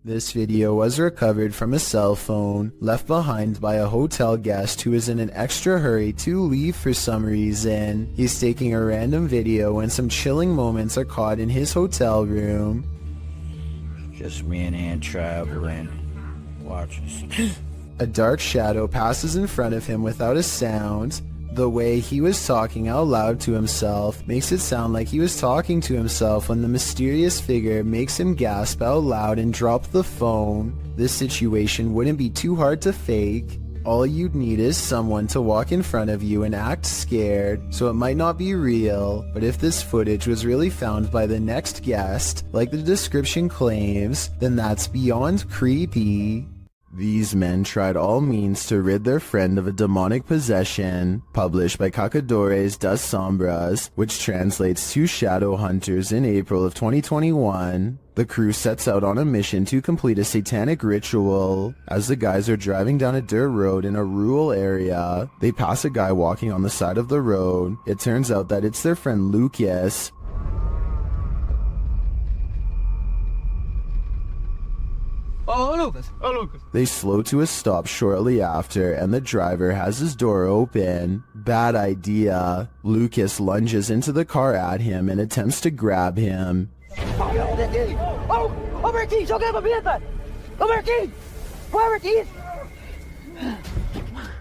This video was recovered from a cell phone left behind by a hotel guest who is in an extra hurry to leave for some reason. He's taking a random video when some chilling moments are caught in his hotel room. Just me and Ann traveling. Watch us. A dark shadow passes in front of him without a sound. The way he was talking out loud to himself makes it sound like he was talking to himself when the mysterious figure makes him gasp out loud and drop the phone. This situation wouldn't be too hard to fake. All you'd need is someone to walk in front of you and act scared, so it might not be real, but if this footage was really found by the next guest, like the description claims, then that's beyond creepy. These men tried all means to rid their friend of a demonic possession, published by Cacadores das Sombras, which translates to Shadow Hunters in April of 2021. The crew sets out on a mission to complete a satanic ritual. As the guys are driving down a dirt road in a rural area, they pass a guy walking on the side of the road. It turns out that it's their friend Lucas. Oh, Lucas. They slow to a stop shortly after, and the driver has his door open. Bad idea. Lucas lunges into the car at him and attempts to grab him.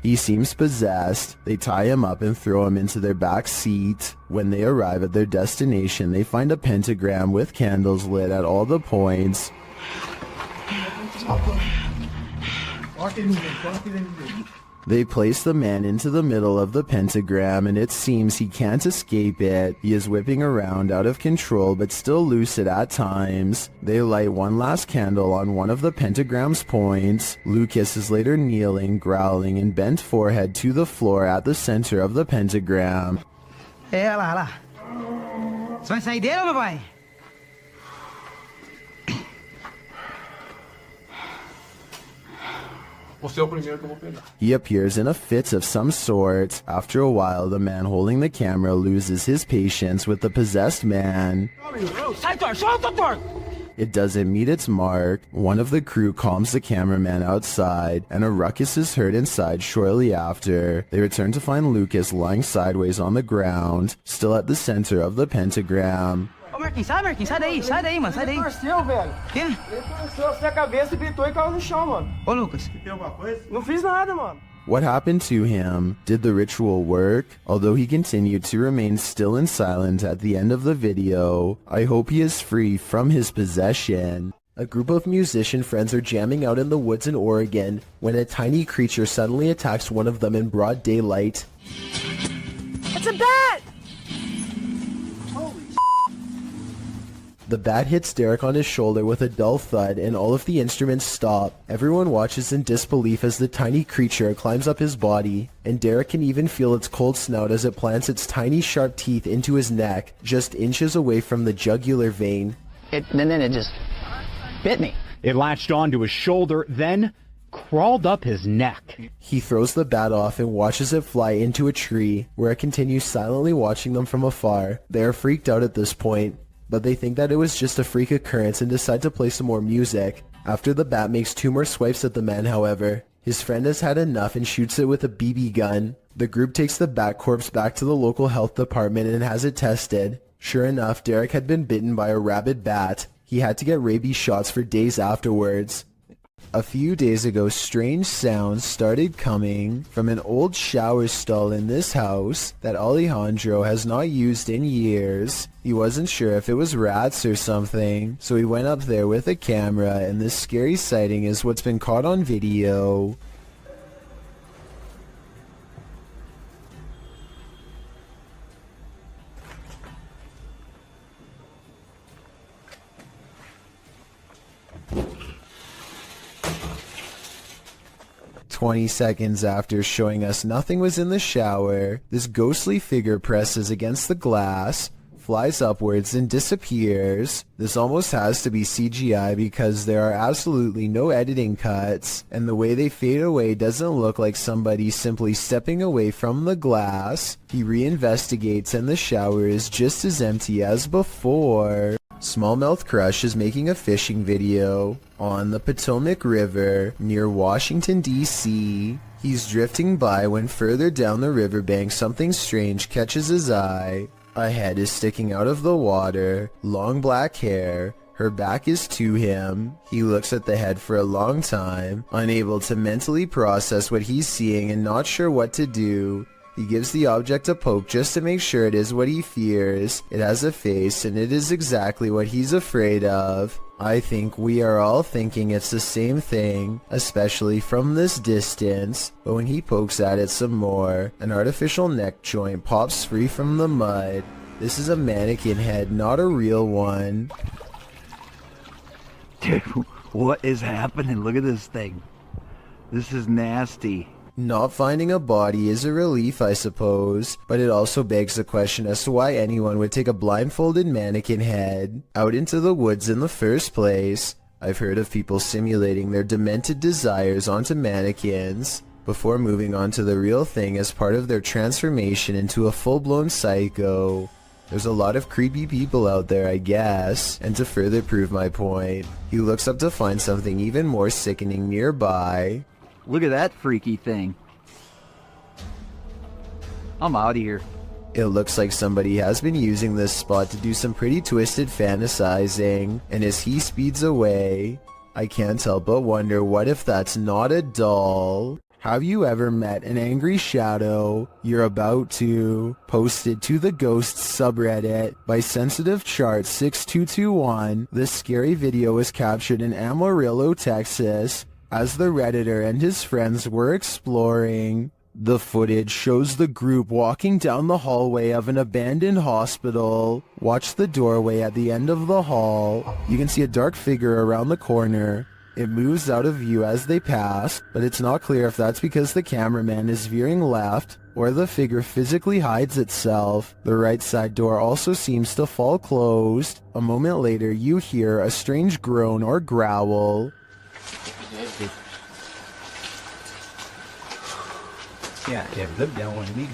He seems possessed. They tie him up and throw him into their back seat. When they arrive at their destination, they find a pentagram with candles lit at all the points. They place the man into the middle of the pentagram, and it seems he can't escape it. He is whipping around out of control but still lucid at times. They light one last candle on one of the pentagram's points. Lucas is later kneeling, growling, and bent forehead to the floor at the center of the pentagram. É, lá, lá. Você vai sair dele ou não vai? He appears in a fit of some sort. After a while, the man holding the camera loses his patience with the possessed man. It doesn't meet its mark. One of the crew calms the cameraman outside, and a ruckus is heard inside shortly after. They return to find Lucas lying sideways on the ground, still at the center of the pentagram. Ô, Marquinhos, sai daí, mano, sai daí. Ele torceu, velho. Quê? Ele torceu assim a cabeça, gritou e caiu no chão, mano. Ô, Lucas. Tem alguma coisa? Não fiz nada, mano. What happened to him? Did the ritual work? Although he continued to remain still and silent at the end of the video, I hope he is free from his possession. A group of musician friends are jamming out in the woods in Oregon when a tiny creature suddenly attacks one of them in broad daylight. It's a bat! The bat hits Derek on his shoulder with a dull thud, and all of the instruments stop. Everyone watches in disbelief as the tiny creature climbs up his body, and Derek can even feel its cold snout as it plants its tiny sharp teeth into his neck, just inches away from the jugular vein. And then it just bit me. It latched onto his shoulder, then crawled up his neck. He throws the bat off and watches it fly into a tree, where it continues silently watching them from afar. They are freaked out at this point, but they think that it was just a freak occurrence and decide to play some more music. After the bat makes 2 more swipes at the man, however, his friend has had enough and shoots it with a BB gun. The group takes the bat corpse back to the local health department and has it tested. Sure enough, Derek had been bitten by a rabid bat. He had to get rabies shots for days afterwards. A few days ago, strange sounds started coming from an old shower stall in this house that Alejandro has not used in years. He wasn't sure if it was rats or something, so he went up there with a camera, and this scary sighting is what's been caught on video. "20 seconds after showing us nothing was in the shower, this ghostly figure presses against the glass, flies upwards, and disappears. This almost has to be CGI because there are absolutely no editing cuts, and the way they fade away doesn't look like somebody simply stepping away from the glass. He reinvestigates and the shower is just as empty as before. Smallmouth Crush is making a fishing video. On the Potomac River, near Washington, D.C., he's drifting by when further down the riverbank something strange catches his eye. A head is sticking out of the water, long black hair. Her back is to him. He looks at the head for a long time, unable to mentally process what he's seeing and not sure what to do. He gives the object a poke just to make sure it is what he fears. It has a face, and it is exactly what he's afraid of. I think we are all thinking it's the same thing, especially from this distance. But when he pokes at it some more, an artificial neck joint pops free from the mud. This is a mannequin head, not a real one. Dude, what is happening? Look at this thing. This is nasty. Not finding a body is a relief, I suppose, but it also begs the question as to why anyone would take a blindfolded mannequin head out into the woods in the first place. I've heard of people simulating their demented desires onto mannequins before moving on to the real thing as part of their transformation into a full-blown psycho. There's a lot of creepy people out there, I guess, and to further prove my point, he looks up to find something even more sickening nearby. Look at that freaky thing. I'm out of here. It looks like somebody has been using this spot to do some pretty twisted fantasizing, and as he speeds away, I can't help but wonder, what if that's not a doll? Have you ever met an angry shadow? You're about to. Posted to the Ghosts subreddit by Sensitive Chart 6221. This scary video was captured in Amarillo, Texas, as the Redditor and his friends were exploring. The footage shows the group walking down the hallway of an abandoned hospital. Watch the doorway at the end of the hall. You can see a dark figure around the corner. It moves out of view as they pass, but it's not clear if that's because the cameraman is veering left or the figure physically hides itself. The right side door also seems to fall closed. A moment later, you hear a strange groan or growl. Yeah, look down one week.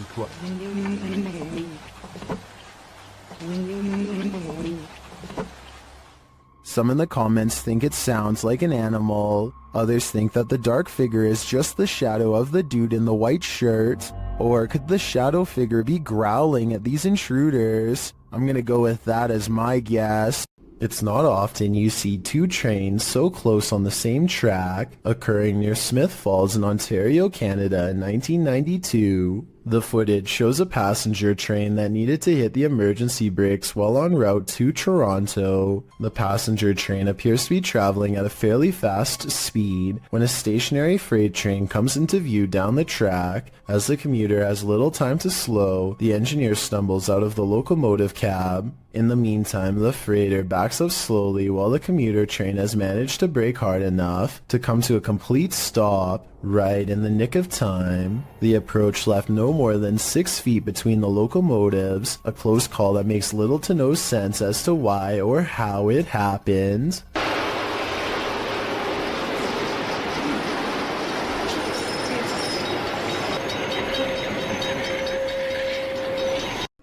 Some in the comments think it sounds like an animal. Others think that the dark figure is just the shadow of the dude in the white shirt. Or could the shadow figure be growling at these intruders? I'm gonna go with that as my guess. It's not often you see two trains so close on the same track, occurring near Smith Falls in Ontario, Canada in 1992. The footage shows a passenger train that needed to hit the emergency brakes while en route to Toronto. The passenger train appears to be traveling at a fairly fast speed when a stationary freight train comes into view down the track. As the commuter has little time to slow, the engineer stumbles out of the locomotive cab. In the meantime, the freighter backs up slowly while the commuter train has managed to brake hard enough to come to a complete stop right in the nick of time. The approach left no more than 6 feet between the locomotives, a close call that makes little to no sense as to why or how it happened.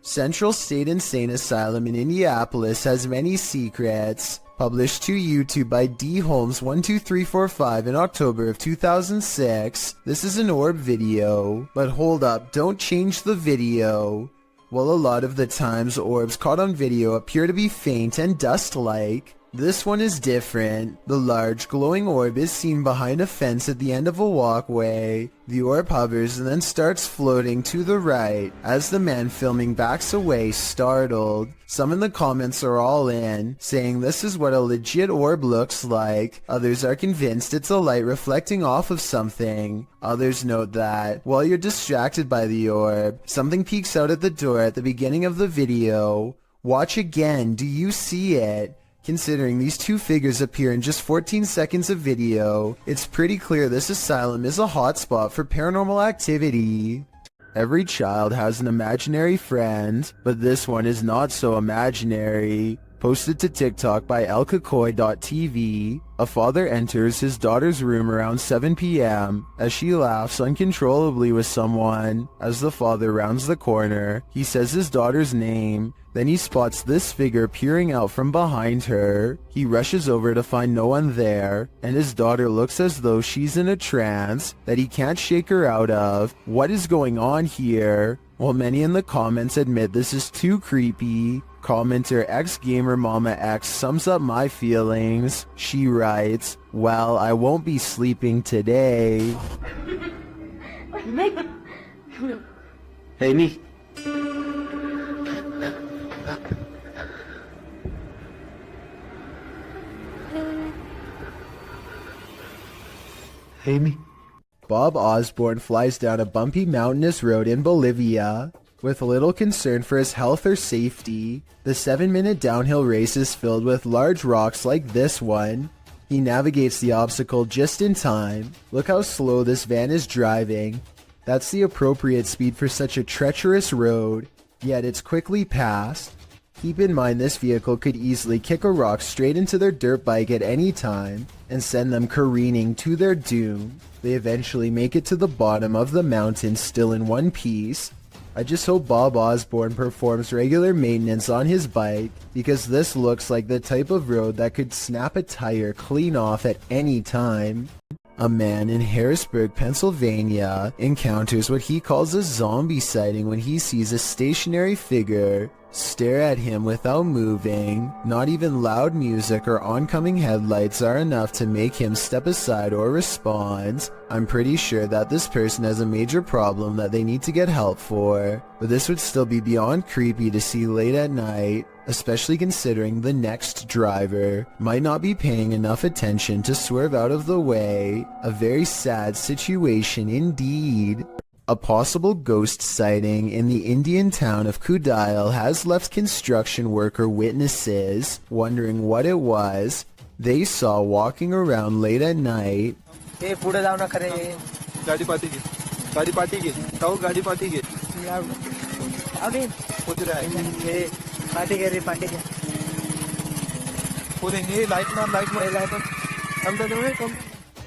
Central State Insane Asylum in Indianapolis has many secrets. Published to YouTube by D. Holmes12345 in October of 2006. This is an orb video. But hold up, don't change the video. While a lot of the times orbs caught on video appear to be faint and dust-like, this one is different. The large glowing orb is seen behind a fence at the end of a walkway. The orb hovers and then starts floating to the right as the man filming backs away, startled. Some in the comments are all in, saying this is what a legit orb looks like. Others are convinced it's a light reflecting off of something. Others note that, while you're distracted by the orb, something peeks out at the door at the beginning of the video. Watch again, do you see it? Considering these two figures appear in just 14 seconds of video, it's pretty clear this asylum is a hotspot for paranormal activity. Every child has an imaginary friend, but this one is not so imaginary. Posted to TikTok by elkakoy.tv, a father enters his daughter's room around 7 p.m. as she laughs uncontrollably with someone. As the father rounds the corner, he says his daughter's name. Then he spots this figure peering out from behind her. He rushes over to find no one there, and his daughter looks as though she's in a trance that he can't shake her out of. What is going on here? While many in the comments admit this is too creepy, commenter xgamermamax sums up my feelings. She writes, "Well, I won't be sleeping today." Amy. Amy. Bob Osborne flies down a bumpy mountainous road in Bolivia. With little concern for his health or safety, the 7-minute downhill race is filled with large rocks like this one. He navigates the obstacle just in time. Look how slow this van is driving. That's the appropriate speed for such a treacherous road, yet it's quickly passed. Keep in mind this vehicle could easily kick a rock straight into their dirt bike at any time and send them careening to their doom. They eventually make it to the bottom of the mountain still in one piece. I just hope Bob Osborne performs regular maintenance on his bike, because this looks like the type of road that could snap a tire clean off at any time. A man in Harrisburg, Pennsylvania encounters what he calls a zombie sighting when he sees a stationary figure stare at him without moving. Not even loud music or oncoming headlights are enough to make him step aside or respond. I'm pretty sure that this person has a major problem that they need to get help for, but this would still be beyond creepy to see late at night, especially considering the next driver might not be paying enough attention to swerve out of the way. A very sad situation indeed. A possible ghost sighting in the Indian town of Kudail has left construction worker witnesses wondering what it was they saw walking around late at night. हे पुढे जाऊ नका रे गाडी पाठी घे गाडी पाठी घे जाऊ गाडी पाठी घे अबे कुठे आहे हे पाठी घे रे पाठी घे पुढे हे लाईट मार कम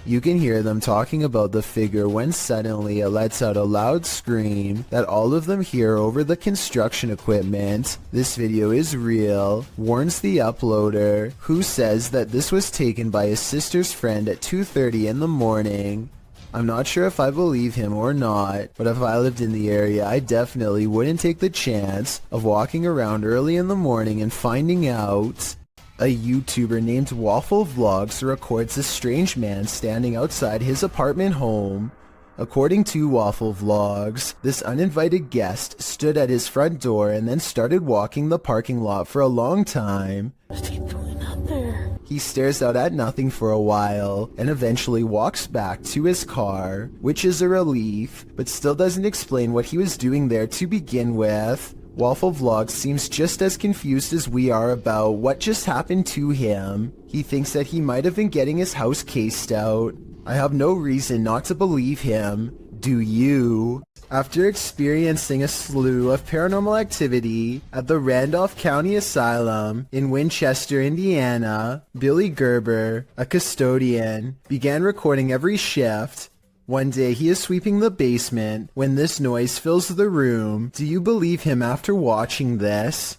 You can hear them talking about the figure when suddenly it lets out a loud scream that all of them hear over the construction equipment. This video is real, warns the uploader, who says that this was taken by his sister's friend at 2:30 in the morning. I'm not sure if I believe him or not, but if I lived in the area, I definitely wouldn't take the chance of walking around early in the morning and finding out. A YouTuber named Waffle Vlogs records a strange man standing outside his apartment home. According to Waffle Vlogs, this uninvited guest stood at his front door and then started walking the parking lot for a long time. What's he doing out there? He stares out at nothing for a while and eventually walks back to his car, which is a relief, but still doesn't explain what he was doing there to begin with. Waffle Vlogs seems just as confused as we are about what just happened to him. He thinks that he might have been getting his house cased out. I have no reason not to believe him. Do you? After experiencing a slew of paranormal activity at the Randolph County Asylum in Winchester, Indiana, Billy Gerber, a custodian, began recording every shift. One day he is sweeping the basement when this noise fills the room. Do you believe him after watching this?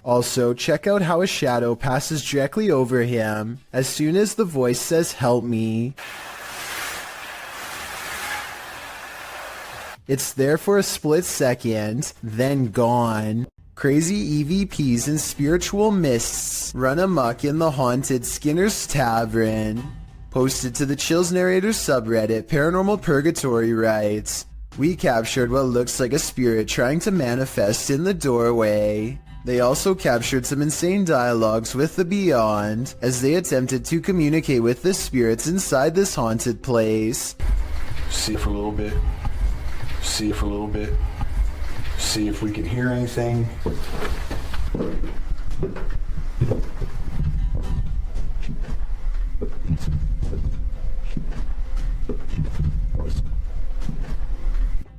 Also, check out how a shadow passes directly over him as soon as the voice says "help me." It's there for a split second, then gone. Crazy EVPs and spiritual mists run amok in the haunted Skinner's Tavern. Posted to the Chills Narrator subreddit, Paranormal Purgatory writes, "We captured what looks like a spirit trying to manifest in the doorway." They also captured some insane dialogues with the Beyond as they attempted to communicate with the spirits inside this haunted place. See it for a little bit. See it for a little bit. See if we can hear anything.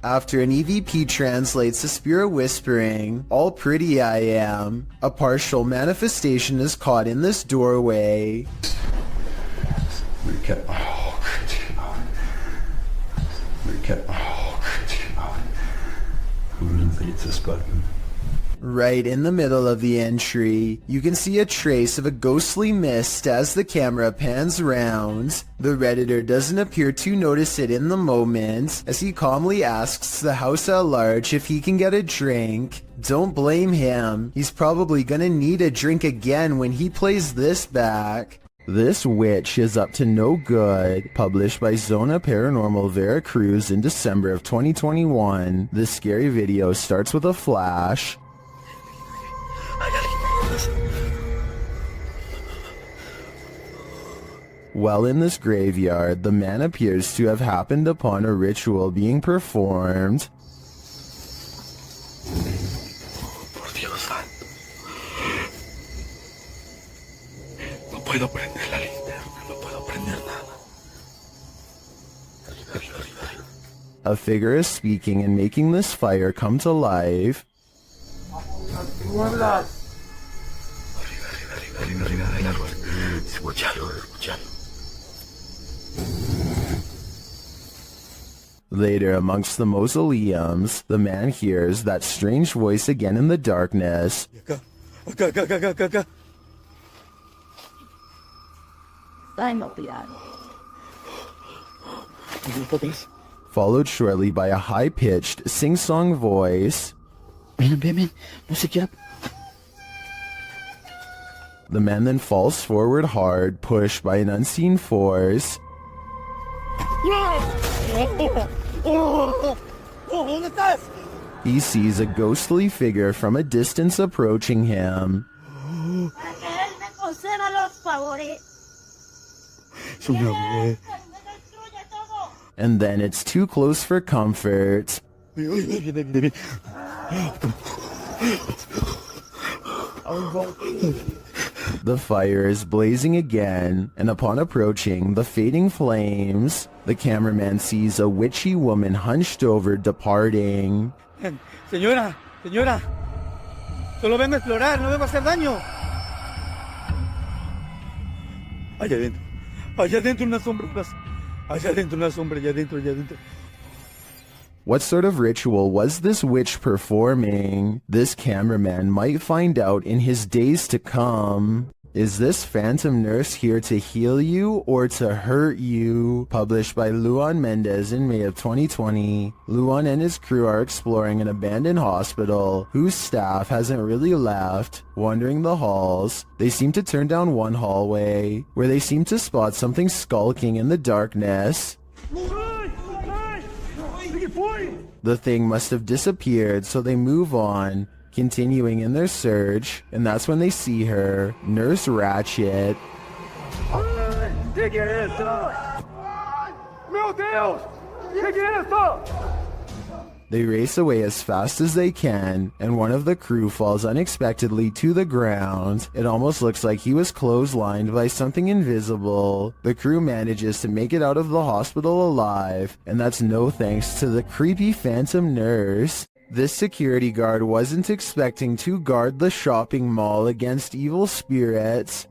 After an EVP translates the spirit whispering, "All pretty I am," a partial manifestation is caught in this doorway. Recap. Oh, recap. Oh, who deletes this button? Right in the middle of the entry, you can see a trace of a ghostly mist as the camera pans round. The Redditor doesn't appear to notice it in the moment, as he calmly asks the house at large if he can get a drink. Don't blame him, he's probably gonna need a drink again when he plays this back. This Witch is Up to No Good, published by Zona Paranormal Veracruz in December of 2021. This scary video starts with a flash. While in this graveyard, the man appears to have happened upon a ritual being performed. Por Dios santo. No puedo prender la linterna, no puedo prender nada. A figure is speaking and making this fire come to life. Later, amongst the mausoleums, the man hears that strange voice again in the darkness. Followed shortly by a high-pitched, sing-song voice. The man then falls forward hard, pushed by an unseen force. He sees a ghostly figure from a distance approaching him. And then it's too close for comfort. The fire is blazing again, and upon approaching the fading flames, the cameraman sees a witchy woman hunched over departing. Señora, solo vengo a explorar, no vengo a hacer daño. Allá adentro unas sombras. Allá adentro una sombra, allá adentro. What sort of ritual was this witch performing? This cameraman might find out in his days to come. Is this phantom nurse here to heal you or to hurt you? Published by Luan Mendez in May of 2020. Luan and his crew are exploring an abandoned hospital whose staff hasn't really left. Wandering the halls, they seem to turn down one hallway where they seem to spot something skulking in the darkness. The thing must have disappeared, so they move on, continuing in their search, and that's when they see her, Nurse Ratchet. They race away as fast as they can, and one of the crew falls unexpectedly to the ground. It almost looks like he was clotheslined by something invisible. The crew manages to make it out of the hospital alive, and that's no thanks to the creepy phantom nurse. This security guard wasn't expecting to guard the shopping mall against evil spirits.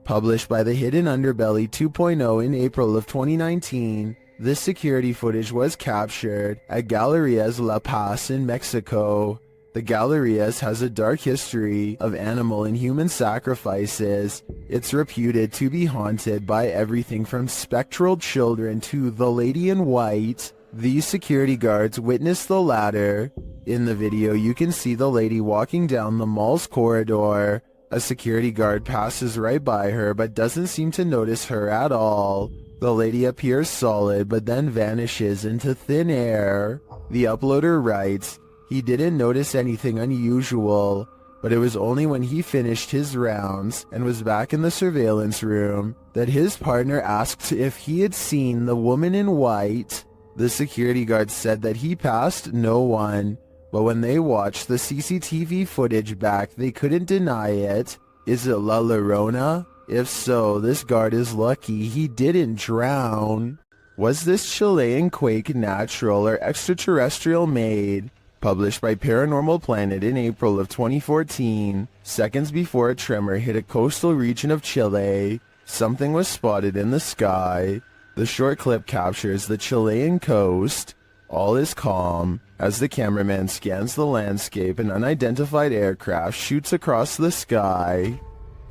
Published by the Hidden Underbelly 2.0 in April of 2019. This security footage was captured at Galerías La Paz in Mexico. The Galerías has a dark history of animal and human sacrifices. It's reputed to be haunted by everything from spectral children to the Lady in White. These security guards witnessed the latter. In the video, you can see the lady walking down the mall's corridor. A security guard passes right by her but doesn't seem to notice her at all. The lady appears solid but then vanishes into thin air. The uploader writes, he didn't notice anything unusual, but it was only when he finished his rounds and was back in the surveillance room that his partner asked if he had seen the woman in white. The security guard said that he passed no one, but when they watched the CCTV footage back, they couldn't deny it. Is it La Llorona? If so, this guard is lucky he didn't drown. Was this Chilean quake natural or extraterrestrial made? Published by Paranormal Planet in April of 2014, seconds before a tremor hit a coastal region of Chile, something was spotted in the sky. The short clip captures the Chilean coast. All is calm. As the cameraman scans the landscape, an unidentified aircraft shoots across the sky.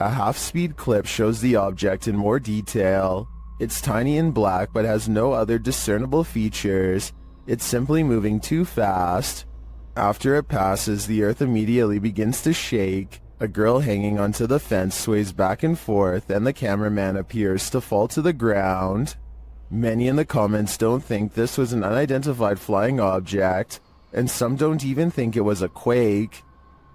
A half-speed clip shows the object in more detail. It's tiny and black but has no other discernible features. It's simply moving too fast. After it passes, the earth immediately begins to shake. A girl hanging onto the fence sways back and forth, and the cameraman appears to fall to the ground. Many in the comments don't think this was an unidentified flying object, and some don't even think it was a quake.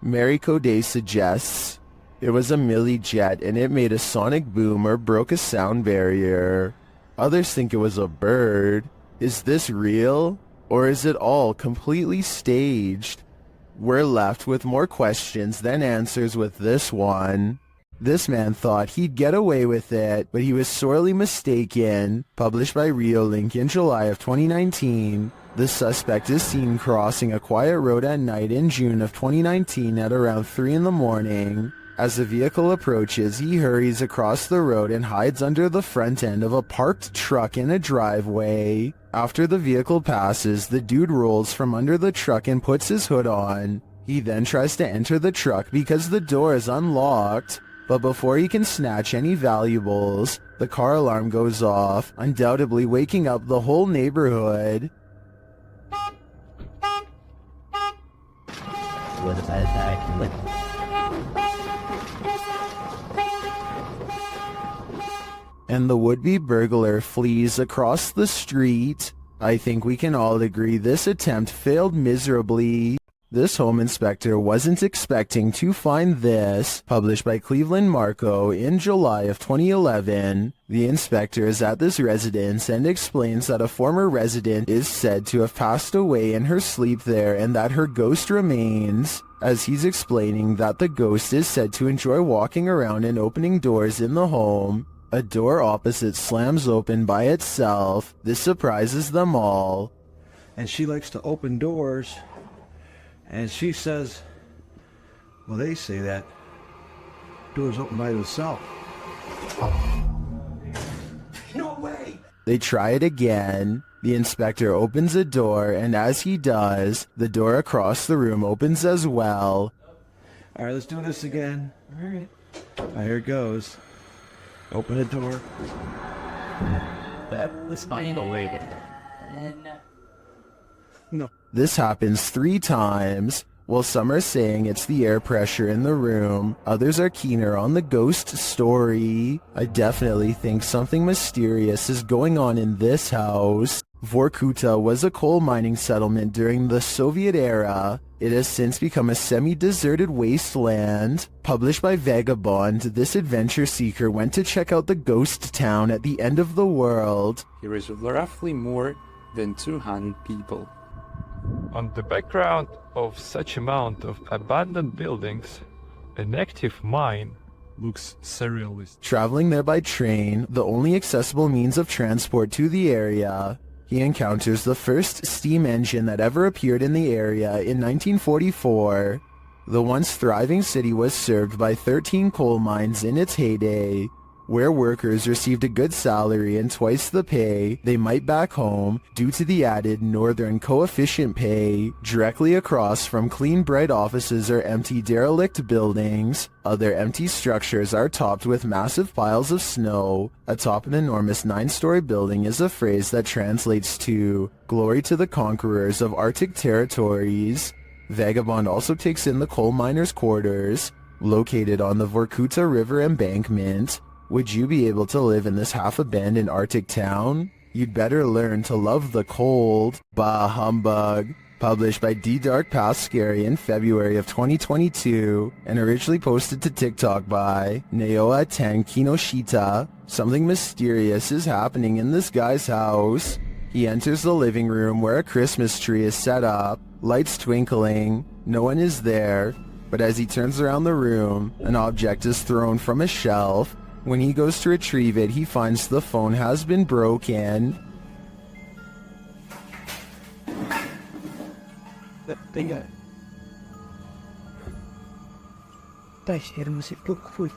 Mary Coday suggests it was a milli jet and it made a sonic boom or broke a sound barrier. Others think it was a bird. Is this real? Or is it all completely staged? We're left with more questions than answers with this one. This man thought he'd get away with it, but he was sorely mistaken. Published by Reolink in July of 2019, the suspect is seen crossing a quiet road at night in June of 2019 at around 3 in the morning. As the vehicle approaches, he hurries across the road and hides under the front end of a parked truck in a driveway. After the vehicle passes, the dude rolls from under the truck and puts his hood on. He then tries to enter the truck because the door is unlocked. But before he can snatch any valuables, the car alarm goes off, undoubtedly waking up the whole neighborhood. And the would-be burglar flees across the street. I think we can all agree this attempt failed miserably. This home inspector wasn't expecting to find this. Published by Cleveland Marco in July of 2011, the inspector is at this residence and explains that a former resident is said to have passed away in her sleep there and that her ghost remains. As he's explaining that the ghost is said to enjoy walking around and opening doors in the home, a door opposite slams open by itself. This surprises them all. And she likes to open doors. And she says, well, they say that doors open by themselves. No way! They try it again. The inspector opens a door, and as he does, the door across the room opens as well. All right, let's do this again. All right. Here it goes. Open the door. That was unbelievable. No. This happens 3 times. While some are saying it's the air pressure in the room, others are keener on the ghost story. I definitely think something mysterious is going on in this house. Vorkuta was a coal mining settlement during the Soviet era. It has since become a semi-deserted wasteland. Published by Vagabond, this adventure seeker went to check out the ghost town at the end of the world. Here is roughly more than 200 people. On the background of such amount of abandoned buildings, an active mine looks surrealist. Traveling there by train, the only accessible means of transport to the area, he encounters the first steam engine that ever appeared in the area in 1944. The once thriving city was served by 13 coal mines in its heyday, where workers received a good salary and twice the pay they might back home due to the added northern coefficient pay. Directly across from clean bright offices are empty derelict buildings. Other empty structures are topped with massive piles of snow. Atop an enormous 9-story building is a phrase that translates to "Glory to the conquerors of Arctic territories." Vagabond also takes in the coal miners' quarters, located on the Vorkuta River embankment. Would you be able to live in this half-abandoned Arctic town? You'd better learn to love the cold. Bah humbug. Published by D Dark Past Scary in February of 2022 and originally posted to TikTok by Naoa Ten Kinoshita. Something mysterious is happening in this guy's house. He enters the living room where a Christmas tree is set up, lights twinkling. No one is there, but as he turns around the room, an object is thrown from a shelf. When he goes to retrieve it, he finds the phone has been broken. Tinggal. Tay, share mo si Kukui.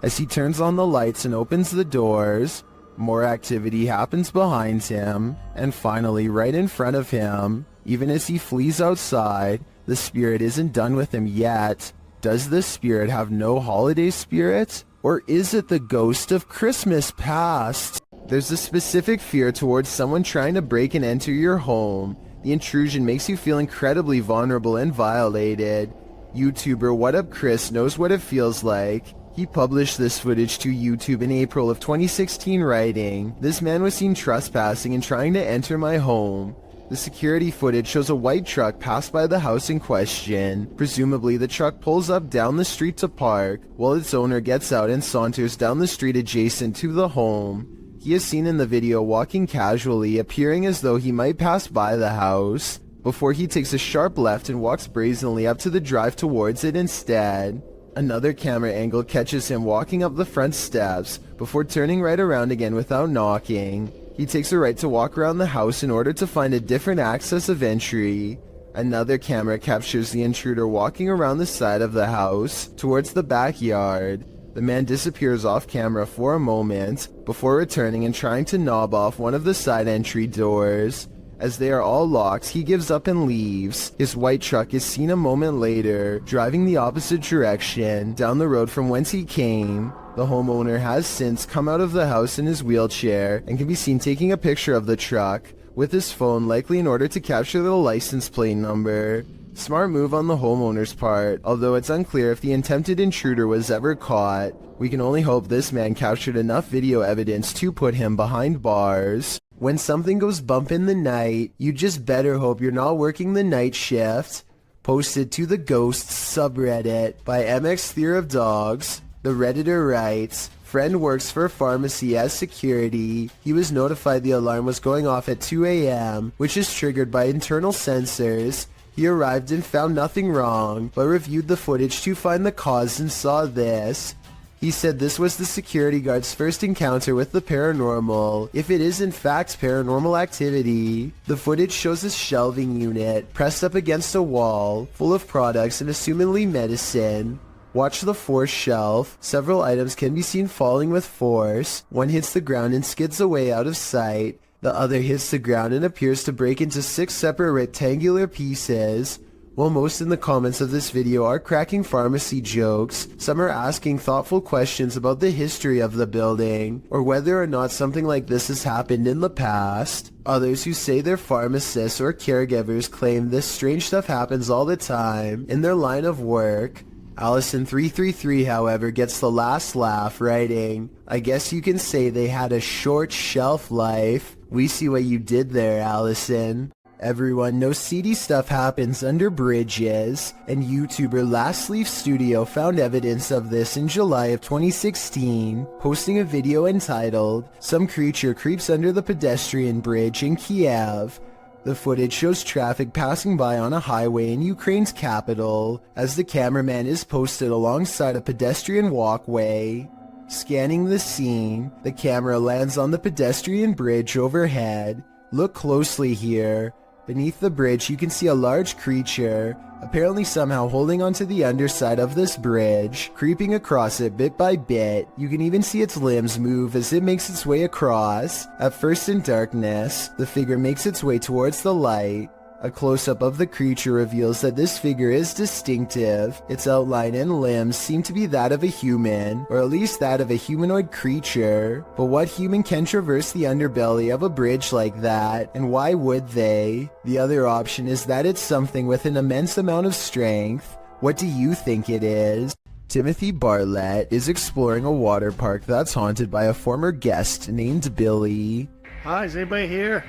As he turns on the lights and opens the doors, more activity happens behind him, and finally right in front of him, even as he flees outside, the spirit isn't done with him yet. Does the spirit have no holiday spirit? Or is it the ghost of Christmas past? There's a specific fear towards someone trying to break and enter your home. The intrusion makes you feel incredibly vulnerable and violated. YouTuber What Up Chris knows what it feels like. He published this footage to YouTube in April of 2016 writing, "This man was seen trespassing and trying to enter my home." The security footage shows a white truck pass by the house in question. Presumably the truck pulls up down the street to park, while its owner gets out and saunters down the street adjacent to the home. He is seen in the video walking casually, appearing as though he might pass by the house, before he takes a sharp left and walks brazenly up to the drive towards it instead. Another camera angle catches him walking up the front steps, before turning right around again without knocking. He takes a right to walk around the house in order to find a different access of entry. Another camera captures the intruder walking around the side of the house, towards the backyard. The man disappears off camera for a moment, before returning and trying to knob off one of the side entry doors. As they are all locked, he gives up and leaves. His white truck is seen a moment later, driving the opposite direction, down the road from whence he came. The homeowner has since come out of the house in his wheelchair, and can be seen taking a picture of the truck, with his phone, likely in order to capture the license plate number. Smart move on the homeowner's part, although it's unclear if the attempted intruder was ever caught. We can only hope this man captured enough video evidence to put him behind bars. When something goes bump in the night, you just better hope you're not working the night shift. Posted to the Ghosts subreddit by MX Fear of Dogs. The Redditor writes, "Friend works for a pharmacy as security. He was notified the alarm was going off at 2 a.m., which is triggered by internal sensors. He arrived and found nothing wrong, but reviewed the footage to find the cause and saw this." He said this was the security guard's first encounter with the paranormal, if it is in fact paranormal activity. The footage shows a shelving unit pressed up against a wall, full of products and assumedly medicine. Watch the fourth shelf. Several items can be seen falling with force. One hits the ground and skids away out of sight. The other hits the ground and appears to break into 6 separate rectangular pieces. While most in the comments of this video are cracking pharmacy jokes, some are asking thoughtful questions about the history of the building, or whether or not something like this has happened in the past. Others who say they're pharmacists or caregivers claim this strange stuff happens all the time in their line of work. Allison333, however, gets the last laugh, writing, "I guess you can say they had a short shelf life. We see what you did there, Allison." Everyone knows seedy stuff happens under bridges, and YouTuber Last Leaf Studio found evidence of this in July of 2016, posting a video entitled, "Some Creature Creeps Under the Pedestrian Bridge in Kiev." The footage shows traffic passing by on a highway in Ukraine's capital, as the cameraman is posted alongside a pedestrian walkway. Scanning the scene, the camera lands on the pedestrian bridge overhead. Look closely here. Beneath the bridge you can see a large creature, apparently somehow holding onto the underside of this bridge, creeping across it bit by bit. You can even see its limbs move as it makes its way across. At first in darkness, the figure makes its way towards the light. A close-up of the creature reveals that this figure is distinctive. Its outline and limbs seem to be that of a human, or at least that of a humanoid creature. But what human can traverse the underbelly of a bridge like that, and why would they? The other option is that it's something with an immense amount of strength. What do you think it is? Timothy Bartlett is exploring a water park that's haunted by a former guest named Billy. Hi, is anybody here?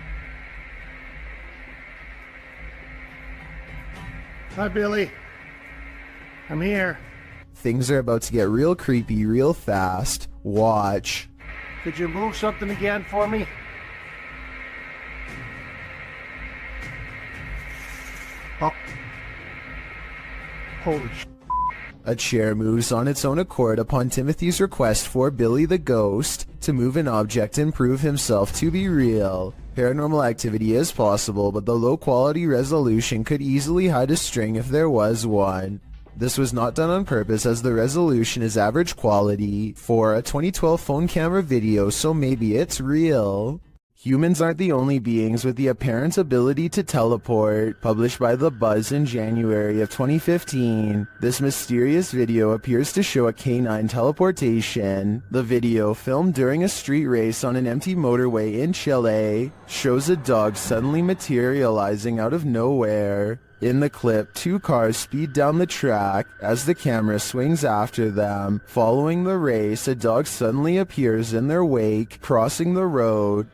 Hi, Billy. I'm here. Things are about to get real creepy real fast. Watch. Could you move something again for me? Oh. Holy sh**. A chair moves on its own accord upon Timothy's request for Billy the Ghost to move an object and prove himself to be real. Paranormal activity is possible, but the low quality resolution could easily hide a string if there was one. This was not done on purpose as the resolution is average quality for a 2012 phone camera video, so maybe it's real. Humans aren't the only beings with the apparent ability to teleport. Published by The Buzz in January of 2015, this mysterious video appears to show a canine teleportation. The video, filmed during a street race on an empty motorway in Chile, shows a dog suddenly materializing out of nowhere. In the clip, two cars speed down the track. As the camera swings after them, following the race, a dog suddenly appears in their wake, crossing the road.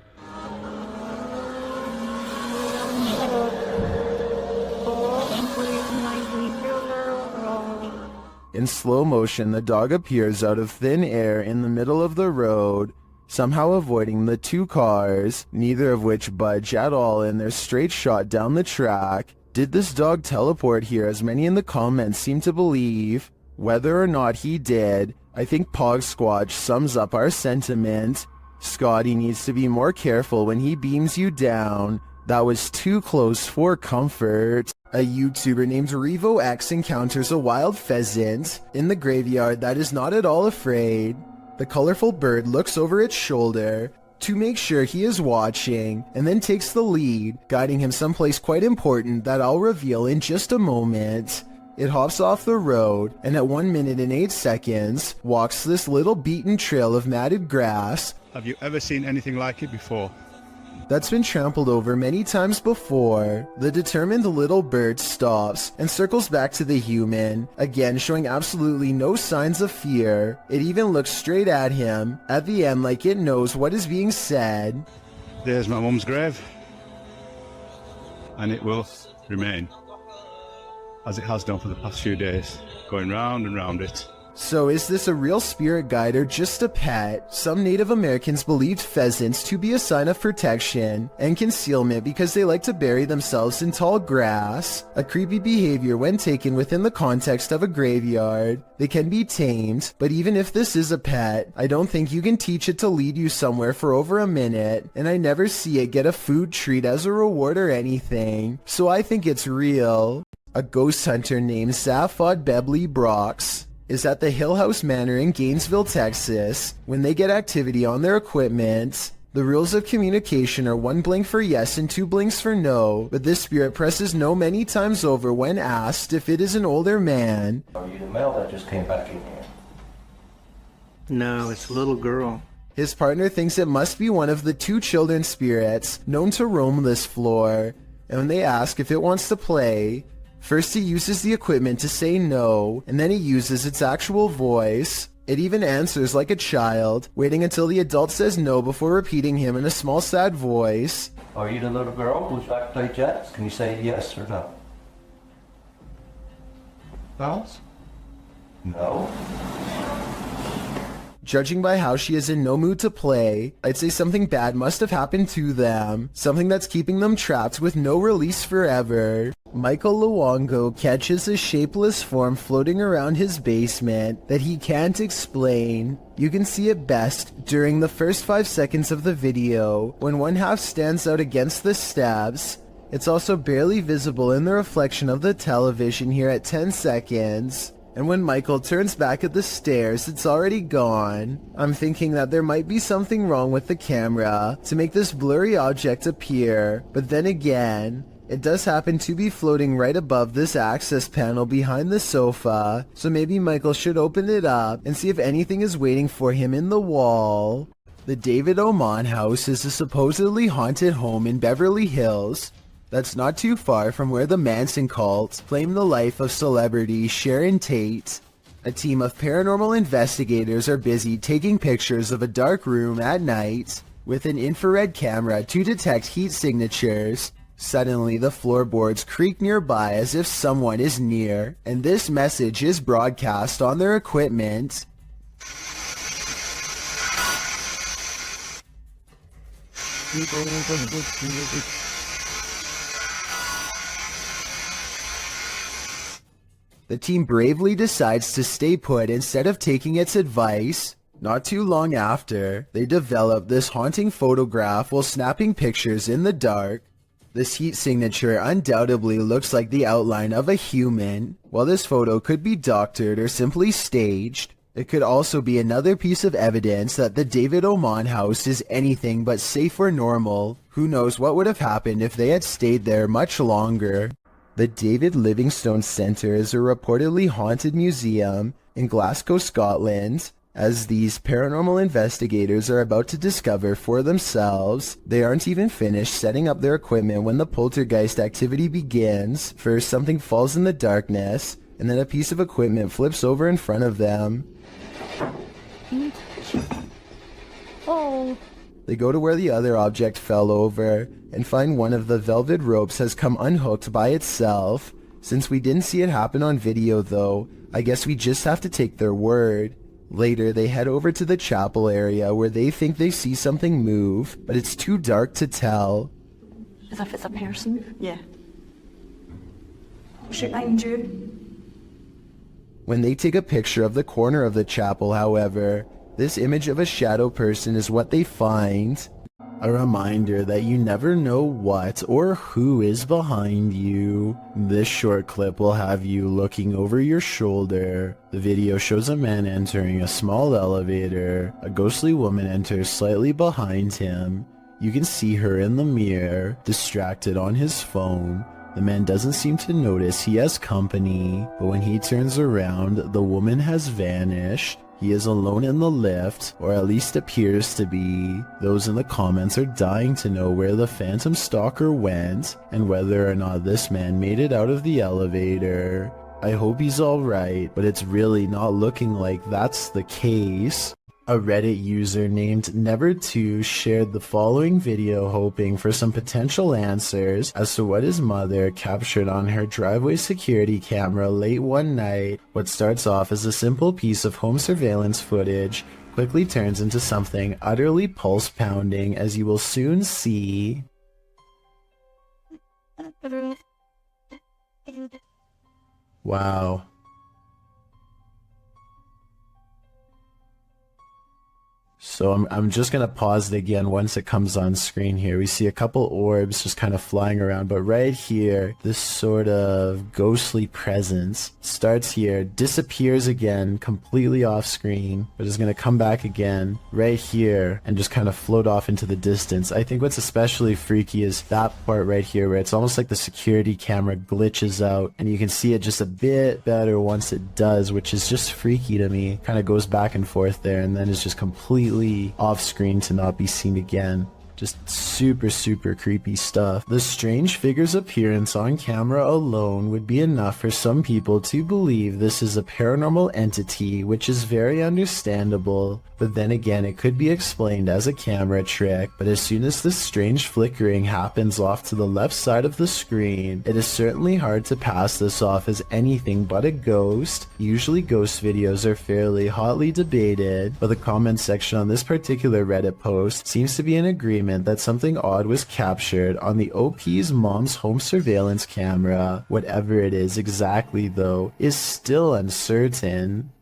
In slow motion, the dog appears out of thin air in the middle of the road, somehow avoiding the two cars, neither of which budge at all in their straight shot down the track. Did this dog teleport here, as many in the comments seem to believe? Whether or not he did, I think Pog Squatch sums up our sentiment. Scotty needs to be more careful when he beams you down. That was too close for comfort. A YouTuber named RevoX encounters a wild pheasant in the graveyard that is not at all afraid. The colorful bird looks over its shoulder to make sure he is watching, and then takes the lead, guiding him someplace quite important that I'll reveal in just a moment. It hops off the road, and at 1 minute and 8 seconds, walks this little beaten trail of matted grass. Have you ever seen anything like it before? That's been trampled over many times before. The determined little bird stops and circles back to the human, again showing absolutely no signs of fear. It even looks straight at him, at the end like it knows what is being said. There's my mum's grave, and it will remain, as it has done for the past few days, going round and round it. So is this a real spirit guide or just a pet? Some Native Americans believed pheasants to be a sign of protection and concealment because they like to bury themselves in tall grass. A creepy behavior when taken within the context of a graveyard. They can be tamed, but even if this is a pet, I don't think you can teach it to lead you somewhere for over a minute, and I never see it get a food treat as a reward or anything, so I think it's real. A ghost hunter named Zaphod Bebley Brox is at the Hill House Manor in Gainesville, Texas. When they get activity on their equipment, the rules of communication are 1 blink for yes and 2 blinks for no, but this spirit presses no many times over when asked if it is an older man. Are you the male that just came back in here? No, it's a little girl. His partner thinks it must be one of the 2 children spirits known to roam this floor, and when they ask if it wants to play, first he uses the equipment to say no, and then he uses its actual voice. It even answers like a child, waiting until the adult says no before repeating him in a small sad voice. Are you the little girl who's like to play jets? Can you say yes or no? Bells? No. Judging by how she is in no mood to play, I'd say something bad must have happened to them, something that's keeping them trapped with no release forever. Michael Luongo catches a shapeless form floating around his basement that he can't explain. You can see it best during the first 5 seconds of the video, when one half stands out against the steps. It's also barely visible in the reflection of the television here at 10 seconds. And when Michael turns back at the stairs, it's already gone. I'm thinking that there might be something wrong with the camera to make this blurry object appear, but then again, it does happen to be floating right above this access panel behind the sofa, so maybe Michael should open it up and see if anything is waiting for him in the wall. The David Oman house is a supposedly haunted home in Beverly Hills that's not too far from where the Manson cult claimed the life of celebrity Sharon Tate. A team of paranormal investigators are busy taking pictures of a dark room at night with an infrared camera to detect heat signatures. Suddenly, the floorboards creak nearby as if someone is near, and this message is broadcast on their equipment. The team bravely decides to stay put instead of taking its advice. Not too long after, they developed this haunting photograph while snapping pictures in the dark. This heat signature undoubtedly looks like the outline of a human. While this photo could be doctored or simply staged, it could also be another piece of evidence that the David Oman house is anything but safe or normal. Who knows what would have happened if they had stayed there much longer. The David Livingstone Centre is a reportedly haunted museum in Glasgow, Scotland. As these paranormal investigators are about to discover for themselves, they aren't even finished setting up their equipment when the poltergeist activity begins. First, something falls in the darkness, and then a piece of equipment flips over in front of them. Oh. They go to where the other object fell over, and find one of the velvet ropes has come unhooked by itself. Since we didn't see it happen on video though, I guess we just have to take their word. Later, they head over to the chapel area where they think they see something move, but it's too dark to tell. As if it's a person? Yeah. Should I injure? When they take a picture of the corner of the chapel, however, this image of a shadow person is what they find. A reminder that you never know what or who is behind you. This short clip will have you looking over your shoulder. The video shows a man entering a small elevator. A ghostly woman enters slightly behind him. You can see her in the mirror, distracted on his phone. The man doesn't seem to notice he has company, but when he turns around, the woman has vanished. He is alone in the lift, or at least appears to be. Those in the comments are dying to know where the phantom stalker went, and whether or not this man made it out of the elevator. I hope he's alright, but it's really not looking like that's the case. A Reddit user named Never2 shared the following video hoping for some potential answers as to what his mother captured on her driveway security camera late one night. What starts off as a simple piece of home surveillance footage quickly turns into something utterly pulse-pounding, as you will soon see. Wow. So I'm just going to pause it again once it comes on screen here. We see a couple orbs just kind of flying around, but right here, this sort of ghostly presence starts here, disappears again, completely off screen, but is going to come back again right here and just kind of float off into the distance. I think what's especially freaky is that part right here where it's almost like the security camera glitches out and you can see it just a bit better once it does, which is just freaky to me. Kind of goes back and forth there and then is just completely off screen to not be seen again. Just super creepy stuff. The strange figure's appearance on camera alone would be enough for some people to believe this is a paranormal entity, which is very understandable. But then again, it could be explained as a camera trick. But as soon as this strange flickering happens off to the left side of the screen, it is certainly hard to pass this off as anything but a ghost. Usually ghost videos are fairly hotly debated, but the comment section on this particular Reddit post seems to be in agreement that something odd was captured on the OP's mom's home surveillance camera. Whatever it is exactly, though, is still uncertain.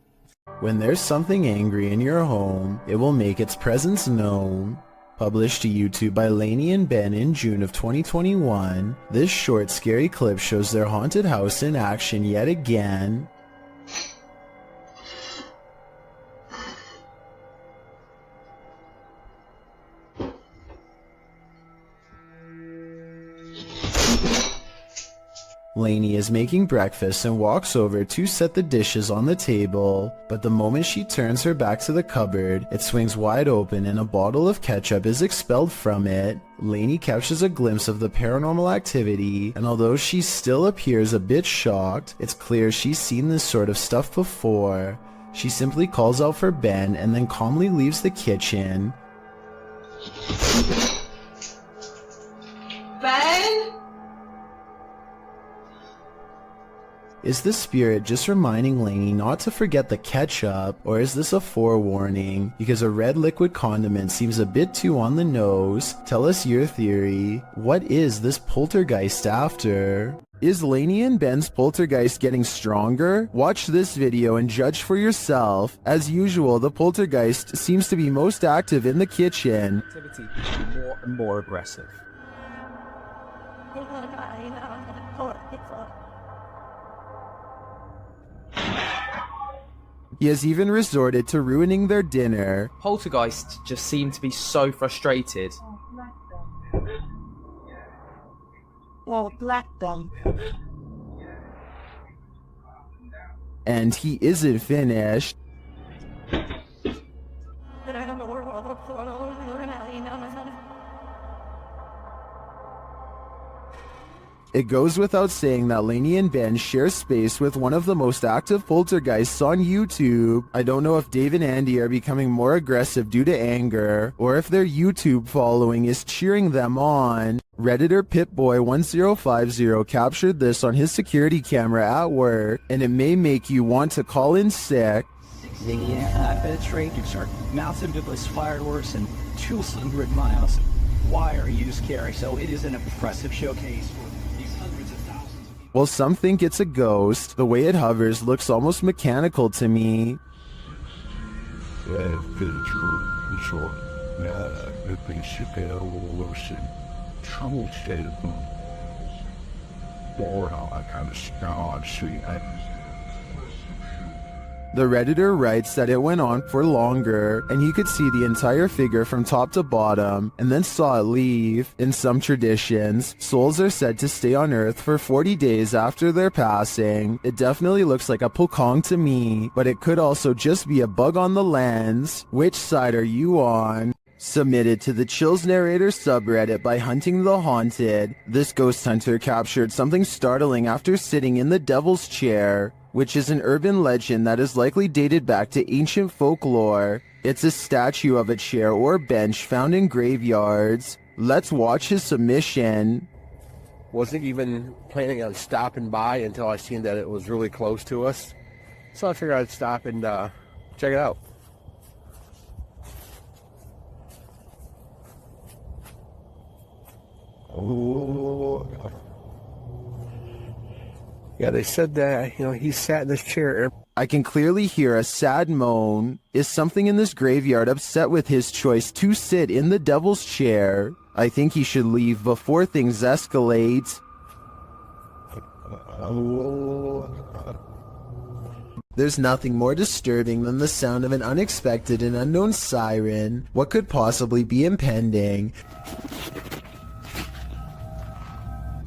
When there's something angry in your home, it will make its presence known. Published to YouTube by Lainey and Ben in June of 2021, this short scary clip shows their haunted house in action yet again. Lainey is making breakfast and walks over to set the dishes on the table, but the moment she turns her back to the cupboard, it swings wide open and a bottle of ketchup is expelled from it. Lainey catches a glimpse of the paranormal activity, and although she still appears a bit shocked, it's clear she's seen this sort of stuff before. She simply calls out for Ben and then calmly leaves the kitchen. Ben? Is the spirit just reminding Lainey not to forget the ketchup, or is this a forewarning? Because a red liquid condiment seems a bit too on the nose. Tell us your theory. What is this poltergeist after? Is Lainey and Ben's poltergeist getting stronger? Watch this video and judge for yourself. As usual, the poltergeist seems to be most active in the kitchen. Activity more and more aggressive. He has even resorted to ruining their dinner. Poltergeist just seem to be so frustrated. Oh, black them. And he isn't finished. It goes without saying that Lainey and Ben share space with one of the most active poltergeists on YouTube. I don't know if Dave and Andy are becoming more aggressive due to anger, or if their YouTube following is cheering them on. Redditor Pitboy1050 captured this on his security camera at work, and it may make you want to call in sick. The penetrators are massive device fireworks and 200 miles. Why are you scary? So it is an impressive showcase for these hundreds of thousands of people. Well, some think it's a ghost. The way it hovers looks almost mechanical to me. The Redditor writes that it went on for longer, and he could see the entire figure from top to bottom, and then saw it leave. In some traditions, souls are said to stay on Earth for 40 days after their passing. It definitely looks like a pokong to me, but it could also just be a bug on the lens. Which side are you on? Submitted to the Chills Narrator subreddit by Hunting the Haunted, this ghost hunter captured something startling after sitting in the devil's chair, which is an urban legend that is likely dated back to ancient folklore. It's a statue of a chair or bench found in graveyards. Let's watch his submission. Wasn't even planning on stopping by until I seen that it was really close to us. So I figured I'd stop and check it out. Oh. Yeah, they said that, he sat in this chair. I can clearly hear a sad moan. Is something in this graveyard upset with his choice to sit in the devil's chair? I think he should leave before things escalate. There's nothing more disturbing than the sound of an unexpected and unknown siren. What could possibly be impending?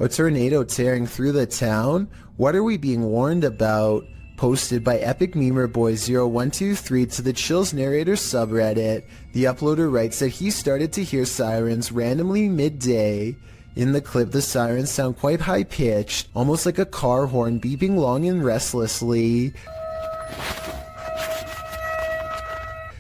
A tornado tearing through the town? What are we being warned about? Posted by Epic Memer Boy 0123 to the Chills Narrator subreddit. The uploader writes that he started to hear sirens randomly midday. In the clip, the sirens sound quite high-pitched, almost like a car horn beeping long and restlessly.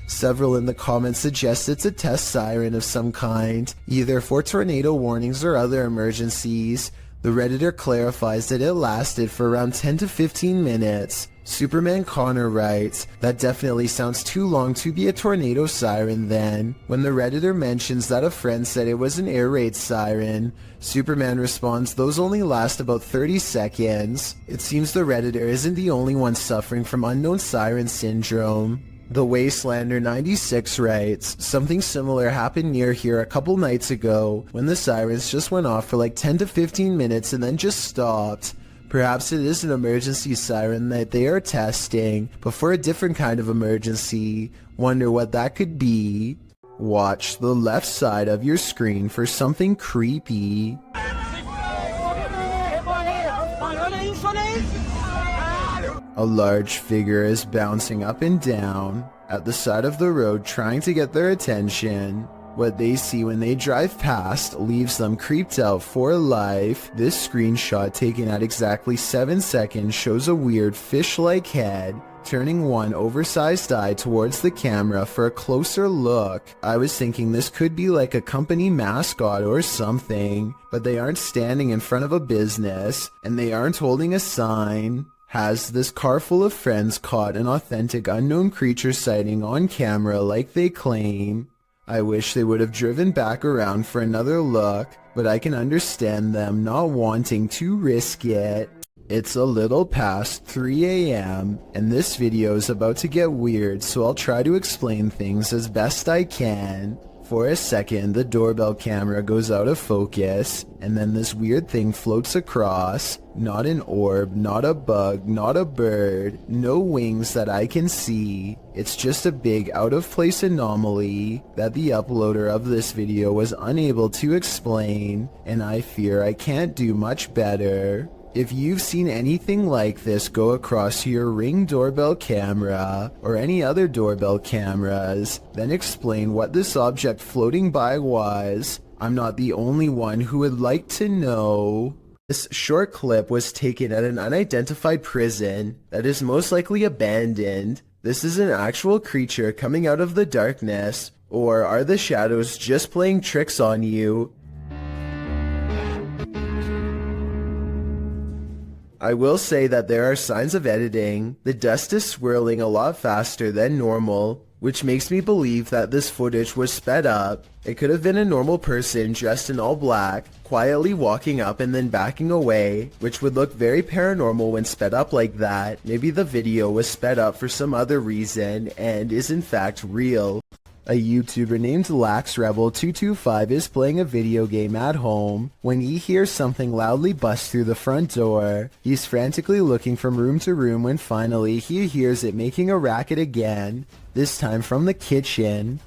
Several in the comments suggest it's a test siren of some kind, either for tornado warnings or other emergencies. The Redditor clarifies that it lasted for around 10 to 15 minutes. Superman Connor writes, that definitely sounds too long to be a tornado siren then. When the Redditor mentions that a friend said it was an air raid siren, Superman responds those only last about 30 seconds. It seems the Redditor isn't the only one suffering from unknown siren syndrome. The Wastelander 96 writes, something similar happened near here a couple nights ago when the sirens just went off for like 10 to 15 minutes and then just stopped. Perhaps it is an emergency siren that they are testing, but for a different kind of emergency. Wonder what that could be. Watch the left side of your screen for something creepy. A large figure is bouncing up and down at the side of the road trying to get their attention. What they see when they drive past leaves them creeped out for life. This screenshot taken at exactly 7 seconds shows a weird fish-like head turning one oversized eye towards the camera for a closer look. I was thinking this could be like a company mascot or something, but they aren't standing in front of a business and they aren't holding a sign. Has this car full of friends caught an authentic unknown creature sighting on camera like they claim? I wish they would have driven back around for another look, but I can understand them not wanting to risk it. It's a little past 3 a.m. and this video is about to get weird, so I'll try to explain things as best I can. For a second, the doorbell camera goes out of focus, and then this weird thing floats across. Not an orb, not a bug, not a bird, no wings that I can see. It's just a big out-of-place anomaly that the uploader of this video was unable to explain, and I fear I can't do much better. If you've seen anything like this go across your Ring doorbell camera or any other doorbell cameras, then explain what this object floating by was. I'm not the only one who would like to know. This short clip was taken at an unidentified prison that is most likely abandoned. This is an actual creature coming out of the darkness, or are the shadows just playing tricks on you? I will say that there are signs of editing. The dust is swirling a lot faster than normal, which makes me believe that this footage was sped up. It could have been a normal person dressed in all black, quietly walking up and then backing away, which would look very paranormal when sped up like that. Maybe the video was sped up for some other reason and is in fact real. A YouTuber named LaxRebel225 is playing a video game at home when he hears something loudly bust through the front door. He's frantically looking from room to room when finally he hears it making a racket again, this time from the kitchen.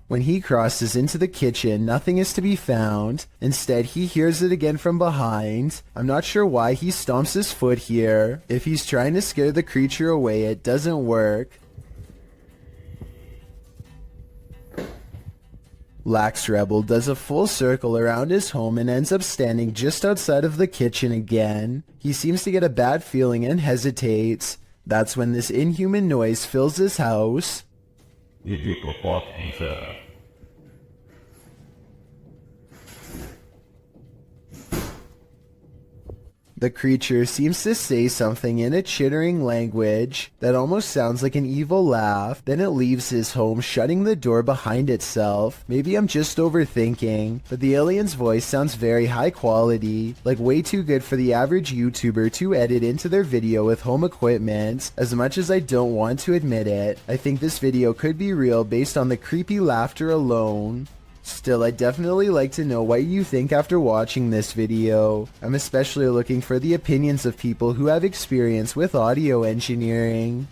When he crosses into the kitchen, nothing is to be found. Instead, he hears it again from behind. I'm not sure why he stomps his foot here. If he's trying to scare the creature away, it doesn't work. LaxRebel does a full circle around his home and ends up standing just outside of the kitchen again. He seems to get a bad feeling and hesitates. That's when this inhuman noise fills his house. The creature seems to say something in a chittering language that almost sounds like an evil laugh. Then it leaves his home, shutting the door behind itself. Maybe I'm just overthinking, but the alien's voice sounds very high quality, like way too good for the average YouTuber to edit into their video with home equipment. As much as I don't want to admit it, I think this video could be real based on the creepy laughter alone. Still, I'd definitely like to know what you think after watching this video. I'm especially looking for the opinions of people who have experience with audio engineering.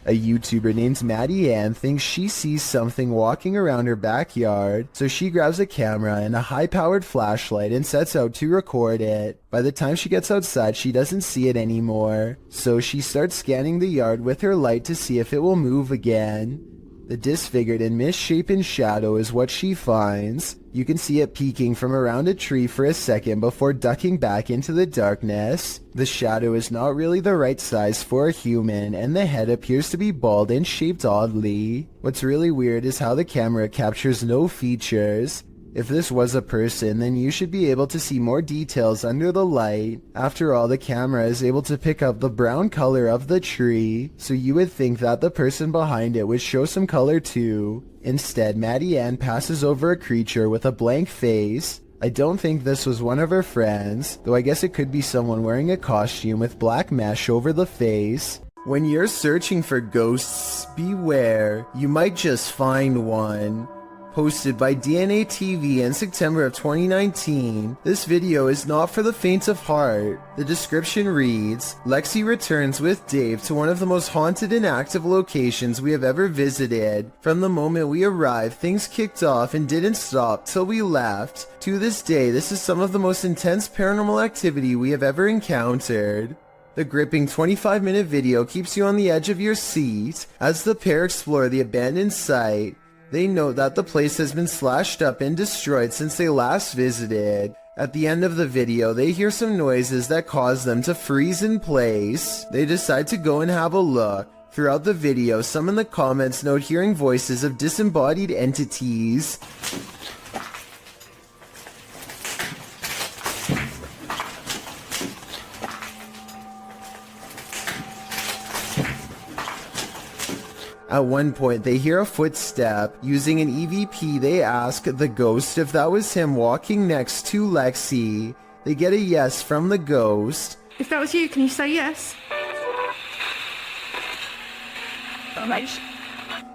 A YouTuber named Maddie Ann thinks she sees something walking around her backyard, so she grabs a camera and a high-powered flashlight and sets out to record it. By the time she gets outside, she doesn't see it anymore, so she starts scanning the yard with her light to see if it will move again. The disfigured and misshapen shadow is what she finds. You can see it peeking from around a tree for a second before ducking back into the darkness. The shadow is not really the right size for a human, and the head appears to be bald and shaped oddly. What's really weird is how the camera captures no features. If this was a person, then you should be able to see more details under the light. After all, the camera is able to pick up the brown color of the tree, so you would think that the person behind it would show some color too. Instead, Maddie Ann passes over a creature with a blank face. I don't think this was one of her friends, though I guess it could be someone wearing a costume with black mesh over the face. When you're searching for ghosts, beware, you might just find one. Posted by DNA TV in September of 2019, this video is not for the faint of heart. The description reads, Lexi returns with Dave to one of the most haunted and active locations we have ever visited. From the moment we arrived, things kicked off and didn't stop till we left. To this day, this is some of the most intense paranormal activity we have ever encountered. The gripping 25-minute video keeps you on the edge of your seat as the pair explore the abandoned site. They note that the place has been slashed up and destroyed since they last visited. At the end of the video, they hear some noises that cause them to freeze in place. They decide to go and have a look. Throughout the video, some in the comments note hearing voices of disembodied entities. At one point, they hear a footstep. Using an EVP, they ask the ghost if that was him walking next to Lexi. They get a yes from the ghost. If that was you, can you say yes? Alright.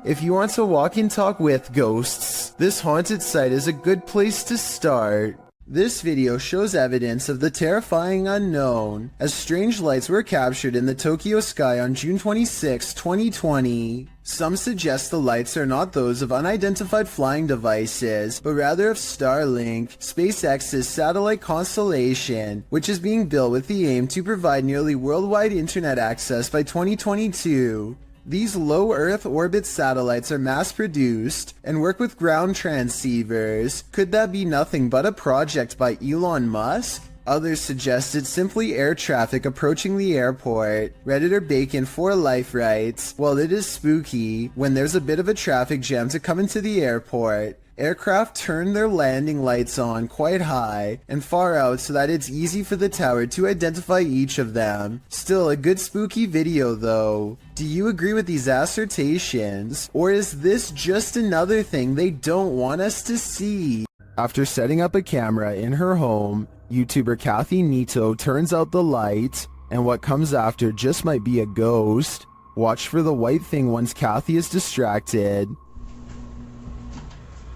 If you want to walk and talk with ghosts, this haunted site is a good place to start. This video shows evidence of the terrifying unknown, as strange lights were captured in the Tokyo sky on June 26, 2020. Some suggest the lights are not those of unidentified flying devices, but rather of Starlink, SpaceX's satellite constellation, which is being built with the aim to provide nearly worldwide internet access by 2022. These low Earth orbit satellites are mass-produced and work with ground transceivers. Could that be nothing but a project by Elon Musk? Others suggest it's simply air traffic approaching the airport. Redditor Bacon for Life writes, "Well, it is spooky when there's a bit of a traffic jam to come into the airport. Aircraft turn their landing lights on quite high and far out so that it's easy for the tower to identify each of them. Still a good spooky video though. Do you agree with these assertions? Or is this just another thing they don't want us to see?" After setting up a camera in her home, YouTuber Kathy Nito turns out the light, and what comes after just might be a ghost. Watch for the white thing once Kathy is distracted.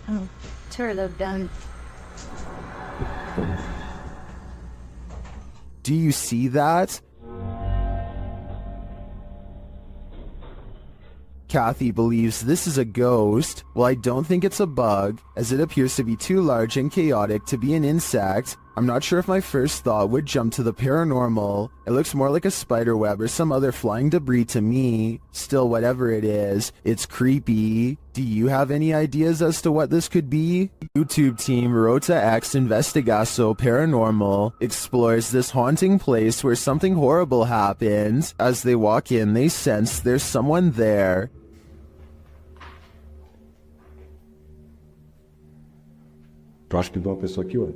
Oh, turn it down. Do you see that? Kathy believes this is a ghost. Well, I don't think it's a bug, as it appears to be too large and chaotic to be an insect. I'm not sure if my first thought would jump to the paranormal. It looks more like a spider web or some other flying debris to me. Still, whatever it is, it's creepy. Do you have any ideas as to what this could be? YouTube team Rota X Investigaso Paranormal explores this haunting place where something horrible happens. As they walk in, they sense there's someone there. Tu acha que tem uma pessoa aqui, ué?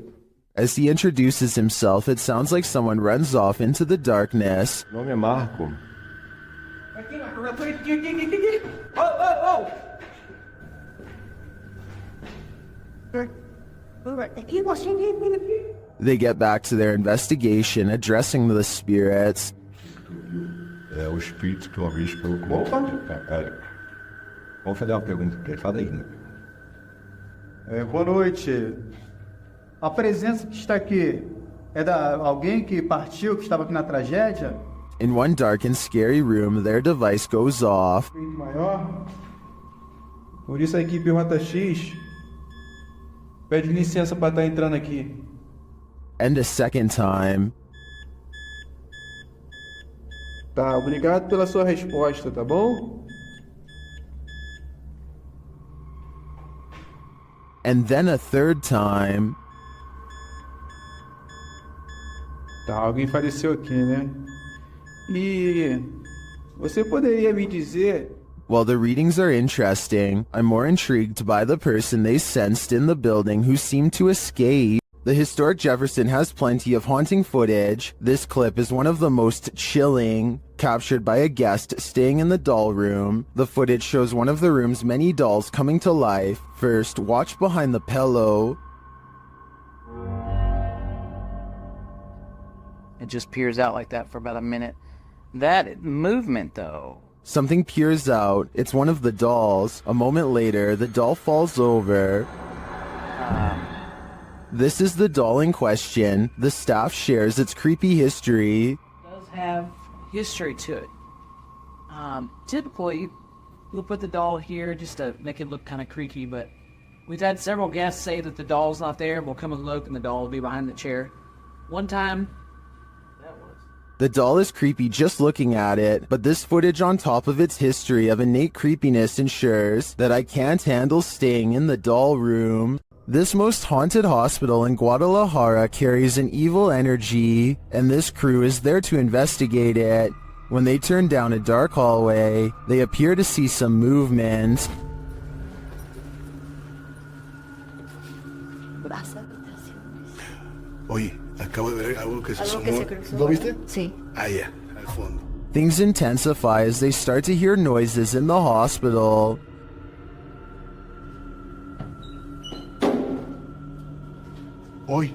As he introduces himself, it sounds like someone runs off into the darkness. Meu nome é Marco. They get back to their investigation, addressing the spirits. É o espírito que uma vez falou com... Opa! Vamos fazer uma pergunta pra ele. Fala aí, né? Boa noite. A presença que está aqui é da alguém que partiu, que estava aqui na tragédia? In one dark and scary room, their device goes off. Maior. Por isso a equipe Rota X pede licença para estar entrando aqui. And a second time. Tá, obrigado pela sua resposta, tá bom? And then a third time. Tá, alguém faleceu aqui, né? E você poderia me dizer... While the readings are interesting, I'm more intrigued by the person they sensed in the building who seemed to escape. The historic Jefferson has plenty of haunting footage. This clip is one of the most chilling, captured by a guest staying in the doll room. The footage shows one of the room's many dolls coming to life. First, watch behind the pillow. It just peers out like that for about a minute. That movement, though. Something peers out. It's one of the dolls. A moment later, the doll falls over. This is the doll in question. The staff shares its creepy history. It does have history to it. Typically, we'll put the doll here just to make it look kind of creaky, but we've had several guests say that the doll's not there. We'll come and look, and the doll will be behind the chair. One time, the doll is creepy just looking at it, but this footage on top of its history of innate creepiness ensures that I can't handle staying in the doll room. This most haunted hospital in Guadalajara carries an evil energy, and this crew is there to investigate it. When they turn down a dark hallway, they appear to see some movement. Oye, acabo de ver algo que se asomó. ¿Lo viste? Sí. Allá, al fondo. Things intensify as they start to hear noises in the hospital. Hoy.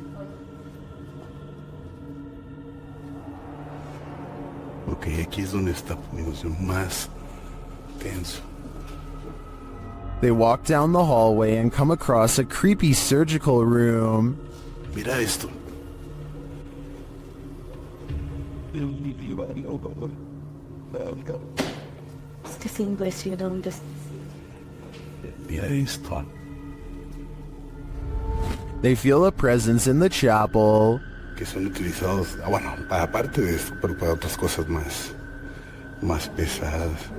Ok, aquí es donde está poniéndose más tenso. They walk down the hallway and come across a creepy surgical room. Mira esto. Este English, you don't just... Mira esto. They feel a presence in the chapel. Que son utilizados, bueno, aparte de esto, pero para otras cosas más pesadas.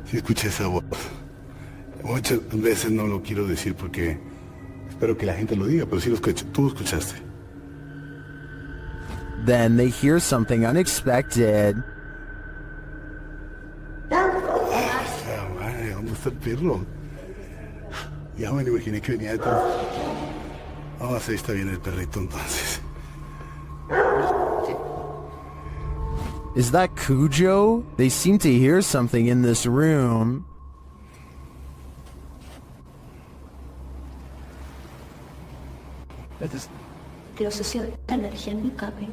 Si escuché esa voz. Muchas veces no lo quiero decir porque espero que la gente lo diga, pero sí lo escuché. Tú lo escuchaste. Then they hear something unexpected. Madre, ¿dónde está el perro? Ya me lo imaginé que venía detrás. Ah, sí, está bien el perrito entonces. Is that Cujo? They seem to hear something in this room. Lo social, la energía no cabe.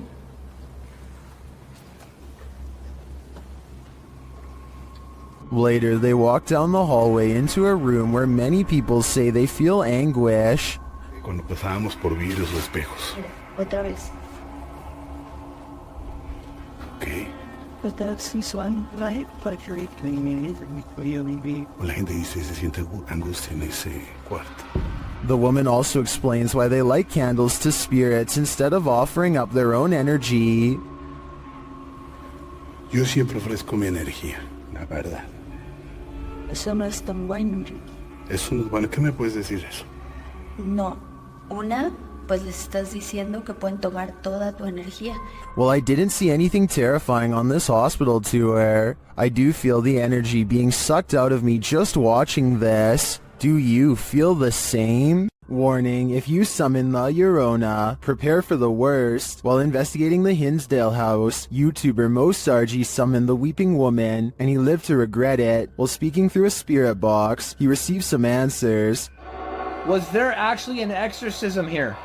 Later, they walk down the hallway into a room where many people say they feel anguish. Cuando pasábamos por vidrios o espejos. Otra vez. Ok. But that's one, right? But if you're eating me, La gente dice se siente angustia en ese cuarto. The woman also explains why they light candles to spirits instead of offering up their own energy. Yo siempre ofrezco mi energía, la verdad. Eso no es tan bueno. Eso no es bueno. ¿Qué me puedes decir eso? No. Una, pues les estás diciendo que pueden tomar toda tu energía. Well, I didn't see anything terrifying on this hospital tour. I do feel the energy being sucked out of me just watching this. Do you feel the same? Warning, if you summon La Llorona, prepare for the worst. While investigating the Hinsdale house, YouTuber Mo Sargi summoned the Weeping Woman, and he lived to regret it. While speaking through a spirit box, he received some answers. Was there actually an exorcism here?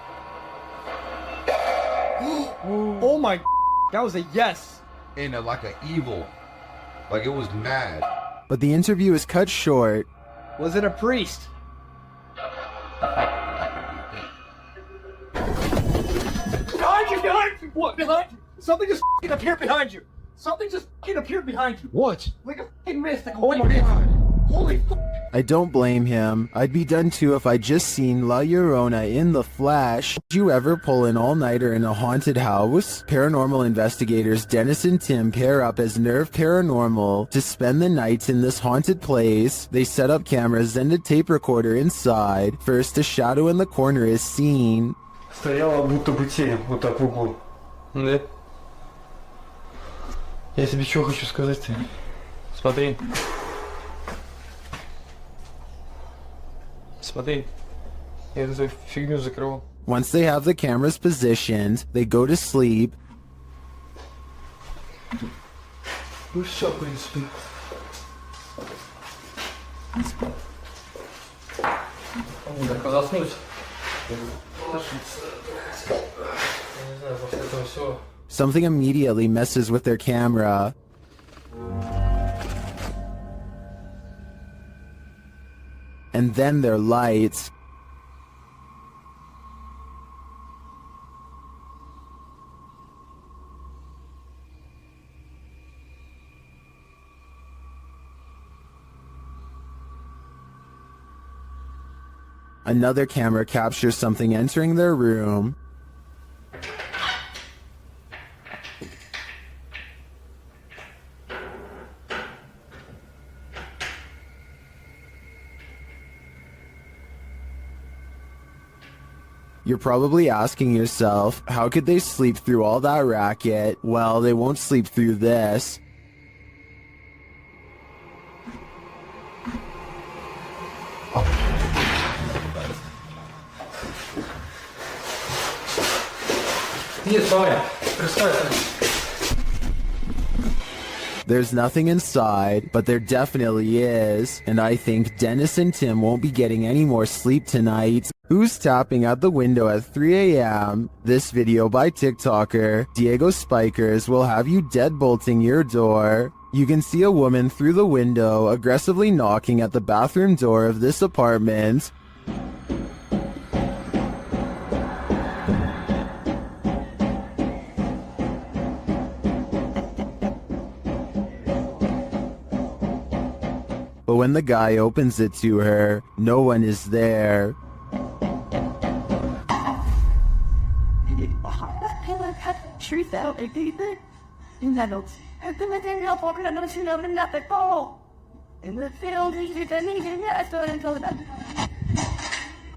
Oh my, that was a yes. In like a evil, like it was mad. But the interview is cut short. Was it a priest? Behind you! Behind you! What? Behind you! Something just appeared behind you! Something just appeared behind you! What? Like a fucking mist! Like, oh my god! Holy f***! I don't blame him. I'd be done too if I'd just seen La Llorona in the flesh. Did you ever pull an all-nighter in a haunted house? Paranormal investigators Dennis and Tim pair up as Nerve Paranormal to spend the night in this haunted place. They set up cameras and a tape recorder inside. First, a shadow in the corner is seen. Стояла будто бы тень вот так в углу. Да? Я тебе что хочу сказать-то? Смотри. Смотри. Я эту фигню закрыл. Once they have the cameras positioned, they go to sleep. Ну все, в принципе. Так, заснуть. Something immediately messes with their camera. And then their lights. Another camera captures something entering their room. You're probably asking yourself, how could they sleep through all that racket? Well, they won't sleep through this. Нет, Павел, представь. There's nothing inside, but there definitely is, and I think Dennis and Tim won't be getting any more sleep tonight. Who's tapping at the window at 3 a.m.? This video by TikToker Diego Spikers will have you deadbolting your door. You can see a woman through the window aggressively knocking at the bathroom door of this apartment. But when the guy opens it to her, no one is there.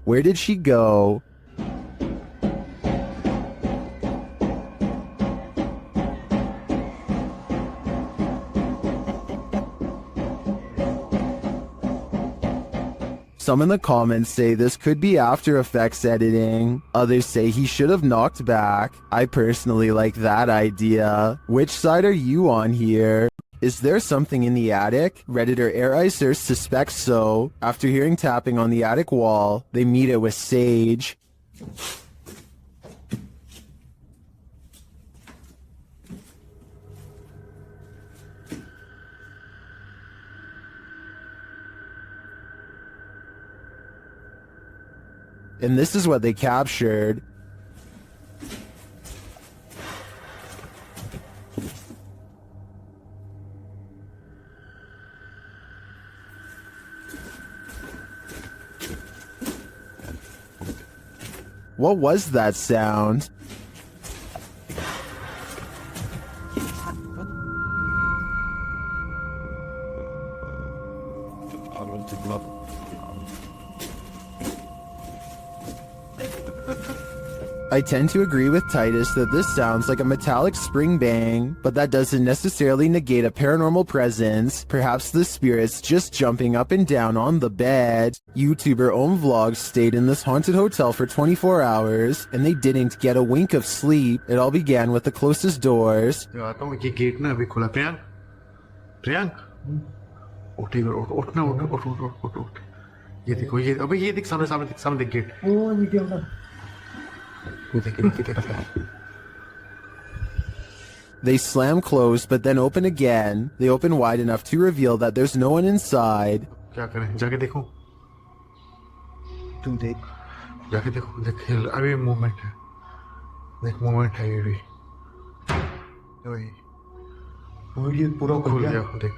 Where did she go? Some in the comments say this could be After Effects editing. Others say he should have knocked back. I personally like that idea. Which side are you on here? Is there something in the attic? Redditor Airicer suspects so. After hearing tapping on the attic wall, they meet it with Sage. And this is what they captured. What was that sound? I tend to agree with Titus that this sounds like a metallic spring bang, but that doesn't necessarily negate a paranormal presence. Perhaps the spirit's just jumping up and down on the bed. YouTuber Om Vlogs stayed in this haunted hotel for 24 hours, and they didn't get a wink of sleep. It all began with the closest doors. Gate ना अभी खुला प्रियांक प्रियांक उठ उठ ना उठ ये देखो ये अबे ये देख सामने देख gate They slam closed but then open again. They open wide enough to reveal that there's no one inside. क्या करें जाके देखो तुम देख जाके देखो देख अभी मूवमेंट है देख मूवमेंट है ये भी ये पूरा खुल गया देख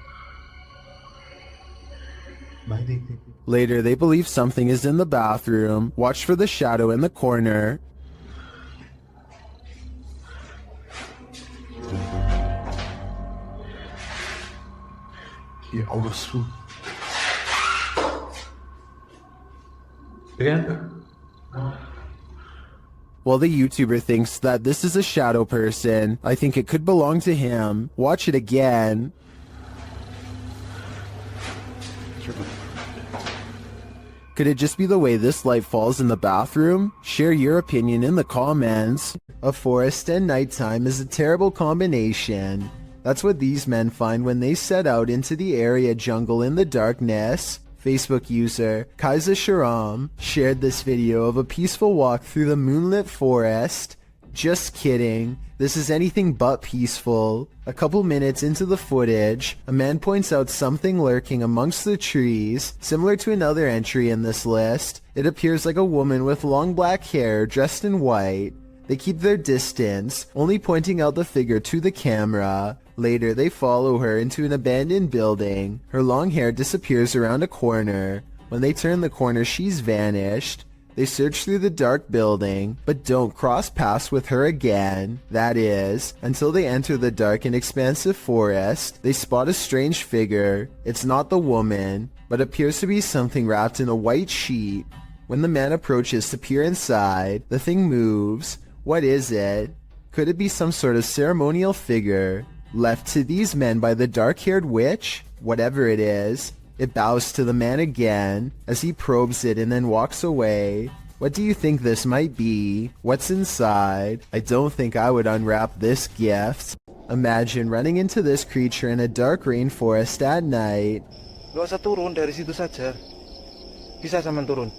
भाई देख Later, they believe something is in the bathroom. Watch for the shadow in the corner. ये आउटस्ट्रू Well, the YouTuber thinks that this is a shadow person. I think it could belong to him. Watch it again. Could it just be the way this light falls in the bathroom? Share your opinion in the comments. A forest and nighttime is a terrible combination. That's what these men find when they set out into the area jungle in the darkness. Facebook user Kaiser Sharam shared this video of a peaceful walk through the moonlit forest. Just kidding. This is anything but peaceful. A couple minutes into the footage, a man points out something lurking amongst the trees, similar to another entry in this list. It appears like a woman with long black hair dressed in white. They keep their distance, only pointing out the figure to the camera. Later, they follow her into an abandoned building. Her long hair disappears around a corner. When they turn the corner, she's vanished. They search through the dark building, but don't cross paths with her again. That is, until they enter the dark and expansive forest. They spot a strange figure. It's not the woman, but appears to be something wrapped in a white sheet. When the man approaches to peer inside, the thing moves. What is it? Could it be some sort of ceremonial figure? Left to these men by the dark-haired witch? Whatever it is, it bows to the man again as he probes it and then walks away. What do you think this might be? What's inside? I don't think I would unwrap this gift. Imagine running into this creature in a dark rainforest at night. Gak usah turun, dari situ saja. Bisa sampean turun.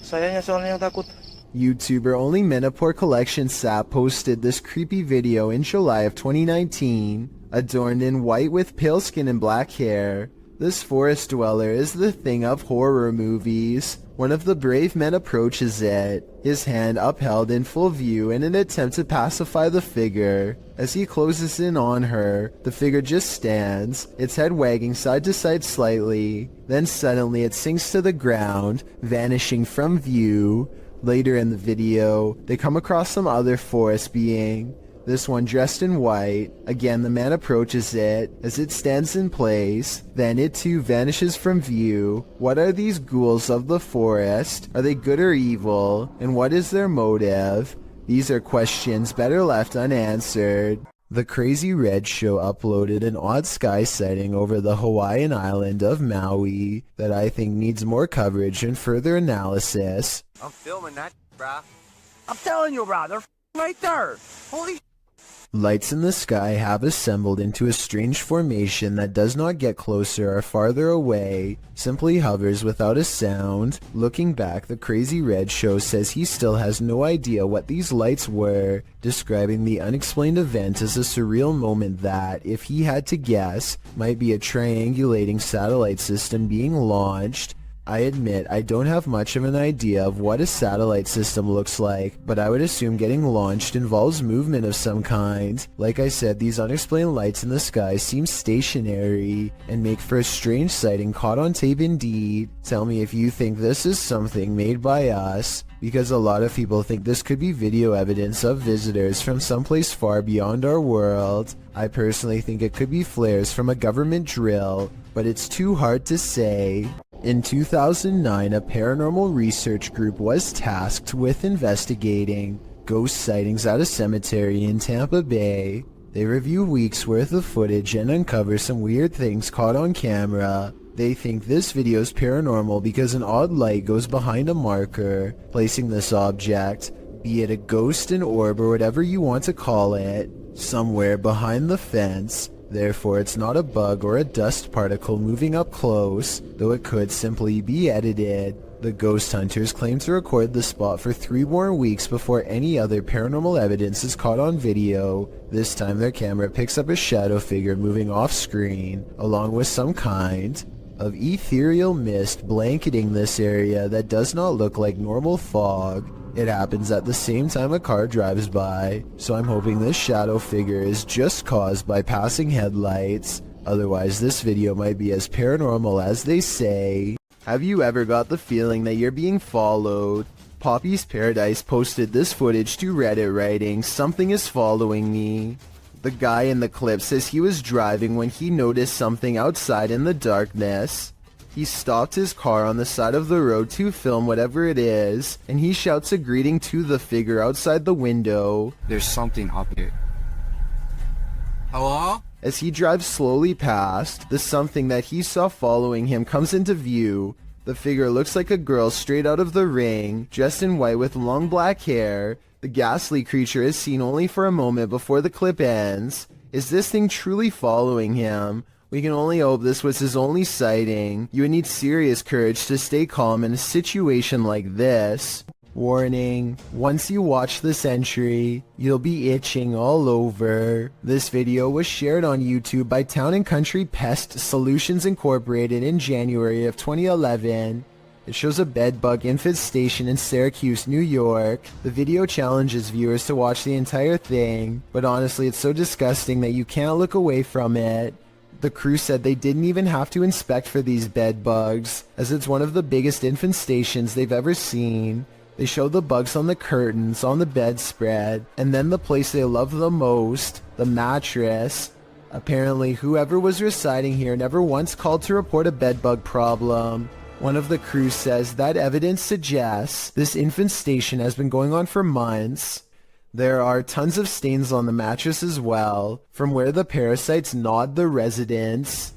Sayanya soalnya yang takut. YouTuber Only Menopore Collection Sap posted this creepy video in July of 2019. Adorned in white with pale skin and black hair, this forest dweller is the thing of horror movies. One of the brave men approaches it, his hand upheld in full view in an attempt to pacify the figure. As he closes in on her, the figure just stands, its head wagging side to side slightly. Then suddenly it sinks to the ground, vanishing from view. Later in the video, they come across some other forest being. This one dressed in white. Again, the man approaches it. As it stands in place, then it too vanishes from view. What are these ghouls of the forest? Are they good or evil? And what is their motive? These are questions better left unanswered. The Crazy Red Show uploaded an odd sky sighting over the Hawaiian island of Maui that I think needs more coverage and further analysis. I'm filming that, brah. I'm telling you, brah, they're right there. Holy Lights in the sky have assembled into a strange formation that does not get closer or farther away, simply hovers without a sound. Looking back, the Crazy Red Show says he still has no idea what these lights were, describing the unexplained event as a surreal moment that, if he had to guess, might be a triangulating satellite system being launched. I admit I don't have much of an idea of what a satellite system looks like, but I would assume getting launched involves movement of some kind. Like I said, these unexplained lights in the sky seem stationary and make for a strange sighting caught on tape indeed. Tell me if you think this is something made by us, because a lot of people think this could be video evidence of visitors from someplace far beyond our world. I personally think it could be flares from a government drill, but it's too hard to say. In 2009, a paranormal research group was tasked with investigating ghost sightings at a cemetery in Tampa Bay. They review weeks worth of footage and uncover some weird things caught on camera. They think this video is paranormal because an odd light goes behind a marker, placing this object, be it a ghost, an orb, or whatever you want to call it, somewhere behind the fence. Therefore, it's not a bug or a dust particle moving up close, though it could simply be edited. The ghost hunters claim to record the spot for 3 more weeks before any other paranormal evidence is caught on video. This time their camera picks up a shadow figure moving off screen, along with some kind of ethereal mist blanketing this area that does not look like normal fog. It happens at the same time a car drives by, so I'm hoping this shadow figure is just caused by passing headlights. Otherwise, this video might be as paranormal as they say. Have you ever got the feeling that you're being followed? Poppy's Paradise posted this footage to Reddit writing, "Something is following me." The guy in the clip says he was driving when he noticed something outside in the darkness. He stopped his car on the side of the road to film whatever it is, and he shouts a greeting to the figure outside the window. There's something up here. Hello? As he drives slowly past, the something that he saw following him comes into view. The figure looks like a girl straight out of The Ring, dressed in white with long black hair. The ghastly creature is seen only for a moment before the clip ends. Is this thing truly following him? We can only hope this was his only sighting. You would need serious courage to stay calm in a situation like this. Warning, once you watch this entry, you'll be itching all over. This video was shared on YouTube by Town and Country Pest Solutions Incorporated in January of 2011. It shows a bedbug infestation in Syracuse, New York. The video challenges viewers to watch the entire thing, but honestly it's so disgusting that you can't look away from it. The crew said they didn't even have to inspect for these bed bugs, as it's one of the biggest infestations they've ever seen. They show the bugs on the curtains, on the bedspread, and then the place they love the most, the mattress. Apparently, whoever was residing here never once called to report a bedbug problem. One of the crew says that evidence suggests this infestation has been going on for months. There are tons of stains on the mattress as well, from where the parasites gnawed the residents.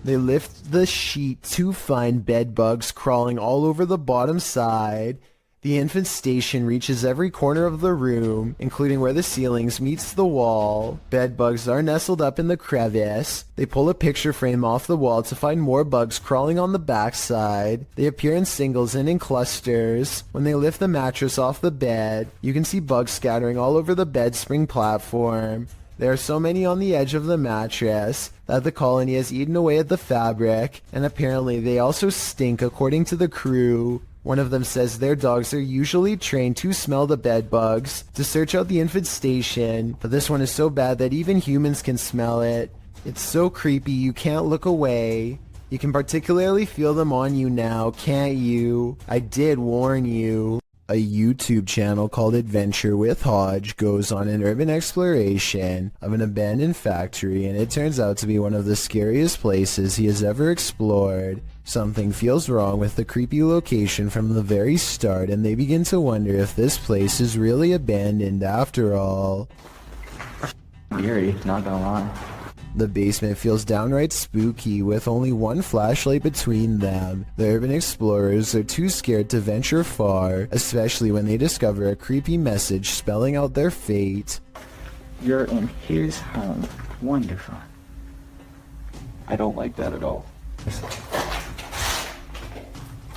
They lift the sheet to find bed bugs crawling all over the bottom side. The infestation reaches every corner of the room, including where the ceilings meets the wall. Bed bugs are nestled up in the crevice. They pull a picture frame off the wall to find more bugs crawling on the backside. They appear in singles and in clusters. When they lift the mattress off the bed, you can see bugs scattering all over the bed spring platform. There are so many on the edge of the mattress that the colony has eaten away at the fabric, and apparently they also stink according to the crew. One of them says their dogs are usually trained to smell the bed bugs, to search out the infestation, but this one is so bad that even humans can smell it. It's so creepy you can't look away. You can particularly feel them on you now, can't you? I did warn you. A YouTube channel called Adventure with Hodge goes on an urban exploration of an abandoned factory, and it turns out to be one of the scariest places he has ever explored. Something feels wrong with the creepy location from the very start, and they begin to wonder if this place is really abandoned after all. Eerie, not gonna lie. The basement feels downright spooky with only one flashlight between them. The urban explorers are too scared to venture far, especially when they discover a creepy message spelling out their fate. You're in his home. Wonderful. I don't like that at all.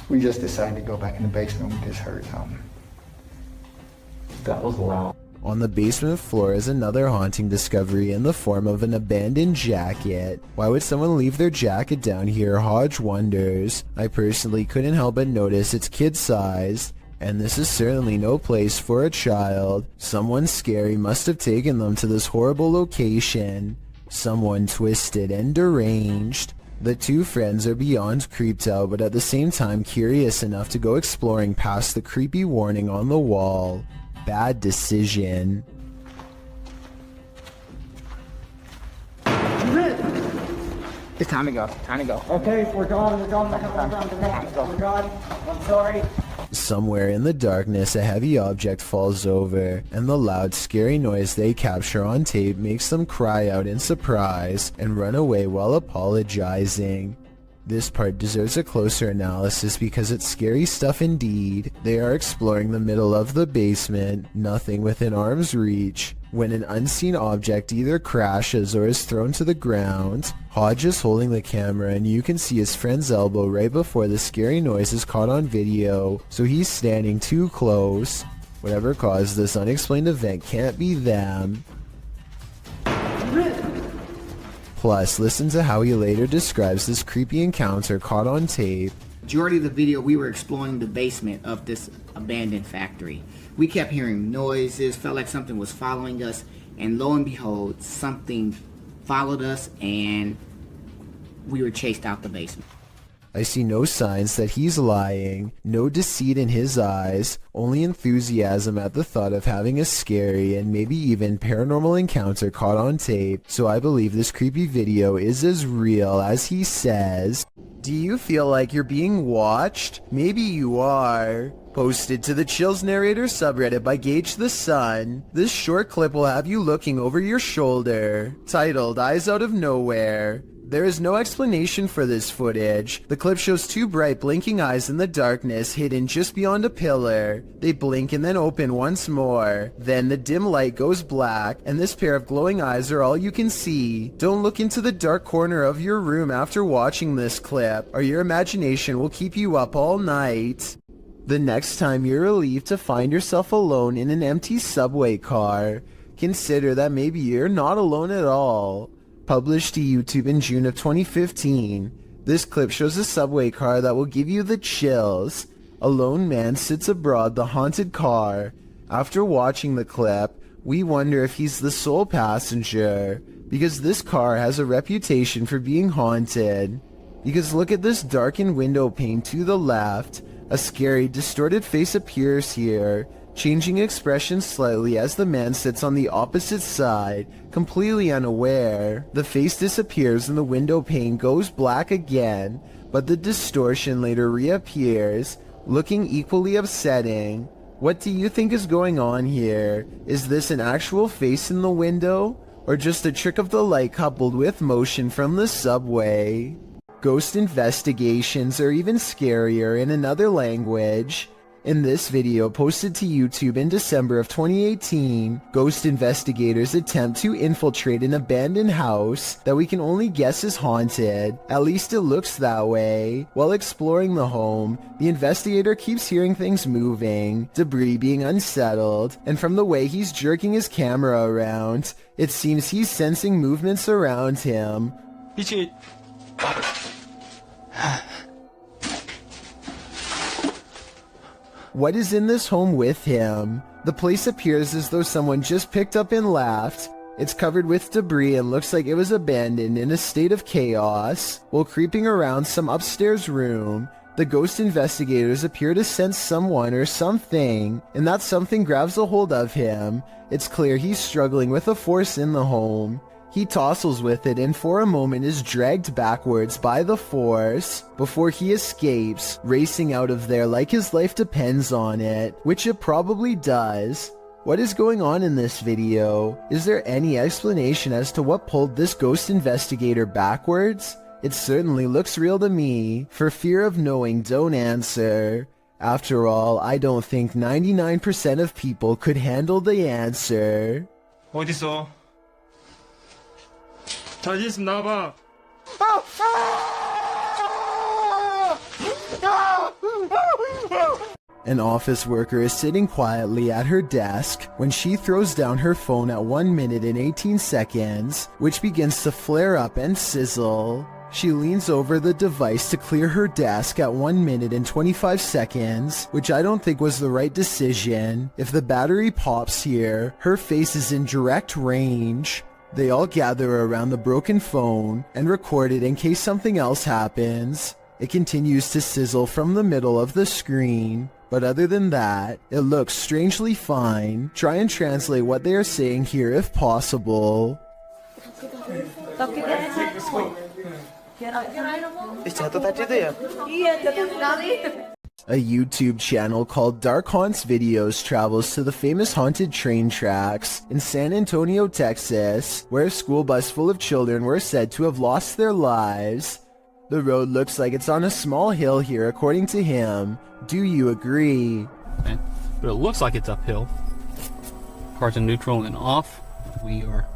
We just decided to go back in the basement. We just heard something. That was loud. On the basement floor is another haunting discovery in the form of an abandoned jacket. Why would someone leave their jacket down here, Hodge wonders. I personally couldn't help but notice it's kid-sized, and this is certainly no place for a child. Someone scary must have taken them to this horrible location. Someone twisted and deranged. The two friends are beyond creeped out, but at the same time curious enough to go exploring past the creepy warning on the wall. Bad decision. It's time to go. Time to go. Okay, we're gone. We're gone. We're gone. I'm sorry. Somewhere in the darkness, a heavy object falls over, and the loud, scary noise they capture on tape makes them cry out in surprise and run away while apologizing. This part deserves a closer analysis because it's scary stuff indeed. They are exploring the middle of the basement, nothing within arm's reach, when an unseen object either crashes or is thrown to the ground. Hodge is holding the camera, and you can see his friend's elbow right before the scary noise is caught on video, so he's standing too close. Whatever caused this unexplained event can't be them. Plus, listen to how he later describes this creepy encounter caught on tape. Majority of the video, we were exploring the basement of this abandoned factory. We kept hearing noises, felt like something was following us, and lo and behold, something followed us and we were chased out the basement. I see no signs that he's lying, no deceit in his eyes, only enthusiasm at the thought of having a scary and maybe even paranormal encounter caught on tape, so I believe this creepy video is as real as he says. Do you feel like you're being watched? Maybe you are. Posted to the Chills Narrator subreddit by Gage the Sun, this short clip will have you looking over your shoulder. Titled, Eyes Out of Nowhere. There is no explanation for this footage. The clip shows two bright blinking eyes in the darkness hidden just beyond a pillar. They blink and then open once more. Then the dim light goes black, and this pair of glowing eyes are all you can see. Don't look into the dark corner of your room after watching this clip, or your imagination will keep you up all night. The next time you're relieved to find yourself alone in an empty subway car, consider that maybe you're not alone at all. Published to YouTube in June of 2015, this clip shows a subway car that will give you the chills. A lone man sits aboard the haunted car. After watching the clip, we wonder if he's the sole passenger, because this car has a reputation for being haunted. Because look at this darkened window pane to the left. A scary, distorted face appears here, changing expression slightly as the man sits on the opposite side, completely unaware. The face disappears and the window pane goes black again, but the distortion later reappears, looking equally upsetting. What do you think is going on here? Is this an actual face in the window, or just a trick of the light coupled with motion from the subway? Ghost investigations are even scarier in another language. In this video posted to YouTube in December of 2018, ghost investigators attempt to infiltrate an abandoned house that we can only guess is haunted. At least it looks that way. While exploring the home, the investigator keeps hearing things moving, debris being unsettled, and from the way he's jerking his camera around, it seems he's sensing movements around him. What is in this home with him? The place appears as though someone just picked up and left. It's covered with debris and looks like it was abandoned in a state of chaos. While creeping around some upstairs room, the ghost investigators appear to sense someone or something, and that something grabs a hold of him. It's clear he's struggling with a force in the home. He tussles with it and for a moment is dragged backwards by the force before he escapes, racing out of there like his life depends on it, which it probably does. What is going on in this video? Is there any explanation as to what pulled this ghost investigator backwards? It certainly looks real to me. For fear of knowing, don't answer. After all, I don't think 99% of people could handle the answer. 어딨어? 자신 있으면 나와봐. An office worker is sitting quietly at her desk when she throws down her phone at 1 minute and 18 seconds, which begins to flare up and sizzle. She leans over the device to clear her desk at 1 minute and 25 seconds, which I don't think was the right decision. If the battery pops here, her face is in direct range. They all gather around the broken phone and record it in case something else happens. It continues to sizzle from the middle of the screen, but other than that, it looks strangely fine. Try and translate what they are saying here if possible. A YouTube channel called Dark Haunts Videos travels to the famous haunted train tracks in San Antonio, Texas, where a school bus full of children were said to have lost their lives. The road looks like it's on a small hill here according to him. Do you agree? But it looks like it's uphill. Cars in neutral and off. We are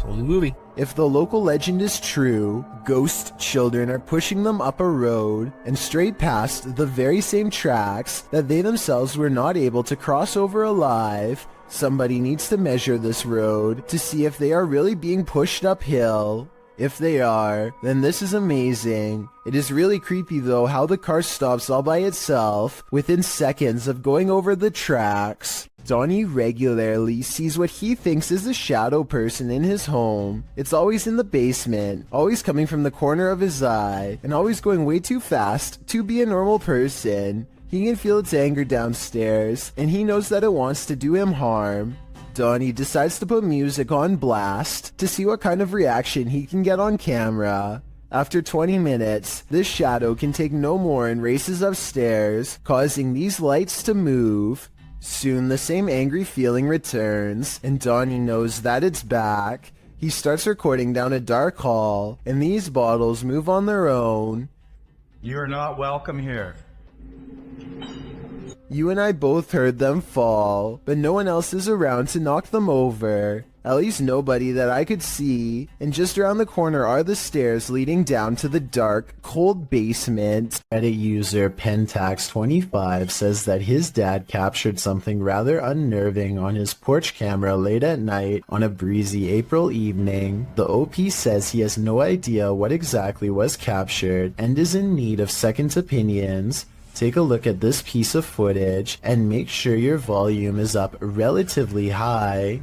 slowly moving. If the local legend is true, ghost children are pushing them up a road and straight past the very same tracks that they themselves were not able to cross over alive. Somebody needs to measure this road to see if they are really being pushed uphill. If they are, then this is amazing. It is really creepy though how the car stops all by itself within seconds of going over the tracks. Donnie regularly sees what he thinks is a shadow person in his home. It's always in the basement, always coming from the corner of his eye, and always going way too fast to be a normal person. He can feel its anger downstairs, and he knows that it wants to do him harm. Donnie decides to put music on blast to see what kind of reaction he can get on camera. After 20 minutes, this shadow can take no more and races upstairs, causing these lights to move. Soon the same angry feeling returns, and Donnie knows that it's back. He starts recording down a dark hall, and these bottles move on their own. You're not welcome here. You and I both heard them fall, but no one else is around to knock them over. At least nobody that I could see, and just around the corner are the stairs leading down to the dark, cold basement. Reddit user Pentax25 says that his dad captured something rather unnerving on his porch camera late at night on a breezy April evening. The OP says he has no idea what exactly was captured and is in need of second opinions. Take a look at this piece of footage and make sure your volume is up relatively high.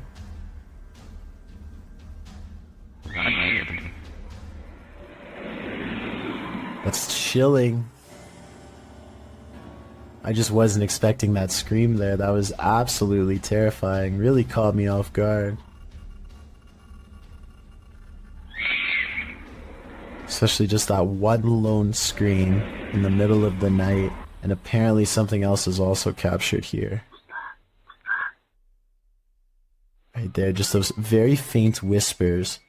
That's chilling. I just wasn't expecting that scream there. That was absolutely terrifying. Really caught me off guard. Especially just that one lone scream in the middle of the night. And apparently something else is also captured here. Right there, just those very faint whispers.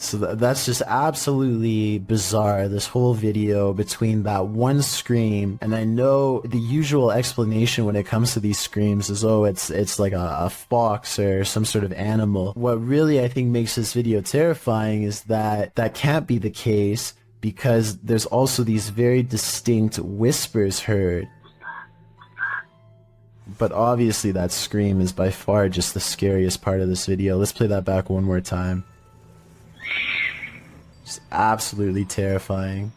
So that's just absolutely bizarre, this whole video between that one scream. And I know the usual explanation when it comes to these screams is, oh, it's like a fox or some sort of animal. What really I think makes this video terrifying is that that can't be the case, because there's also these very distinct whispers heard. But obviously that scream is by far just the scariest part of this video. Let's play that back one more time. It's absolutely terrifying.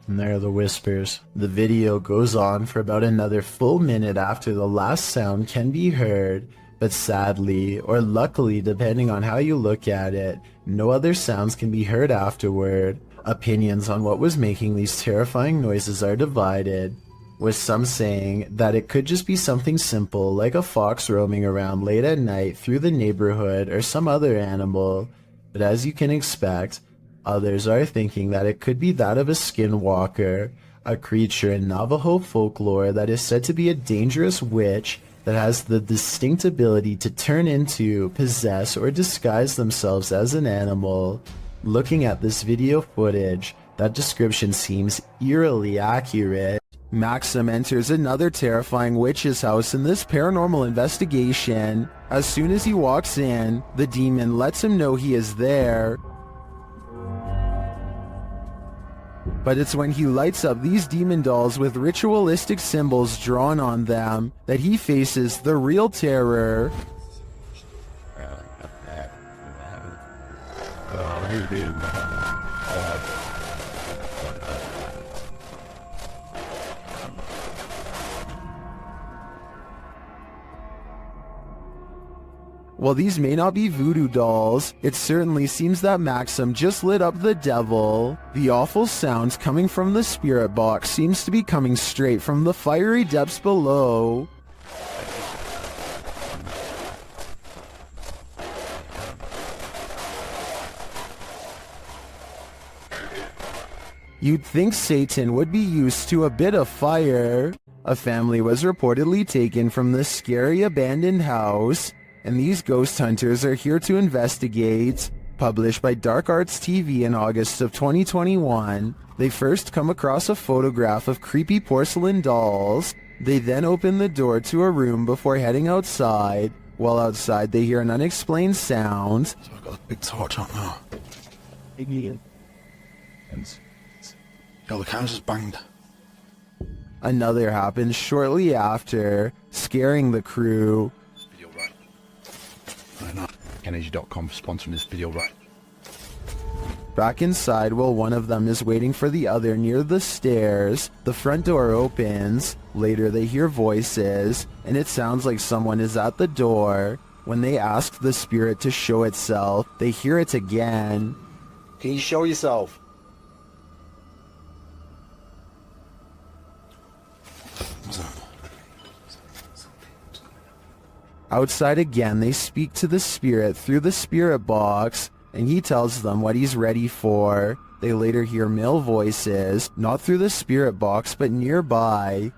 And there are the whispers. The video goes on for about another full minute after the last sound can be heard, but sadly, or luckily depending on how you look at it, no other sounds can be heard afterward. Opinions on what was making these terrifying noises are divided, with some saying that it could just be something simple like a fox roaming around late at night through the neighborhood or some other animal. But as you can expect, others are thinking that it could be that of a skinwalker, a creature in Navajo folklore that is said to be a dangerous witch that has the distinct ability to turn into, possess, or disguise themselves as an animal. Looking at this video footage, that description seems eerily accurate. Maxim enters another terrifying witch's house in this paranormal investigation. As soon as he walks in, the demon lets him know he is there. But it's when he lights up these demon dolls with ritualistic symbols drawn on them that he faces the real terror. While these may not be voodoo dolls, it certainly seems that Maxim just lit up the devil. The awful sounds coming from the spirit box seems to be coming straight from the fiery depths below. You'd think Satan would be used to a bit of fire. A family was reportedly taken from this scary abandoned house, and these ghost hunters are here to investigate. Published by Dark Arts TV in August of 2021, they first come across a photograph of creepy porcelain dolls. They then open the door to a room before heading outside. While outside, they hear an unexplained sound. So I've got a big torch out now. Yo, the camera's just banged. Another happens shortly after, scaring the crew. Energy.com sponsoring this video, right? Back inside, while one of them is waiting for the other near the stairs, the front door opens. Later they hear voices, and it sounds like someone is at the door. When they ask the spirit to show itself, they hear it again. Can you show yourself? Outside again, they speak to the spirit through the spirit box, and he tells them what he's ready for. They later hear male voices, not through the spirit box, but nearby.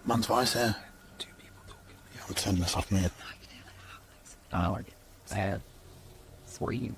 Man's voice there. Yeah, I'm turning this off, mate. Bad. For you.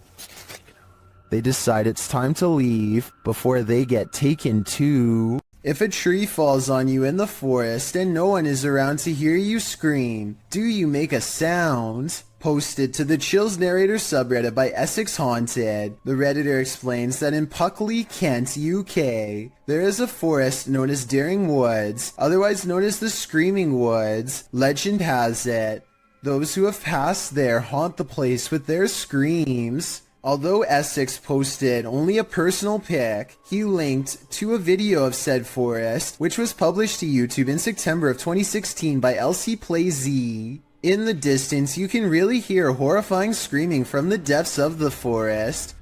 They decide it's time to leave before they get taken to... If a tree falls on you in the forest and no one is around to hear you scream, do you make a sound? Posted to the Chills Narrator subreddit by Essex Haunted, the Redditor explains that in Puckley, Kent, UK, there is a forest known as Daring Woods, otherwise known as the Screaming Woods. Legend has it, those who have passed there haunt the place with their screams. Although Essex posted only a personal pic, he linked to a video of said forest, which was published to YouTube in September of 2016 by LC Play Z. In the distance, you can really hear horrifying screaming from the depths of the forest.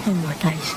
Oh my gosh.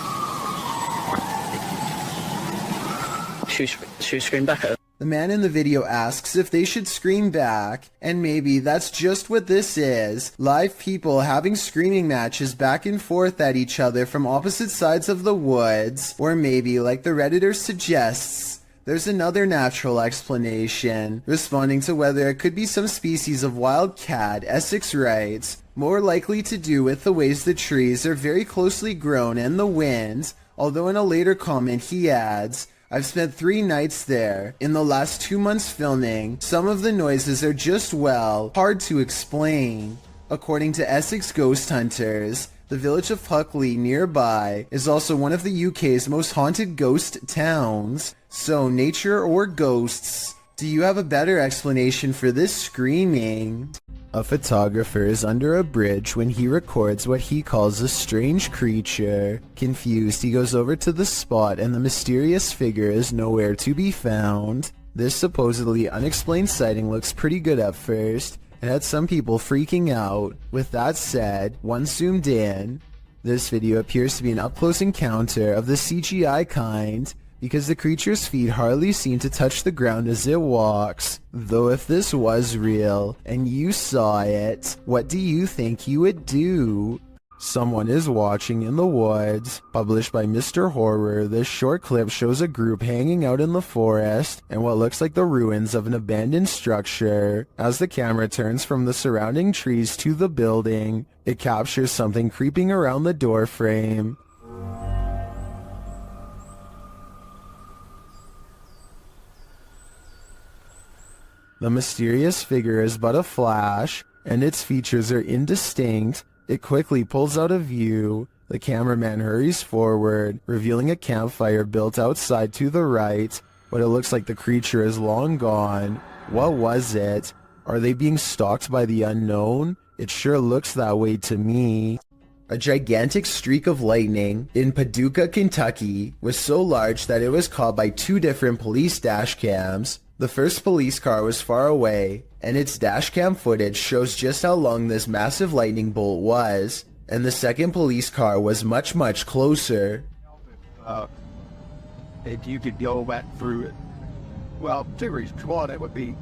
Should we scream back at her? The man in the video asks if they should scream back, and maybe that's just what this is. Live people having screaming matches back and forth at each other from opposite sides of the woods. Or maybe, like the Redditor suggests, There's another natural explanation, responding to whether it could be some species of wild cat. Essex writes, more likely to do with the ways the trees are very closely grown and the wind, although in a later comment he adds, I've spent 3 nights there. In the last 2 months filming, some of the noises are just, well, hard to explain. According to Essex Ghost Hunters, the village of Huckley nearby is also one of the UK's most haunted ghost towns. So, nature or ghosts, do you have a better explanation for this screaming? A photographer is under a bridge when he records what he calls a strange creature. Confused, he goes over to the spot and the mysterious figure is nowhere to be found. This supposedly unexplained sighting looks pretty good at first. It had some people freaking out. With that said, once zoomed in, this video appears to be an up-close encounter of the CGI kind, because the creature's feet hardly seem to touch the ground as it walks. Though if this was real, and you saw it, what do you think you would do? Someone is watching in the woods. Published by Mr. Horror, this short clip shows a group hanging out in the forest and what looks like the ruins of an abandoned structure. As the camera turns from the surrounding trees to the building, it captures something creeping around the door frame. The mysterious figure is but a flash, and its features are indistinct. It quickly pulls out of view. The cameraman hurries forward, revealing a campfire built outside to the right, but it looks like the creature is long gone. What was it? Are they being stalked by the unknown? It sure looks that way to me. A gigantic streak of lightning in Paducah, Kentucky was so large that it was caught by 2 different police dash cams. The first police car was far away, and its dashcam footage shows just how long this massive lightning bolt was, and the second police car was much, much closer. If you could go back through it, well, 2 reasons. One, it would be...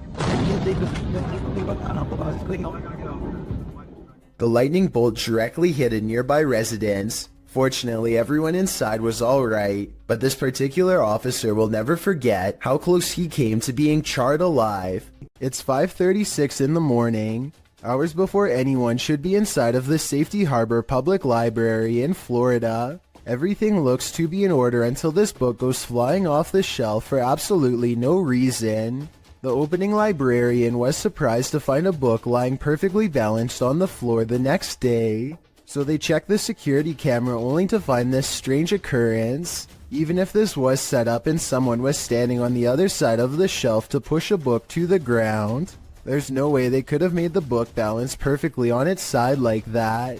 The lightning bolt directly hit a nearby residence. Fortunately, everyone inside was alright, but this particular officer will never forget how close he came to being charred alive. It's 5:36 in the morning, hours before anyone should be inside of the Safety Harbor Public Library in Florida. Everything looks to be in order until this book goes flying off the shelf for absolutely no reason. The opening librarian was surprised to find a book lying perfectly balanced on the floor the next day. So they checked the security camera only to find this strange occurrence. Even if this was set up and someone was standing on the other side of the shelf to push a book to the ground, there's no way they could have made the book balance perfectly on its side like that.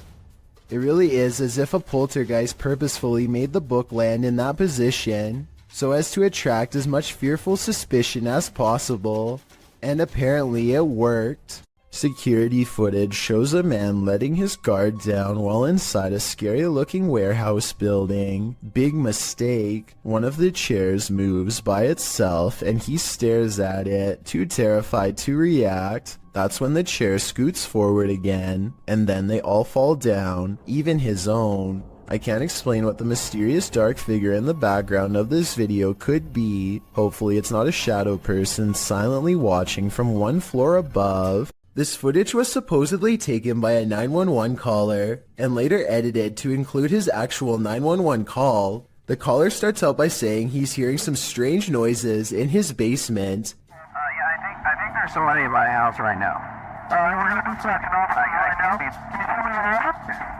It really is as if a poltergeist purposefully made the book land in that position, so as to attract as much fearful suspicion as possible. And apparently it worked. Security footage shows a man letting his guard down while inside a scary-looking warehouse building. Big mistake. One of the chairs moves by itself and he stares at it, too terrified to react. That's when the chair scoots forward again, and then they all fall down, even his own. I can't explain what the mysterious dark figure in the background of this video could be. Hopefully it's not a shadow person silently watching from one floor above. This footage was supposedly taken by a 911 caller, and later edited to include his actual 911 call. The caller starts out by saying he's hearing some strange noises in his basement. I think there's somebody in my house right now.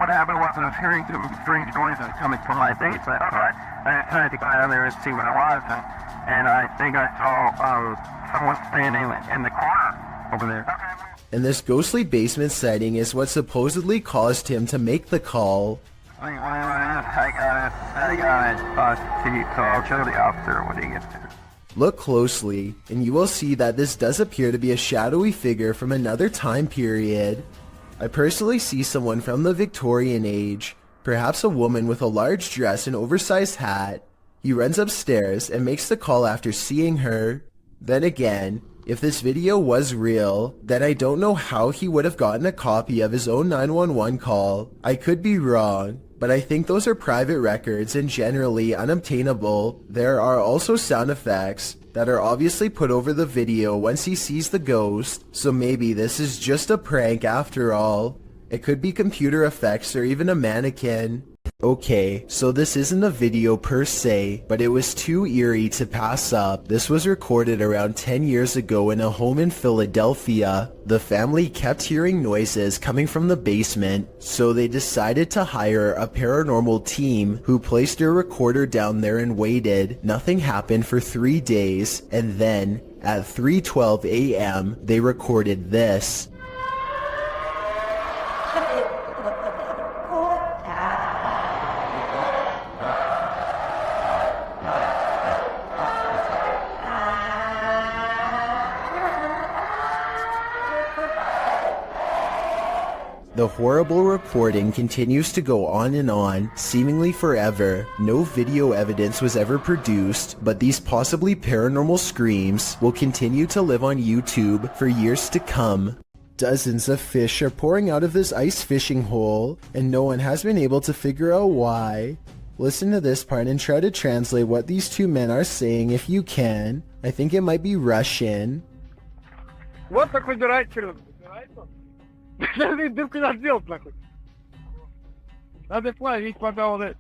What happened was I was hearing some strange noises coming from my basement. I tried to go down there and see what it was, and I think I saw someone standing in the corner over there. And this ghostly basement sighting is what supposedly caused him to make the call. I got it. So I'll show the officer when he gets there. Look closely, and you will see that this does appear to be a shadowy figure from another time period. I personally see someone from the Victorian age, perhaps a woman with a large dress and oversized hat. He runs upstairs and makes the call after seeing her. Then again, if this video was real, then I don't know how he would have gotten a copy of his own 911 call. I could be wrong, but I think those are private records and generally unobtainable. There are also sound effects. that are obviously put over the video once he sees the ghost, so maybe this is just a prank after all. It could be computer effects or even a mannequin. Okay, so this isn't a video per se, but it was too eerie to pass up. This was recorded around 10 years ago in a home in Philadelphia. The family kept hearing noises coming from the basement, so they decided to hire a paranormal team who placed a recorder down there and waited. Nothing happened for 3 days, and then at 3:12 a.m. they recorded this. The horrible recording continues to go on and on, seemingly forever. No video evidence was ever produced, but these possibly paranormal screams will continue to live on YouTube for years to come. Dozens of fish are pouring out of this ice fishing hole, and no one has been able to figure out why. Listen to this part and try to translate what these two men are saying if you can. I think it might be Russian. Вот так выбирать через. Дырку надо сделать, нахуй. Надо плавить, пока вот это.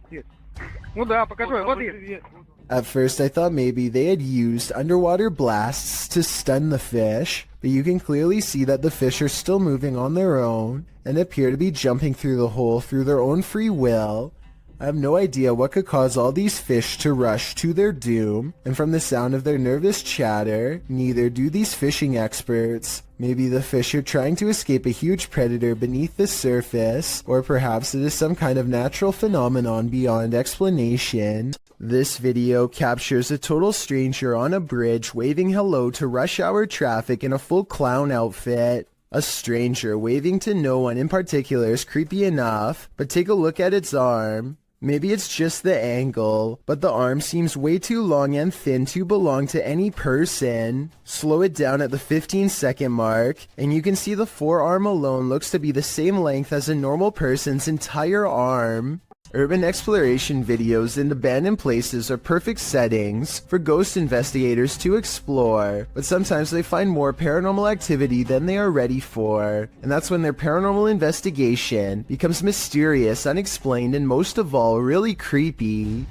Ну да, покажи, вот есть. At first I thought maybe they had used underwater blasts to stun the fish, but you can clearly see that the fish are still moving on their own and appear to be jumping through the hole through their own free will. I have no idea what could cause all these fish to rush to their doom, and from the sound of their nervous chatter, neither do these fishing experts. Maybe the fish are trying to escape a huge predator beneath the surface, or perhaps it is some kind of natural phenomenon beyond explanation. This video captures a total stranger on a bridge waving hello to rush hour traffic in a full clown outfit. A stranger waving to no one in particular is creepy enough, but take a look at its arm. Maybe it's just the angle, but the arm seems way too long and thin to belong to any person. Slow it down at the 15-second mark, and you can see the forearm alone looks to be the same length as a normal person's entire arm. Urban exploration videos in abandoned places are perfect settings for ghost investigators to explore, but sometimes they find more paranormal activity than they are ready for, and that's when their paranormal investigation becomes mysterious, unexplained, and most of all, really creepy.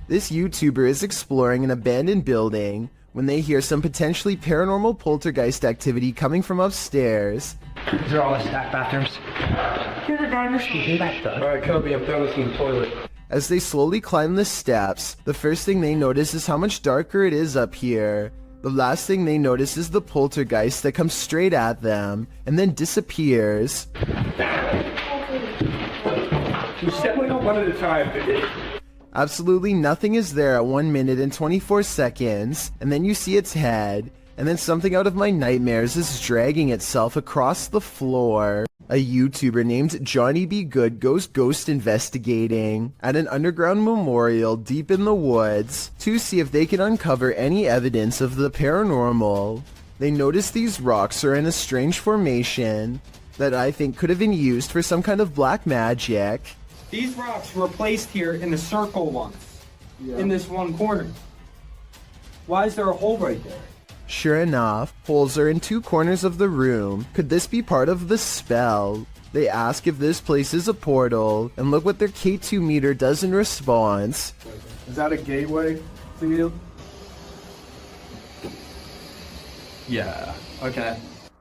This YouTuber is exploring an abandoned building when they hear some potentially paranormal poltergeist activity coming from upstairs. These are all the stack bathrooms. Here's a diver sleeping back there. Alright, Kobe, I'm done with the toilet. As they slowly climb the steps, the first thing they notice is how much darker it is up here. The last thing they notice is the poltergeist that comes straight at them, and then disappears. Just definitely go one at a time. Absolutely nothing is there at 1 minute and 24 seconds, and then you see its head, and then something out of my nightmares is dragging itself across the floor. A YouTuber named Johnny B. Good goes ghost investigating at an underground memorial deep in the woods to see if they can uncover any evidence of the paranormal. They notice these rocks are in a strange formation that I think could have been used for some kind of black magic. These rocks were placed here in a circle once, in this one corner. Why is there a hole right there? Sure enough, holes are in 2 corners of the room. Could this be part of the spell? They ask if this place is a portal, and look what their K2 meter does in response. Is that a gateway to you? Yeah, okay.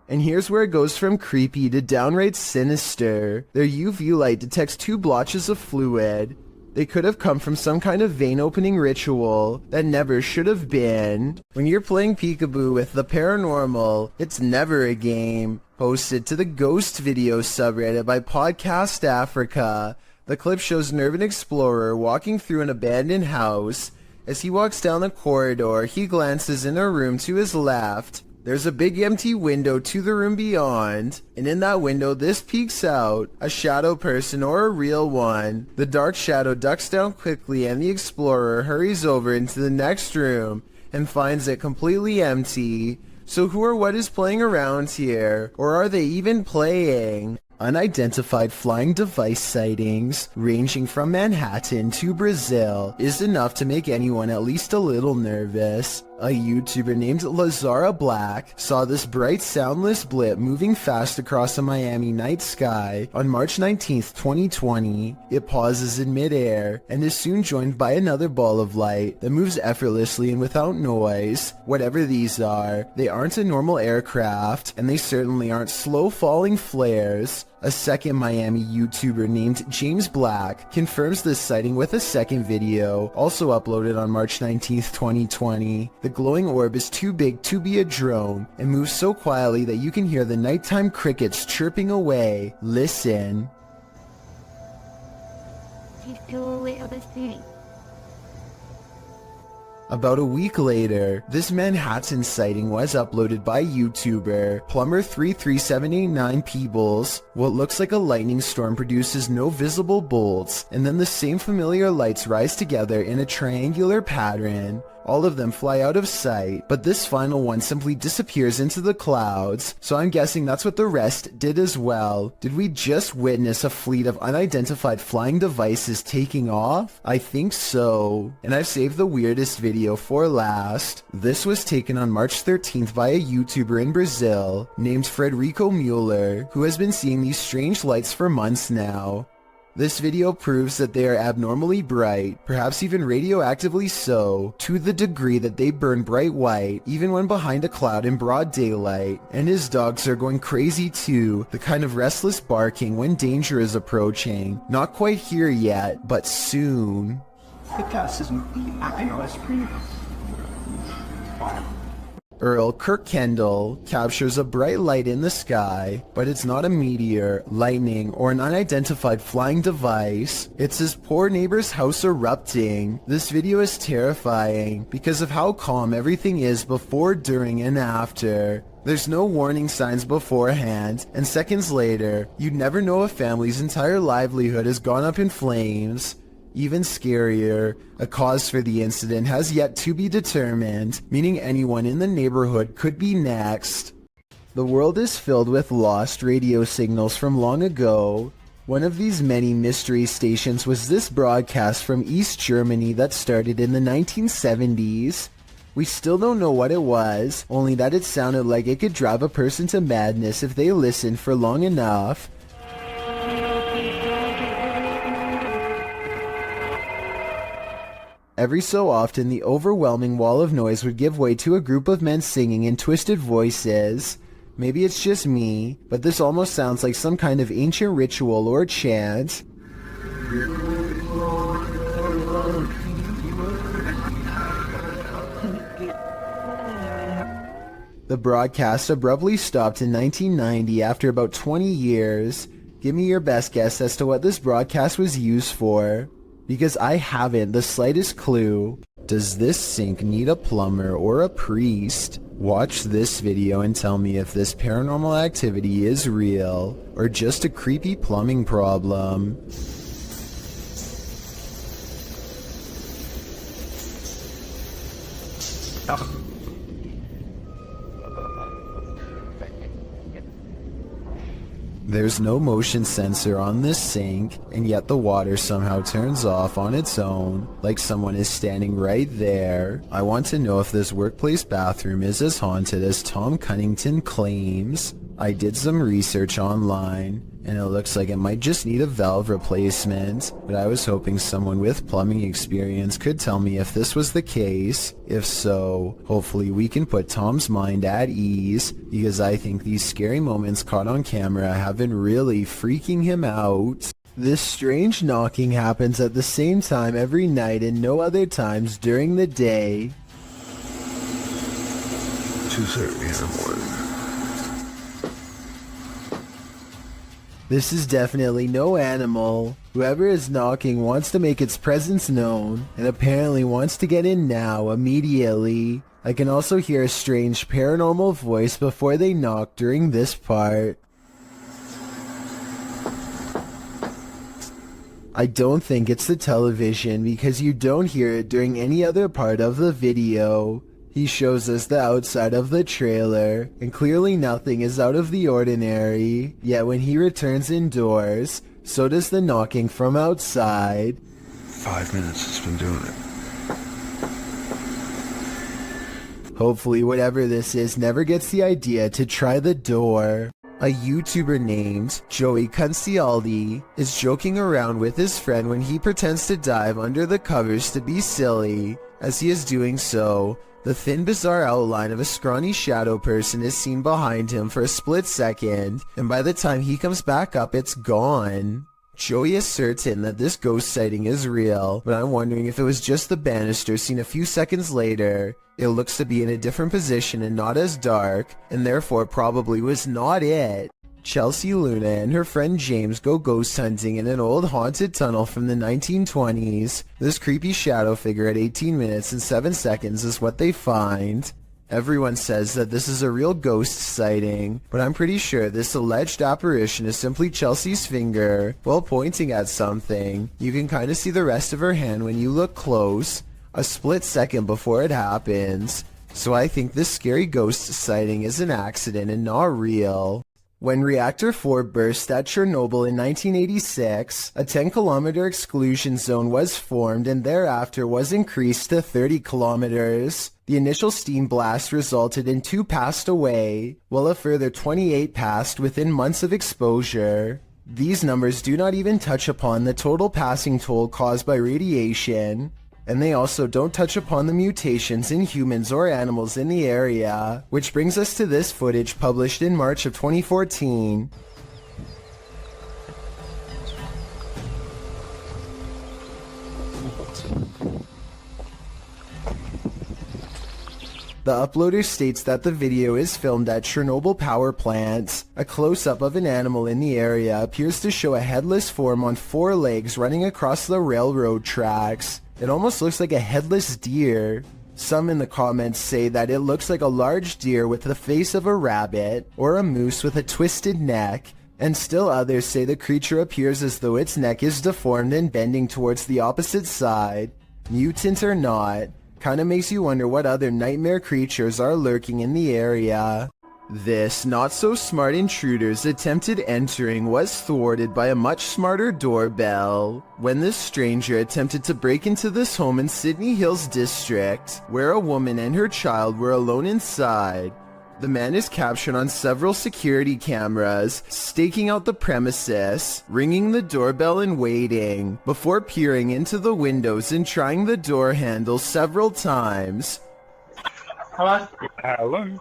And here's where it goes from creepy to downright sinister. Their UV light detects 2 blotches of fluid. They could have come from some kind of vein opening ritual that never should have been. When you're playing peekaboo with the paranormal, it's never a game. Posted to the Ghost Video subreddit by Podcast Africa. The clip shows an urban explorer walking through an abandoned house. As he walks down the corridor, he glances in a room to his left. There's a big empty window to the room beyond, and in that window this peeks out, a shadow person or a real one. The dark shadow ducks down quickly and the explorer hurries over into the next room and finds it completely empty. So who or what is playing around here? Or are they even playing? Unidentified flying device sightings, ranging from Manhattan to Brazil, is enough to make anyone at least a little nervous. A YouTuber named Lazara Black saw this bright soundless blip moving fast across a Miami night sky on March 19th, 2020. It pauses in midair and is soon joined by another ball of light that moves effortlessly and without noise. Whatever these are, they aren't a normal aircraft, and they certainly aren't slow falling flares. A second Miami YouTuber named James Black confirms this sighting with a second video, also uploaded on March 19th, 2020. The glowing orb is too big to be a drone and moves so quietly that you can hear the nighttime crickets chirping away. Listen. About a week later, this Manhattan sighting was uploaded by YouTuber Plumber33789 Peebles. What looks like a lightning storm produces no visible bolts, and then the same familiar lights rise together in a triangular pattern. All of them fly out of sight, but this final one simply disappears into the clouds, so I'm guessing that's what the rest did as well. Did we just witness a fleet of unidentified flying devices taking off? I think so. And I've saved the weirdest video for last. This was taken on March 13th by a YouTuber in Brazil named Frederico Mueller, who has been seeing these strange lights for months now. This video proves that they are abnormally bright, perhaps even radioactively so, to the degree that they burn bright white, even when behind a cloud in broad daylight. And his dogs are going crazy too, the kind of restless barking when danger is approaching. Not quite here yet, but soon. Earl Kirkendall captures a bright light in the sky, but it's not a meteor, lightning, or an unidentified flying device. It's his poor neighbor's house erupting. This video is terrifying because of how calm everything is before, during, and after. There's no warning signs beforehand, and seconds later, you'd never know a family's entire livelihood has gone up in flames. Even scarier, a cause for the incident has yet to be determined, meaning anyone in the neighborhood could be next. The world is filled with lost radio signals from long ago. One of these many mystery stations was this broadcast from East Germany that started in the 1970s. We still don't know what it was, only that it sounded like it could drive a person to madness if they listened for long enough. Every so often, the overwhelming wall of noise would give way to a group of men singing in twisted voices. Maybe it's just me, but this almost sounds like some kind of ancient ritual or chant. The broadcast abruptly stopped in 1990 after about 20 years. Give me your best guess as to what this broadcast was used for. Because I haven't the slightest clue. Does this sink need a plumber or a priest? Watch this video and tell me if this paranormal activity is real or just a creepy plumbing problem. There's no motion sensor on this sink, and yet the water somehow turns off on its own, like someone is standing right there. I want to know if this workplace bathroom is as haunted as Tom Cunnington claims. I did some research online, and it looks like it might just need a valve replacement, but I was hoping someone with plumbing experience could tell me if this was the case. If so, hopefully we can put Tom's mind at ease, because I think these scary moments caught on camera have been really freaking him out. This strange knocking happens at the same time every night and no other times during the day. 2:30 in the morning. This is definitely no animal. Whoever is knocking wants to make its presence known, and apparently wants to get in now, immediately. I can also hear a strange paranormal voice before they knock during this part. I don't think it's the television because you don't hear it during any other part of the video. He shows us the outside of the trailer, and clearly nothing is out of the ordinary. Yet when he returns indoors, so does the knocking from outside. 5 minutes it's been doing it. Hopefully whatever this is never gets the idea to try the door. A YouTuber named Joey Cuncialdi is joking around with his friend when he pretends to dive under the covers to be silly. As he is doing so, the thin, bizarre outline of a scrawny shadow person is seen behind him for a split second, and by the time he comes back up, it's gone. Joey is certain that this ghost sighting is real, but I'm wondering if it was just the banister seen a few seconds later. It looks to be in a different position and not as dark, and therefore probably was not it. Chelsea Luna and her friend James go ghost hunting in an old haunted tunnel from the 1920s. This creepy shadow figure at 18 minutes and 7 seconds is what they find. Everyone says that this is a real ghost sighting, but I'm pretty sure this alleged apparition is simply Chelsea's finger while pointing at something. You can kind of see the rest of her hand when you look close, a split second before it happens. So I think this scary ghost sighting is an accident and not real. When Reactor 4 burst at Chernobyl in 1986, a 10-kilometer exclusion zone was formed and thereafter was increased to 30 kilometers. The initial steam blast resulted in 2 passed away, while a further 28 passed within months of exposure. These numbers do not even touch upon the total passing toll caused by radiation, and they also don't touch upon the mutations in humans or animals in the area, which brings us to this footage published in March of 2014. The uploader states that the video is filmed at Chernobyl power plants. A close-up of an animal in the area appears to show a headless form on 4 legs running across the railroad tracks. It almost looks like a headless deer. Some in the comments say that it looks like a large deer with the face of a rabbit, or a moose with a twisted neck, and still others say the creature appears as though its neck is deformed and bending towards the opposite side. Mutant or not, kinda makes you wonder what other nightmare creatures are lurking in the area. This not-so-smart intruder's attempted entering was thwarted by a much smarter doorbell. When this stranger attempted to break into this home in Sydney Hills District, where a woman and her child were alone inside, the man is captured on several security cameras, staking out the premises, ringing the doorbell and waiting, before peering into the windows and trying the door handle several times. Hello? Hello?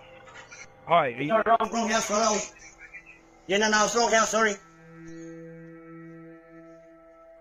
Hi. Are you... Wrong house, hello. Yeah, no, it's wrong house, sorry.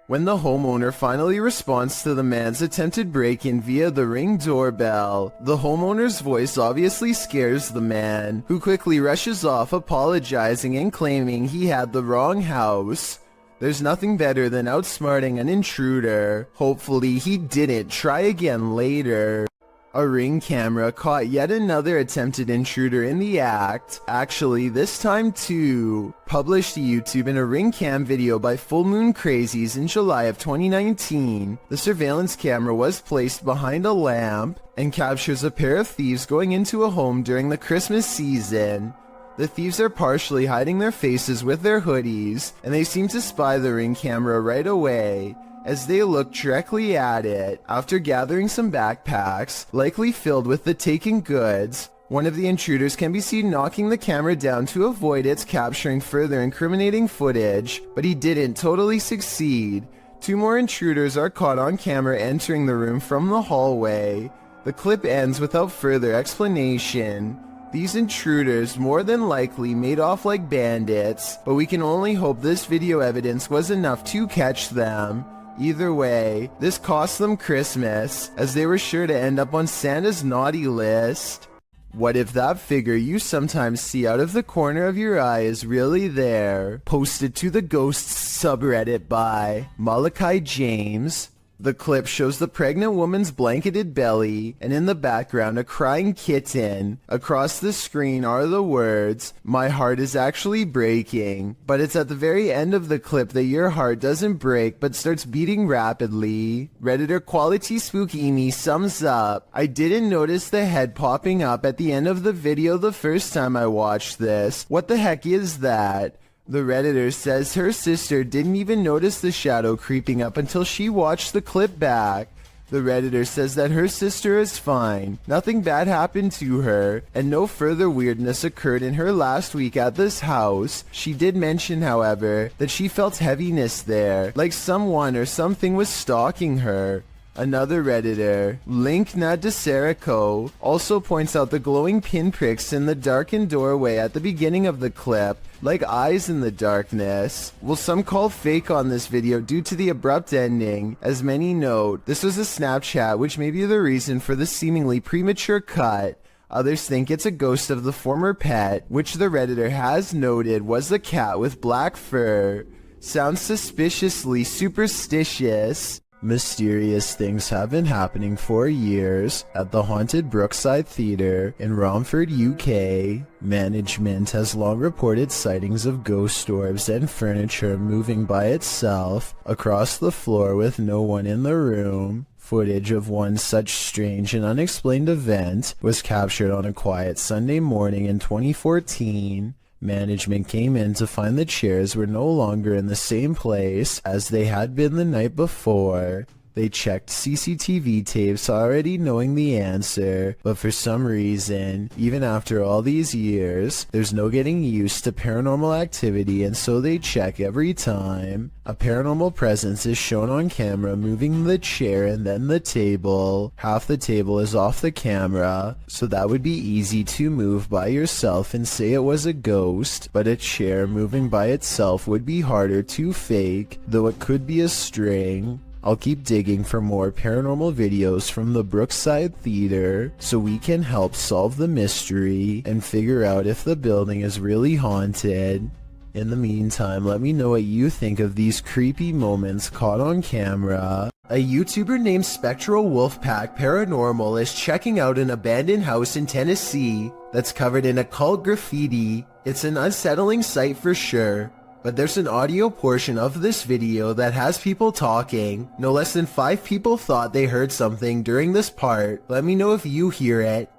When the homeowner finally responds to the man's attempted break-in via the Ring doorbell, the homeowner's voice obviously scares the man, who quickly rushes off apologizing and claiming he had the wrong house. There's nothing better than outsmarting an intruder. Hopefully he didn't try again later. A Ring camera caught yet another attempted intruder in the act, actually this time too. Published to YouTube in a Ring cam video by Full Moon Crazies in July of 2019, the surveillance camera was placed behind a lamp and captures a pair of thieves going into a home during the Christmas season. The thieves are partially hiding their faces with their hoodies, and they seem to spy the Ring camera right away, as they look directly at it. After gathering some backpacks, likely filled with the taken goods, one of the intruders can be seen knocking the camera down to avoid its capturing further incriminating footage, but he didn't totally succeed. 2 more intruders are caught on camera entering the room from the hallway. The clip ends without further explanation. These intruders more than likely made off like bandits, but we can only hope this video evidence was enough to catch them. Either way, this cost them Christmas, as they were sure to end up on Santa's naughty list. What if that figure you sometimes see out of the corner of your eye is really there? Posted to the Ghosts subreddit by Malachi James. The clip shows the pregnant woman's blanketed belly, and in the background a crying kitten. Across the screen are the words, "My heart is actually breaking." But it's at the very end of the clip that your heart doesn't break but starts beating rapidly. Redditor Quality Spookini sums up, "I didn't notice the head popping up at the end of the video the first time I watched this. What the heck is that?" The Redditor says her sister didn't even notice the shadow creeping up until she watched the clip back. The Redditor says that her sister is fine, nothing bad happened to her, and no further weirdness occurred in her last week at this house. She did mention, however, that she felt heaviness there, like someone or something was stalking her. Another Redditor, Linkna DeSerico, also points out the glowing pinpricks in the darkened doorway at the beginning of the clip, like eyes in the darkness. Well, some call fake on this video due to the abrupt ending. As many note, this was a Snapchat, which may be the reason for the seemingly premature cut. Others think it's a ghost of the former pet, which the Redditor has noted was a cat with black fur. Sounds suspiciously superstitious. Mysterious things have been happening for years at the haunted Brookside Theatre in Romford, UK. Management has long reported sightings of ghost orbs and furniture moving by itself across the floor with no one in the room. Footage of one such strange and unexplained event was captured on a quiet Sunday morning in 2014. Management came in to find the chairs were no longer in the same place as they had been the night before. They checked CCTV tapes already knowing the answer, but for some reason, even after all these years, there's no getting used to paranormal activity, and so they check every time. A paranormal presence is shown on camera moving the chair and then the table. Half the table is off the camera, so that would be easy to move by yourself and say it was a ghost, but a chair moving by itself would be harder to fake, though it could be a string. I'll keep digging for more paranormal videos from the Brookside Theatre so we can help solve the mystery and figure out if the building is really haunted. In the meantime, let me know what you think of these creepy moments caught on camera. A YouTuber named Spectral Wolfpack Paranormal is checking out an abandoned house in Tennessee that's covered in occult graffiti. It's an unsettling sight for sure. But there's an audio portion of this video that has people talking. No less than 5 people thought they heard something during this part. Let me know if you hear it.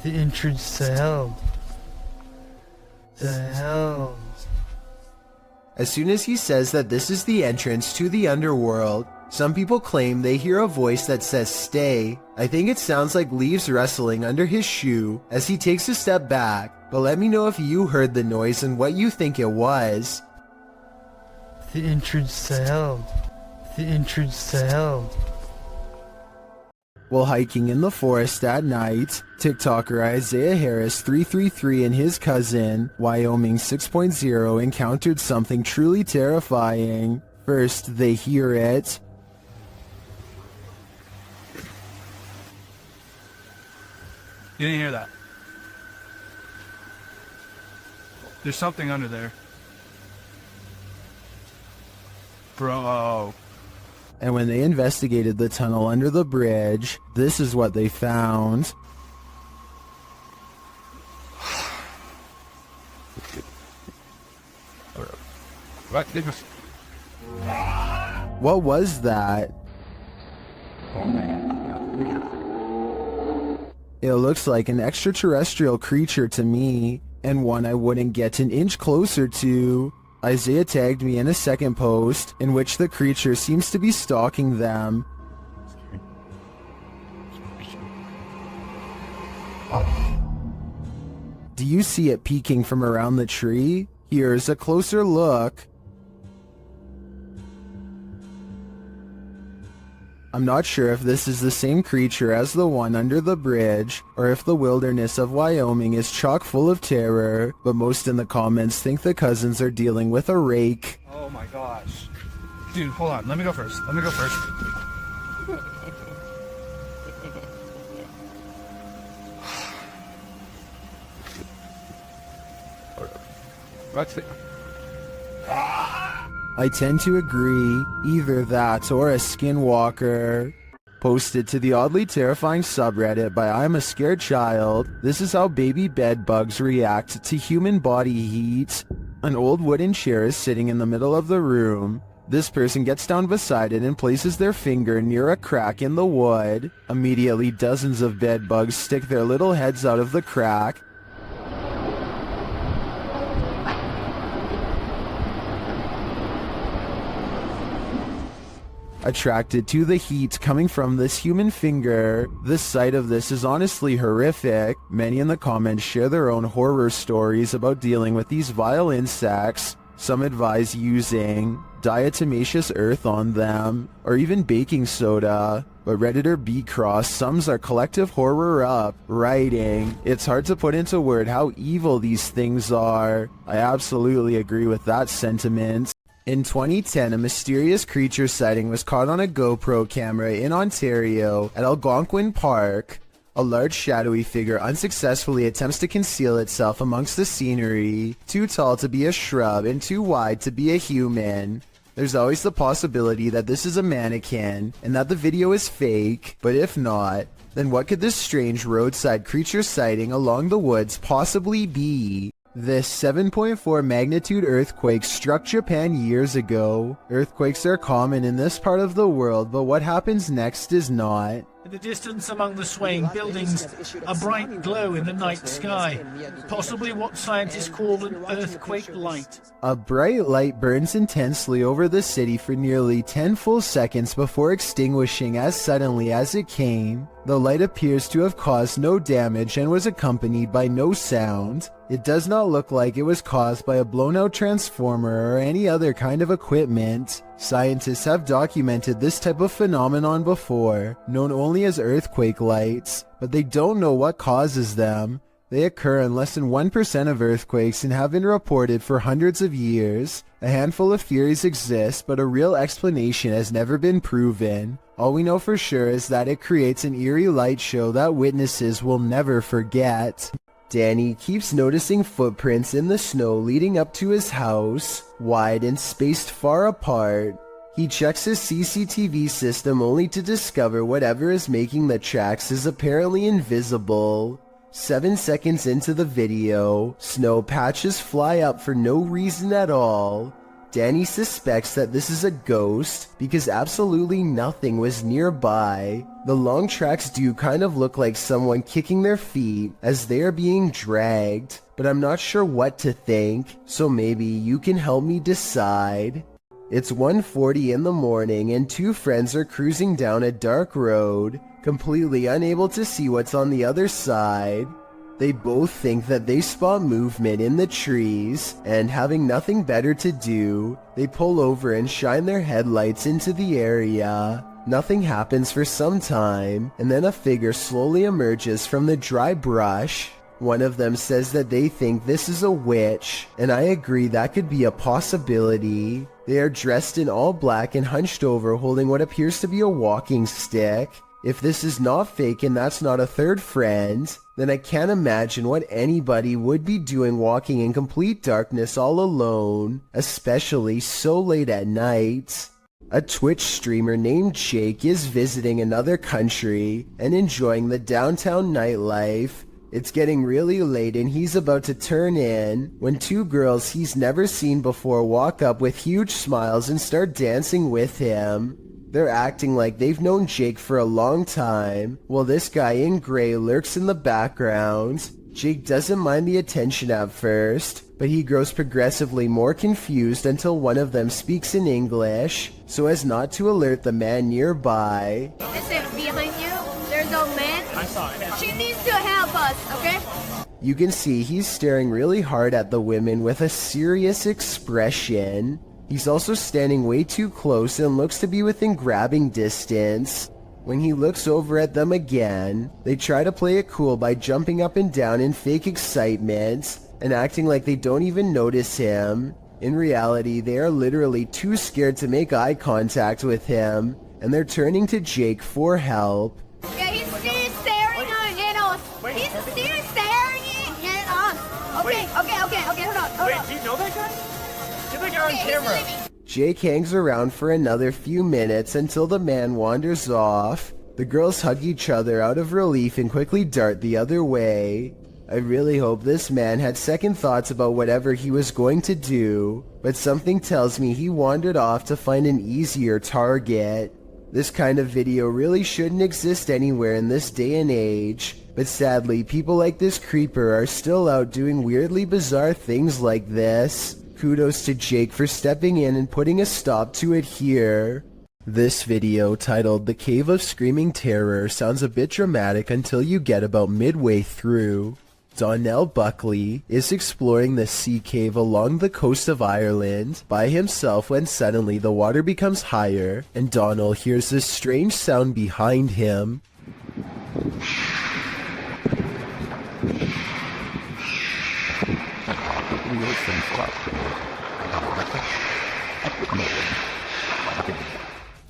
The entrance to hell. The hell. As soon as he says that this is the entrance to the underworld, some people claim they hear a voice that says stay. I think it sounds like leaves rustling under his shoe as he takes a step back. But let me know if you heard the noise and what you think it was. The entrance to hell. The entrance to hell. While hiking in the forest at night, TikToker Isaiah Harris 333 and his cousin, Wyoming 6.0, encountered something truly terrifying. First, they hear it. You didn't hear that? There's something under there. Bro. And when they investigated the tunnel under the bridge, this is what they found. What was that? It looks like an extraterrestrial creature to me, and one I wouldn't get an inch closer to. Isaiah tagged me in a second post, in which the creature seems to be stalking them. Do you see it peeking from around the tree? Here's a closer look. I'm not sure if this is the same creature as the one under the bridge, or if the wilderness of Wyoming is chock full of terror, but most in the comments think the cousins are dealing with a rake. Oh my gosh. Dude, hold on. Let me go first. I tend to agree, either that or a skinwalker. Posted to the oddly terrifying subreddit by I'm a Scared Child, this is how baby bed bugs react to human body heat. An old wooden chair is sitting in the middle of the room. This person gets down beside it and places their finger near a crack in the wood. Immediately, dozens of bed bugs stick their little heads out of the crack. attracted to the heat coming from this human finger. The sight of this is honestly horrific. Many in the comments share their own horror stories about dealing with these vile insects. Some advise using diatomaceous earth on them, or even baking soda. But Redditor B-Cross sums our collective horror up, writing, "It's hard to put into word how evil these things are." I absolutely agree with that sentiment. In 2010, a mysterious creature sighting was caught on a GoPro camera in Ontario at Algonquin Park. A large shadowy figure unsuccessfully attempts to conceal itself amongst the scenery, too tall to be a shrub and too wide to be a human. There's always the possibility that this is a mannequin and that the video is fake, but if not, then what could this strange roadside creature sighting along the woods possibly be? This 7.4 magnitude earthquake struck Japan years ago. Earthquakes are common in this part of the world, but what happens next is not. In the distance among the swaying buildings, a bright glow in the night sky, possibly what scientists call an earthquake light. A bright light burns intensely over the city for nearly 10 full seconds before extinguishing as suddenly as it came. The light appears to have caused no damage and was accompanied by no sound. It does not look like it was caused by a blown-out transformer or any other kind of equipment. Scientists have documented this type of phenomenon before, known only as earthquake lights, but they don't know what causes them. They occur in less than 1% of earthquakes and have been reported for hundreds of years. A handful of theories exist, but a real explanation has never been proven. All we know for sure is that it creates an eerie light show that witnesses will never forget. Danny keeps noticing footprints in the snow leading up to his house, wide and spaced far apart. He checks his CCTV system only to discover whatever is making the tracks is apparently invisible. 7 seconds into the video, snow patches fly up for no reason at all. Danny suspects that this is a ghost because absolutely nothing was nearby. The long tracks do kind of look like someone kicking their feet as they are being dragged, but I'm not sure what to think, so maybe you can help me decide. It's 1:40 in the morning and two friends are cruising down a dark road, completely unable to see what's on the other side. They both think that they spot movement in the trees, and having nothing better to do, they pull over and shine their headlights into the area. Nothing happens for some time, and then a figure slowly emerges from the dry brush. One of them says that they think this is a witch, and I agree that could be a possibility. They are dressed in all black and hunched over holding what appears to be a walking stick. If this is not fake and that's not a third friend, then I can't imagine what anybody would be doing walking in complete darkness all alone, especially so late at night. A Twitch streamer named Jake is visiting another country and enjoying the downtown nightlife. It's getting really late and he's about to turn in when two girls he's never seen before walk up with huge smiles and start dancing with him. They're acting like they've known Jake for a long time, while this guy in gray lurks in the background. Jake doesn't mind the attention at first, but he grows progressively more confused until one of them speaks in English, so as not to alert the man nearby. Listen, behind you, there's a man. I saw it. She needs to help us, okay? You can see he's staring really hard at the women with a serious expression. He's also standing way too close and looks to be within grabbing distance. When he looks over at them again, they try to play it cool by jumping up and down in fake excitement and acting like they don't even notice him. In reality, they are literally too scared to make eye contact with him, and they're turning to Jake for help. Yeah, he's still staring at us. He's still staring at us. Okay, hold on. Wait, do you know that guy? Get that guy on camera. Jake hangs around for another few minutes until the man wanders off. The girls hug each other out of relief and quickly dart the other way. I really hope this man had second thoughts about whatever he was going to do, but something tells me he wandered off to find an easier target. This kind of video really shouldn't exist anywhere in this day and age, but sadly people like this creeper are still out doing weirdly bizarre things like this. Kudos to Jake for stepping in and putting a stop to it here. This video, titled The Cave of Screaming Terror, sounds a bit dramatic until you get about midway through. Donnell Buckley is exploring the sea cave along the coast of Ireland by himself when suddenly the water becomes higher and Donnell hears this strange sound behind him.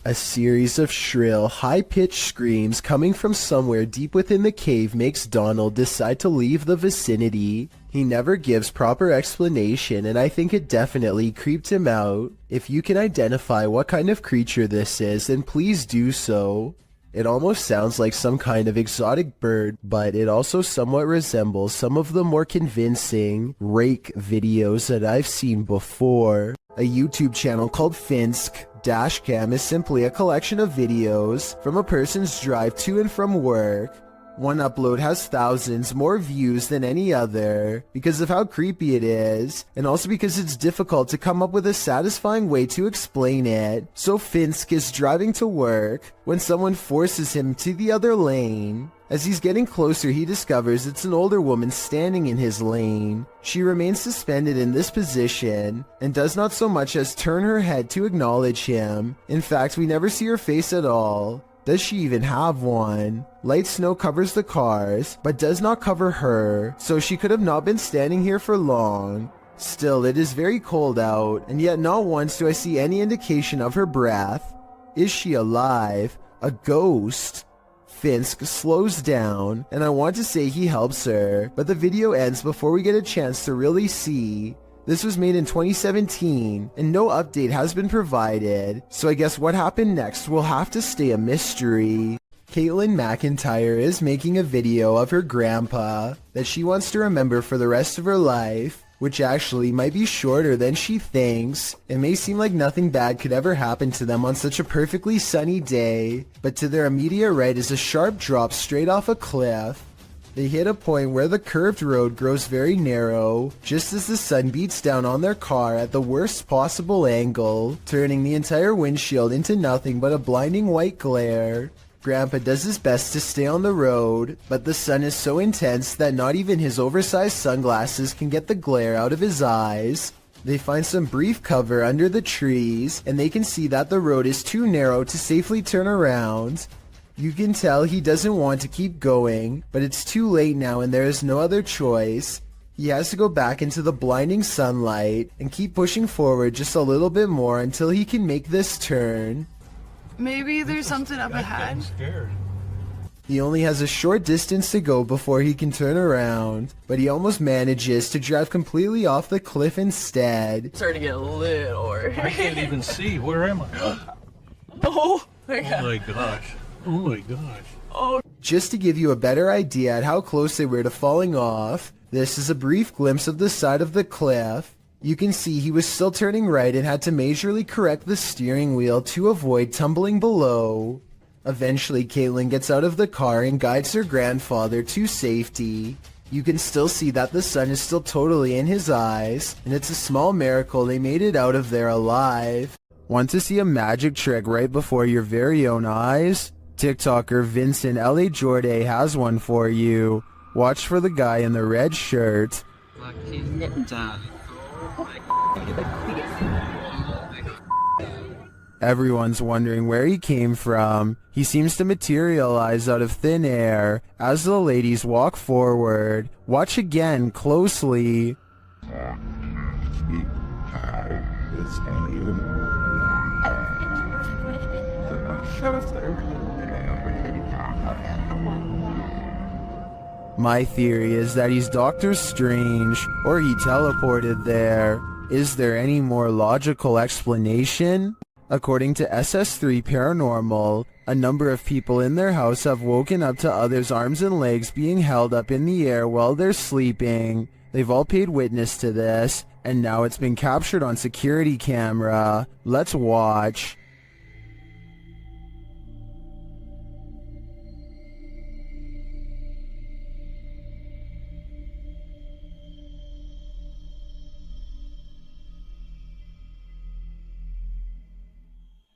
A series of shrill, high-pitched screams coming from somewhere deep within the cave makes Donald decide to leave the vicinity. He never gives proper explanation, and I think it definitely creeped him out. If you can identify what kind of creature this is, then please do so. It almost sounds like some kind of exotic bird, but it also somewhat resembles some of the more convincing rake videos that I've seen before. A YouTube channel called Finsk Dashcam is simply a collection of videos from a person's drive to and from work. One upload has thousands more views than any other because of how creepy it is, and also because it's difficult to come up with a satisfying way to explain it. So Finsk is driving to work when someone forces him to the other lane. As he's getting closer, he discovers it's an older woman standing in his lane. She remains suspended in this position and does not so much as turn her head to acknowledge him. In fact, we never see her face at all. Does she even have one? Light snow covers the cars, but does not cover her, so she could have not been standing here for long. Still, it is very cold out, and yet not once do I see any indication of her breath. Is she alive? A ghost? Finsk slows down, and I want to say he helps her, but the video ends before we get a chance to really see. This was made in 2017, and no update has been provided, so I guess what happened next will have to stay a mystery. Caitlin McIntyre is making a video of her grandpa that she wants to remember for the rest of her life, which actually might be shorter than she thinks. It may seem like nothing bad could ever happen to them on such a perfectly sunny day, but to their immediate right is a sharp drop straight off a cliff. They hit a point where the curved road grows very narrow, just as the sun beats down on their car at the worst possible angle, turning the entire windshield into nothing but a blinding white glare. Grandpa does his best to stay on the road, but the sun is so intense that not even his oversized sunglasses can get the glare out of his eyes. They find some brief cover under the trees, and they can see that the road is too narrow to safely turn around. You can tell he doesn't want to keep going, but it's too late now and there is no other choice. He has to go back into the blinding sunlight and keep pushing forward just a little bit more until he can make this turn. Maybe there's something up ahead. He only has a short distance to go before he can turn around, but he almost manages to drive completely off the cliff instead. It's starting to get a little worried. I can't even see. Where am I? Oh my god. Oh my gosh. Oh my gosh. Oh. Just to give you a better idea at how close they were to falling off, this is a brief glimpse of the side of the cliff. You can see he was still turning right and had to majorly correct the steering wheel to avoid tumbling below. Eventually, Caitlin gets out of the car and guides her grandfather to safety. You can still see that the sun is still totally in his eyes, and it's a small miracle they made it out of there alive. Want to see a magic trick right before your very own eyes? TikToker Vincent L.A. Jordan has one for you. Watch for the guy in the red shirt. Everyone's wondering where he came from. He seems to materialize out of thin air as the ladies walk forward. Watch again closely. My theory is that he's Doctor Strange, or he teleported there. Is there any more logical explanation? According to SS3 Paranormal, a number of people in their house have woken up to others' arms and legs being held up in the air while they're sleeping. They've all paid witness to this, and now it's been captured on security camera. Let's watch.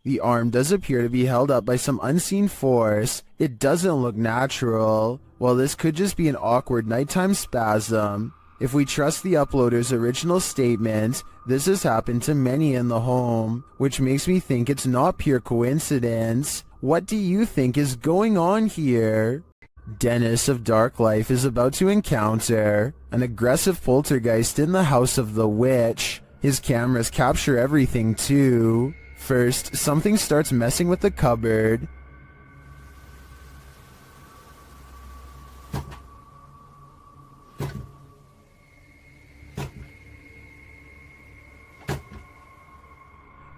The arm does appear to be held up by some unseen force. It doesn't look natural. Well, this could just be an awkward nighttime spasm. If we trust the uploader's original statement, this has happened to many in the home, which makes me think it's not pure coincidence. What do you think is going on here? Dennis of Dark Life is about to encounter an aggressive poltergeist in the house of the witch. His cameras capture everything too. First, something starts messing with the cupboard.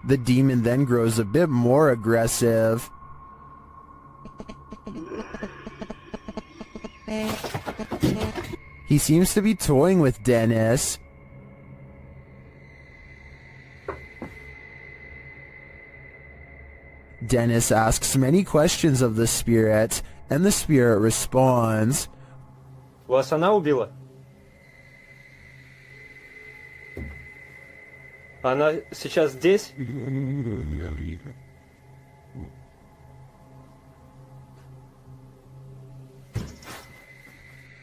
The demon then grows a bit more aggressive. He seems to be toying with Dennis. Dennis asks many questions of the spirit, and the spirit responds. Вас она убила? Она сейчас здесь?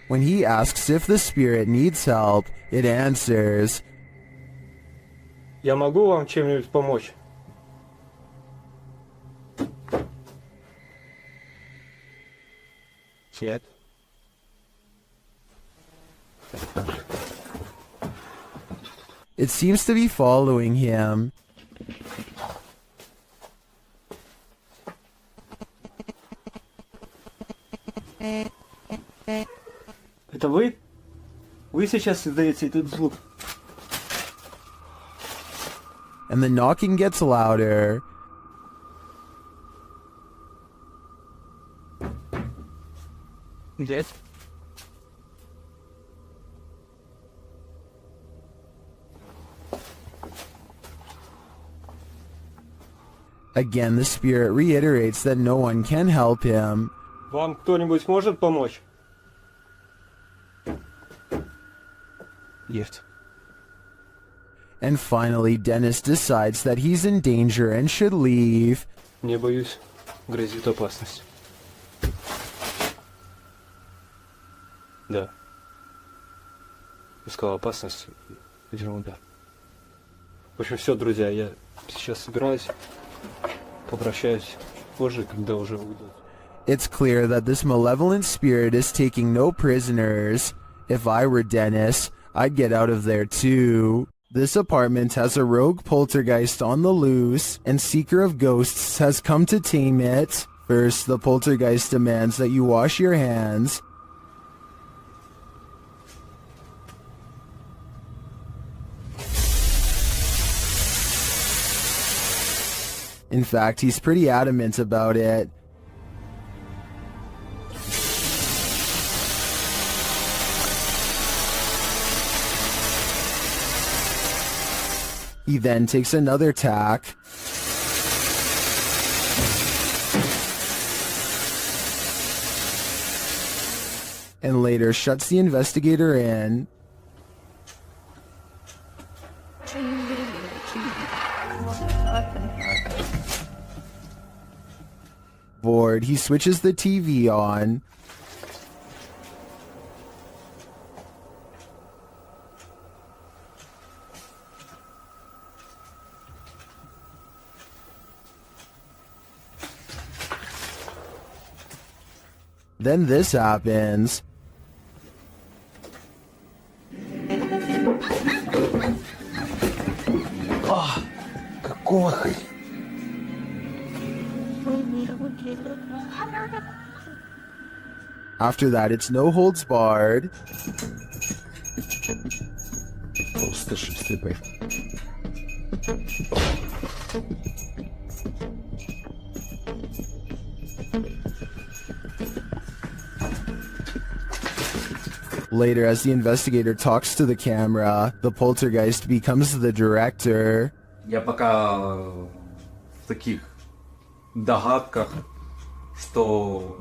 When he asks if the spirit needs help, it answers. Я могу вам чем-нибудь помочь? Нет. It seems to be following him. Это вы? Вы сейчас издаете этот звук? And the knocking gets louder. Нет. Again, the spirit reiterates that no one can help him. Вам кто-нибудь может помочь? Нет. And finally, Dennis decides that he's in danger and should leave. Не боюсь, грозит опасность. Да. Искал опасность. Ерунда. В общем, все, друзья, я сейчас собираюсь, попрощаюсь позже, когда уже уйдут. It's clear that this malevolent spirit is taking no prisoners. If I were Dennis, I'd get out of there too. This apartment has a rogue poltergeist on the loose, and Seeker of Ghosts has come to tame it. First, the poltergeist demands that you wash your hands. In fact, he's pretty adamant about it. He then takes another tack. And later shuts the investigator in. Bored, he switches the TV on. Then this happens. Какого хрена? After that, it's no holds barred. Later, as the investigator talks to the camera, the poltergeist becomes the director. Я пока в таких догадках, что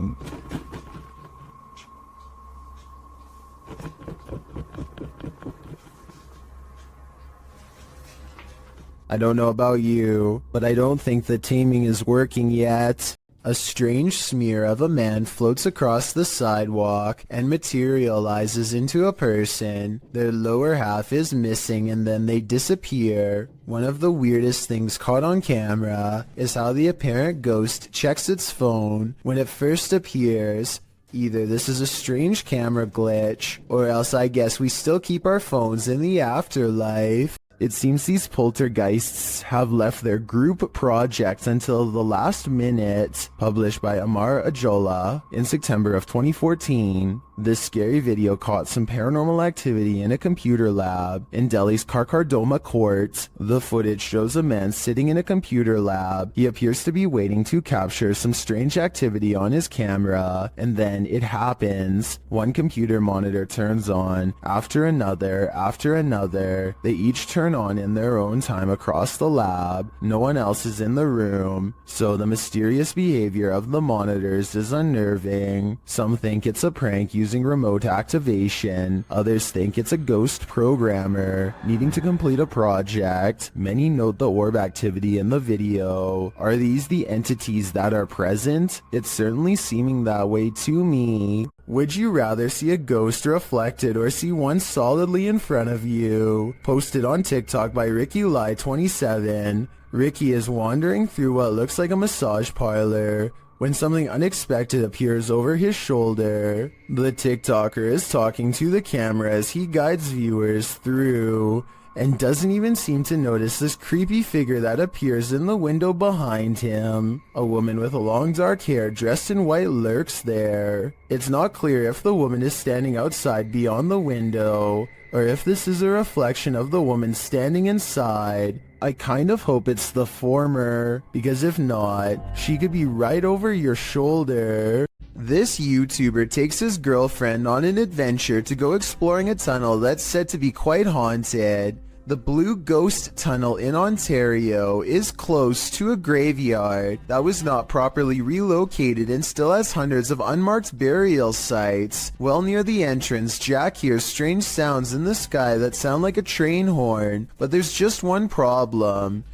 I don't know about you, but I don't think the taming is working yet. A strange smear of a man floats across the sidewalk and materializes into a person. Their lower half is missing and then they disappear. One of the weirdest things caught on camera is how the apparent ghost checks its phone when it first appears. Either this is a strange camera glitch, or else I guess we still keep our phones in the afterlife. It seems these poltergeists have left their group project until the last minute, published by Amar Ajola in September of 2014. This scary video caught some paranormal activity in a computer lab in Delhi's Karkardoma court. The footage shows a man sitting in a computer lab. He appears to be waiting to capture some strange activity on his camera, and then it happens. One computer monitor turns on, after another, after another. They each turn on in their own time across the lab. No one else is in the room, so the mysterious behavior of the monitors is unnerving. Some think it's a prank using remote activation. Others think it's a ghost programmer needing to complete a project. Many note the orb activity in the video. Are these the entities that are present? It's certainly seeming that way to me. Would you rather see a ghost reflected or see one solidly in front of you? Posted on TikTok by Ricky Lai 27. Ricky is wandering through what looks like a massage parlor when something unexpected appears over his shoulder. The TikToker is talking to the camera as he guides viewers through, and doesn't even seem to notice this creepy figure that appears in the window behind him. A woman with long dark hair dressed in white lurks there. It's not clear if the woman is standing outside beyond the window, or if this is a reflection of the woman standing inside. I kind of hope it's the former, because if not, she could be right over your shoulder. This YouTuber takes his girlfriend on an adventure to go exploring a tunnel that's said to be quite haunted. The Blue Ghost Tunnel in Ontario is close to a graveyard that was not properly relocated and still has hundreds of unmarked burial sites. Well near the entrance, Jack hears strange sounds in the sky that sound like a train horn, but there's just one problem.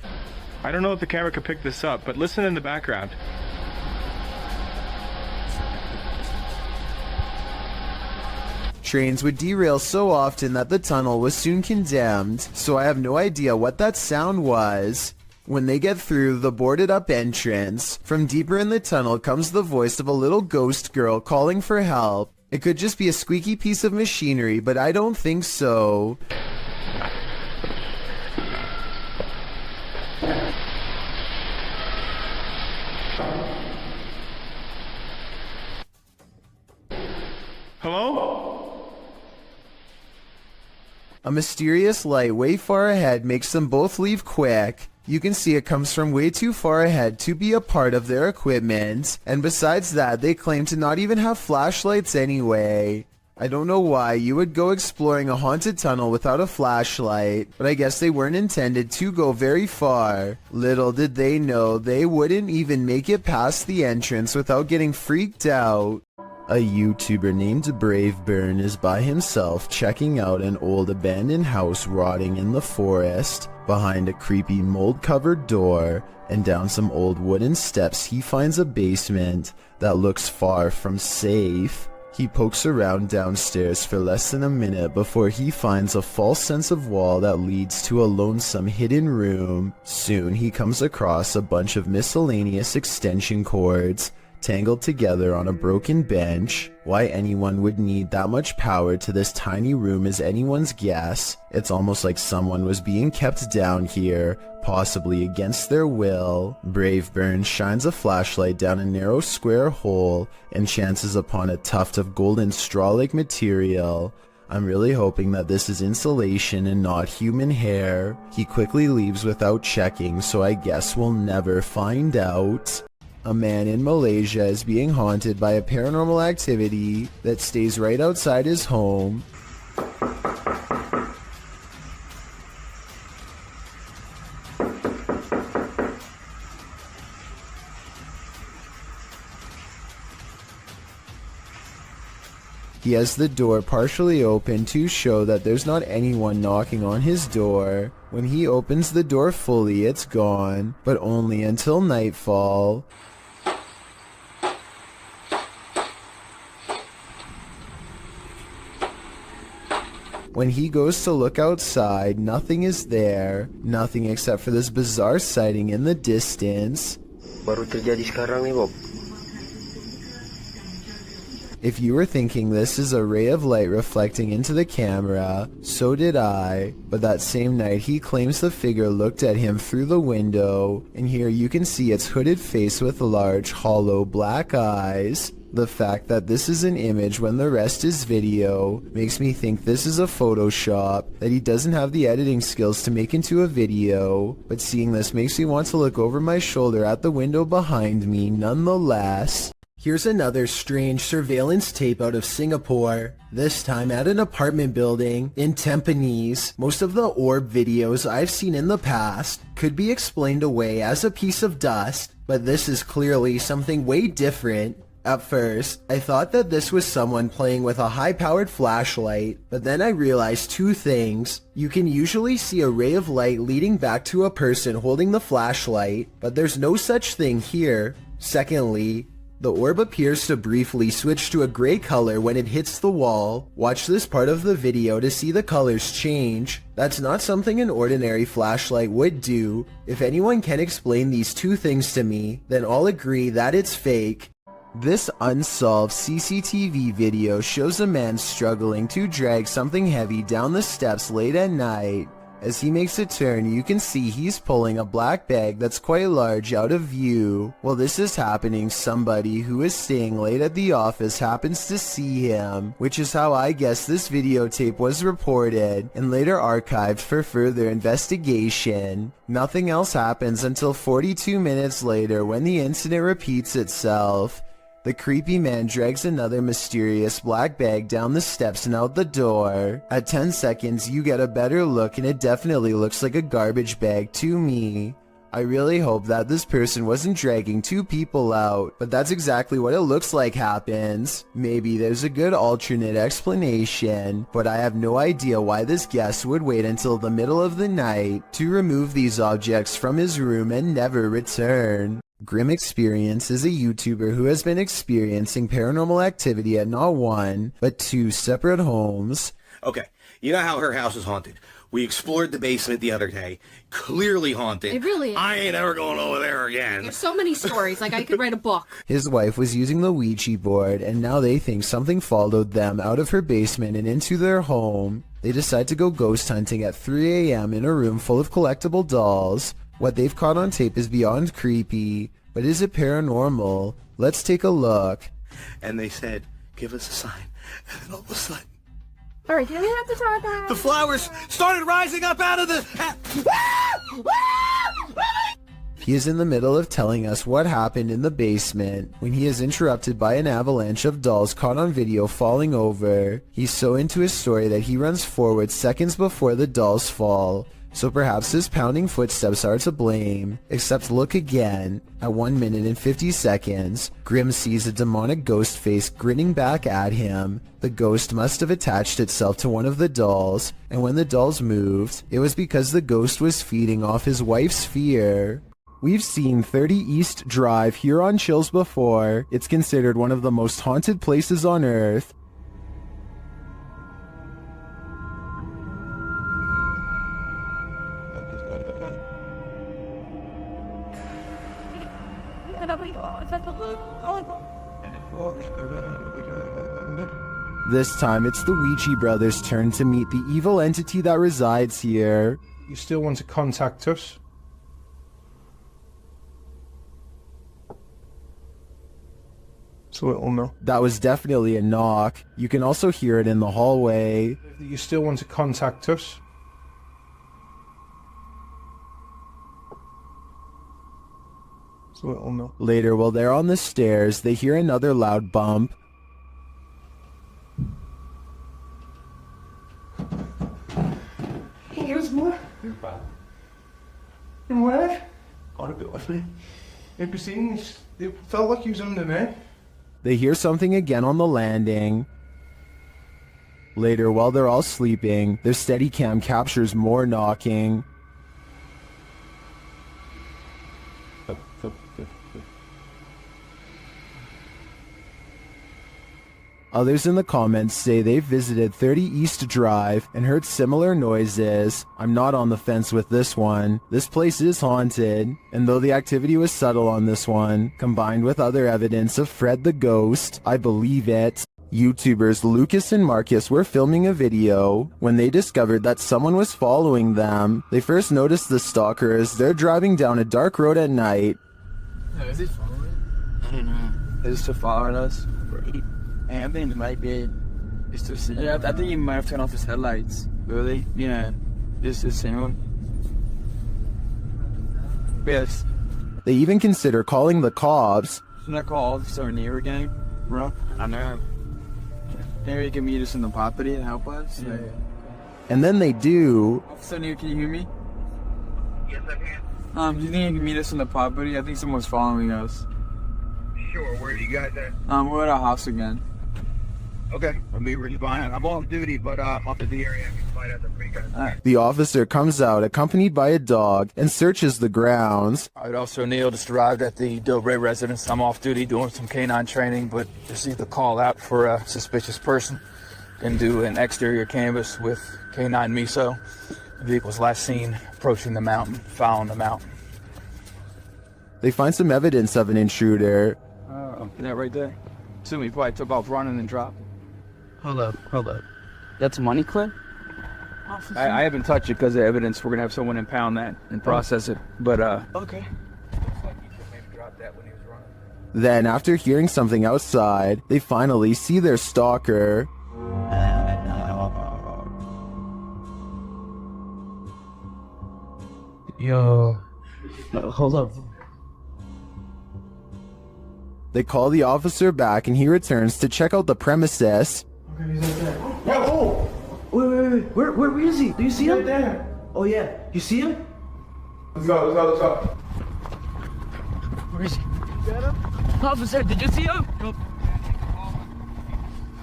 I don't know if the camera could pick this up, but listen in the background. Trains would derail so often that the tunnel was soon condemned, so I have no idea what that sound was. When they get through the boarded up entrance, from deeper in the tunnel comes the voice of a little ghost girl calling for help. It could just be a squeaky piece of machinery, but I don't think so. Hello? A mysterious light way far ahead makes them both leave quick. You can see it comes from way too far ahead to be a part of their equipment, and besides that, they claim to not even have flashlights anyway. I don't know why you would go exploring a haunted tunnel without a flashlight, but I guess they weren't intended to go very far. Little did they know they wouldn't even make it past the entrance without getting freaked out. A YouTuber named Braveburn is by himself checking out an old abandoned house rotting in the forest. Behind a creepy mold-covered door and down some old wooden steps, he finds a basement that looks far from safe. He pokes around downstairs for less than a minute before he finds a false sense of wall that leads to a lonesome hidden room. Soon he comes across a bunch of miscellaneous extension cords tangled together on a broken bench. Why anyone would need that much power to this tiny room is anyone's guess. It's almost like someone was being kept down here, possibly against their will. Braveburn shines a flashlight down a narrow square hole and chances upon a tuft of golden straw-like material. I'm really hoping that this is insulation and not human hair. He quickly leaves without checking, so I guess we'll never find out. A man in Malaysia is being haunted by a paranormal activity that stays right outside his home. He has the door partially open to show that there's not anyone knocking on his door. When he opens the door fully, it's gone, but only until nightfall. When he goes to look outside, nothing is there. Nothing except for this bizarre sighting in the distance. Baru terjadi sekarang nih, Bob. If you were thinking this is a ray of light reflecting into the camera, so did I. But that same night he claims the figure looked at him through the window, and here you can see its hooded face with large, hollow black eyes. The fact that this is an image when the rest is video makes me think this is a Photoshop that he doesn't have the editing skills to make into a video, but seeing this makes me want to look over my shoulder at the window behind me nonetheless. Here's another strange surveillance tape out of Singapore, this time at an apartment building in Tampines. Most of the orb videos I've seen in the past could be explained away as a piece of dust, but this is clearly something way different. At first, I thought that this was someone playing with a high-powered flashlight, but then I realized two things. You can usually see a ray of light leading back to a person holding the flashlight, but there's no such thing here. Secondly, the orb appears to briefly switch to a gray color when it hits the wall. Watch this part of the video to see the colors change. That's not something an ordinary flashlight would do. If anyone can explain these two things to me, then I'll agree that it's fake. This unsolved CCTV video shows a man struggling to drag something heavy down the steps late at night. As he makes a turn, you can see he's pulling a black bag that's quite large out of view. While this is happening, somebody who is staying late at the office happens to see him, which is how I guess this videotape was reported and later archived for further investigation. Nothing else happens until 42 minutes later when the incident repeats itself. The creepy man drags another mysterious black bag down the steps and out the door. At 10 seconds, you get a better look and it definitely looks like a garbage bag to me. I really hope that this person wasn't dragging two people out, but that's exactly what it looks like happens. Maybe there's a good alternate explanation, but I have no idea why this guest would wait until the middle of the night to remove these objects from his room and never return. Grim Experience is a YouTuber who has been experiencing paranormal activity at not one, but two separate homes. Okay, you know how her house is haunted. We explored the basement the other day. Clearly haunted. It really is. I ain't ever going over there again. There's so many stories, like I could write a book. His wife was using the Ouija board, and now they think something followed them out of her basement and into their home. They decide to go ghost hunting at 3 a.m. in a room full of collectible dolls. What they've caught on tape is beyond creepy, but is it paranormal? Let's take a look. And they said, give us a sign. And then all of a sudden, All right, do we have to talk about the flowers started rising up out of the... He is in the middle of telling us what happened in the basement when he is interrupted by an avalanche of dolls caught on video falling over. He's so into his story that he runs forward seconds before the dolls fall. So perhaps his pounding footsteps are to blame. Except look again. At 1 minute and 50 seconds, Grim sees a demonic ghost face grinning back at him. The ghost must have attached itself to one of the dolls, and when the dolls moved, it was because the ghost was feeding off his wife's fear. We've seen 30 East Drive here on Chills before. It's considered one of the most haunted places on Earth. This time, it's the Ouija brothers' turn to meet the evil entity that resides here. You still want to contact us? So it'll know. That was definitely a knock. You can also hear it in the hallway. You still want to contact us? So it'll know. Later, while they're on the stairs, they hear another loud bump. Here's more. You're bad. And where? Got a bit with me. It felt like he was under me. They hear something again on the landing. Later, while they're all sleeping, their Steadicam captures more knocking. Others in the comments say they've visited 30 East Drive and heard similar noises. I'm not on the fence with this one. This place is haunted, and though the activity was subtle on this one, combined with other evidence of Fred the Ghost, I believe it. YouTubers Lucas and Marcus were filming a video when they discovered that someone was following them. They first noticed the stalker as they're driving down a dark road at night. Is he following? I don't know. Is he following us? I think it might be. It's to see. Yeah, I think he might have turned off his headlights. Really? Yeah. This is him. Yes. They even consider calling the cops. Shouldn't I call Officer Near again, bro? I know. Maybe you can meet us in the property and help us. Yeah. And then they do. Officer Near, can you hear me? Yes, I can. Do you think you can meet us in the property? I think someone's following us. Sure. Where are you guys at? We're at our house again. Okay, I'll be really fine. I'm on duty, but up in the area. I can find out the free guys. The officer comes out accompanied by a dog and searches the grounds. Officer O'Neill just arrived at the Dobre residence. I'm off duty doing some canine training, but received a call out for a suspicious person. Can do an exterior canvass with canine miso. The vehicle's last seen approaching the mountain, following the mountain. They find some evidence of an intruder. That right there. Assume he probably took off running and dropped. Hold up. That's a money clip? I haven't touched it because of evidence. We're going to have someone impound that and process it. But, Okay. Then, after hearing something outside, they finally see their stalker. Yo. Hold up. They call the officer back and he returns to check out the premises. Okay, he's right there. Oh! Wait. Where is he? Do you see him? Right there. Oh, yeah. You see him? Let's go. Where is he? Officer, did you see him? Nope.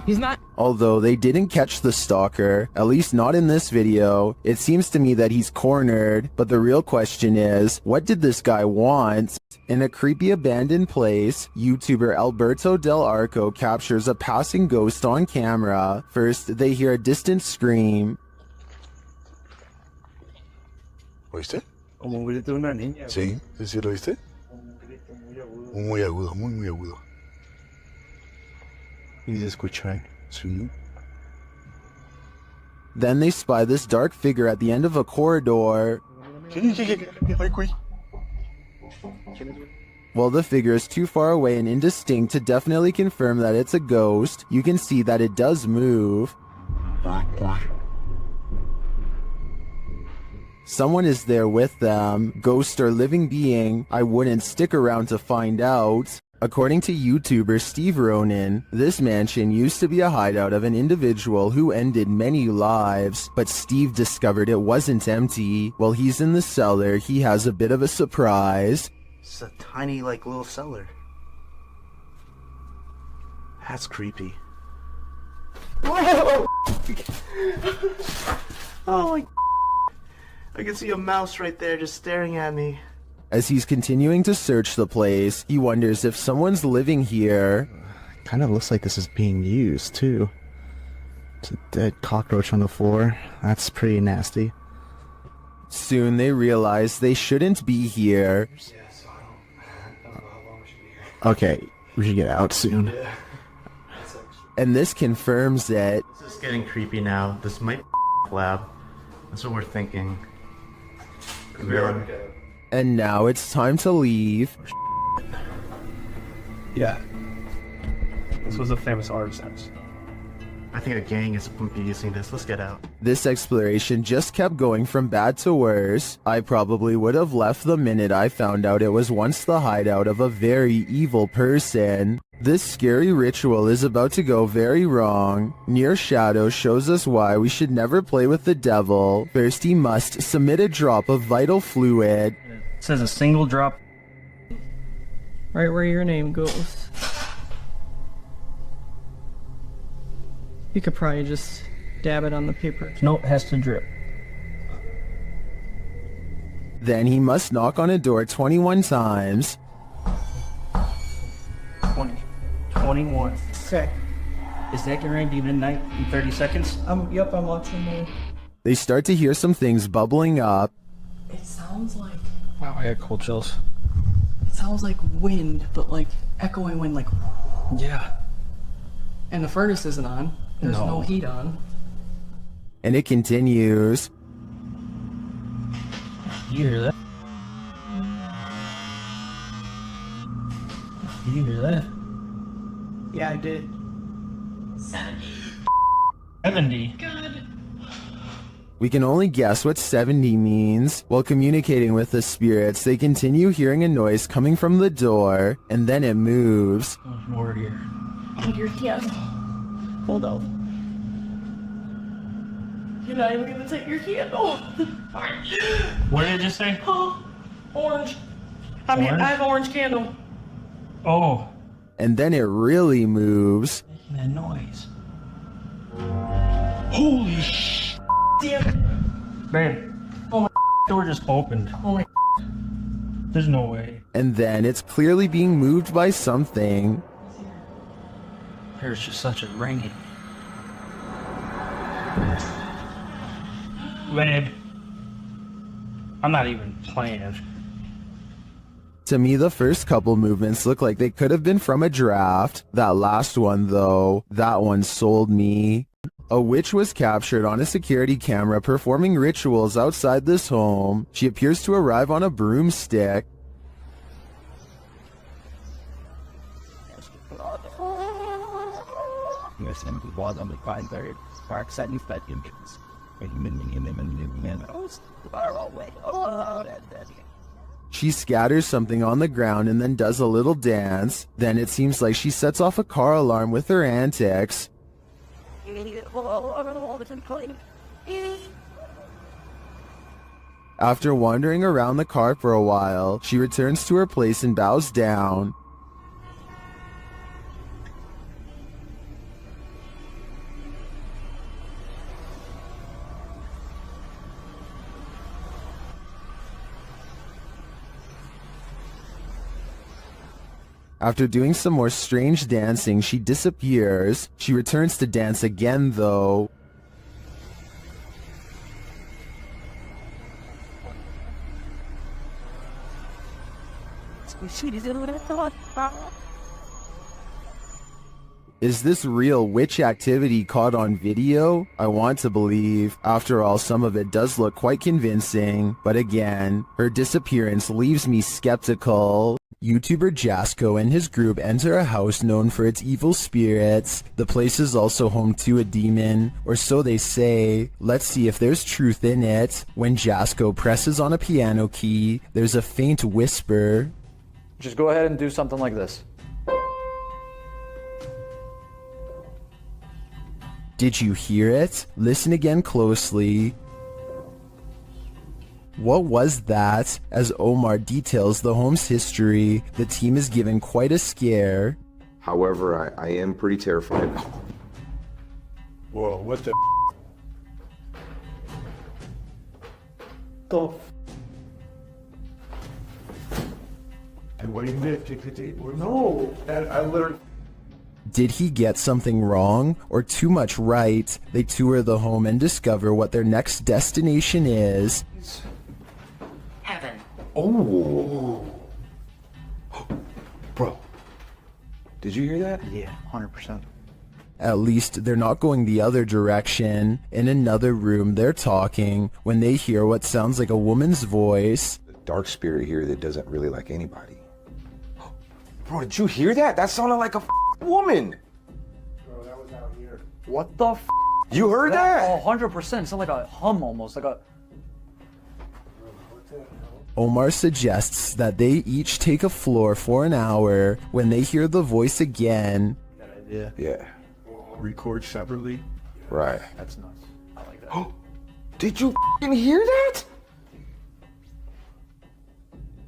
He's not. Although they didn't catch the stalker, at least not in this video, it seems to me that he's cornered. But the real question is, what did this guy want? In a creepy abandoned place, YouTuber Alberto Del Arco captures a passing ghost on camera. First, they hear a distant scream. ¿Oíste? Como un grito de una niña. Sí, ¿sí lo oíste? Muy agudo, muy agudo. ¿Y se escucha? Sí. Then they spy this dark figure at the end of a corridor. While the figure is too far away and indistinct to definitely confirm that it's a ghost, you can see that it does move. Someone is there with them, ghost or living being. I wouldn't stick around to find out. According to YouTuber Steve Ronan, this mansion used to be a hideout of an individual who ended many lives, but Steve discovered it wasn't empty. While he's in the cellar, he has a bit of a surprise. It's a tiny, little cellar. That's creepy. Oh my! I can see a mouse right there just staring at me. As he's continuing to search the place, he wonders if someone's living here. Kind of looks like this is being used, too. It's a dead cockroach on the floor. That's pretty nasty. Soon they realize they shouldn't be here. Okay, we should get out soon. And this confirms it. This is getting creepy now. This might be lab. That's what we're thinking. And now it's time to leave. Yeah. This was a famous artist's house. I think a gang is going to be using this. Let's get out. This exploration just kept going from bad to worse. I probably would have left the minute I found out it was once the hideout of a very evil person. This scary ritual is about to go very wrong. Near Shadow shows us why we should never play with the devil. First, he must submit a drop of vital fluid. It says a single drop. Right where your name goes. You could probably just dab it on the paper. No, it has to drip. Then he must knock on a door 21 times. 20. 21. Okay. Is that guaranteed midnight in 30 seconds? Yep, I'm watching the... They start to hear some things bubbling up. It sounds like... Wow, I got cold chills. It sounds like wind, but like echoing wind, like... Yeah. And the furnace isn't on. There's no heat on. And it continues. You hear that? Did you hear that? Yeah, I did. 70. God. We can only guess what 70 means. While communicating with the spirits, they continue hearing a noise coming from the door, and then it moves. There's more here. Oh, you're yes. Hold on. You're not even gonna take your candle. What did it just say? Oh, orange. I mean, Orange? I have orange candle. Oh. And then it really moves. Making that noise. Holy sh! Damn it. Babe. Oh my door just opened. Oh my. There's no way. And then it's clearly being moved by something. There's just such a ringing. Babe. I'm not even playing. To me, the first couple movements look like they could have been from a draft. That last one, though, that one sold me. A witch was captured on a security camera performing rituals outside this home. She appears to arrive on a broomstick. She scatters something on the ground and then does a little dance. Then it seems like she sets off a car alarm with her antics. After wandering around the car for a while, she returns to her place and bows down. After doing some more strange dancing, she disappears. She returns to dance again, though. Is this real witch activity caught on video? I want to believe. After all, some of it does look quite convincing. But again, her disappearance leaves me skeptical. YouTuber Jasko and his group enter a house known for its evil spirits. The place is also home to a demon, or so they say. Let's see if there's truth in it. When Jasko presses on a piano key, there's a faint whisper. Just go ahead and do something like this. Did you hear it? Listen again closely. What was that? As Omar details the home's history, the team is given quite a scare. However, I am pretty terrified. Whoa, what the And what do you mean? No, I literally... Did he get something wrong or too much right? They tour the home and discover what their next destination is. Heaven. Oh. Bro, did you hear that? Yeah, 100%. At least they're not going the other direction. In another room, they're talking when they hear what sounds like a woman's voice. Dark spirit here that doesn't really like anybody. Bro, did you hear that? That sounded like a woman. Bro, that was out here. What the You heard that? Oh, 100%. It sounded like a hum almost, like a... Omar suggests that they each take a floor for an hour. When they hear the voice again, Yeah. Record separately. Right. That's nuts. I like that. Did you hear that?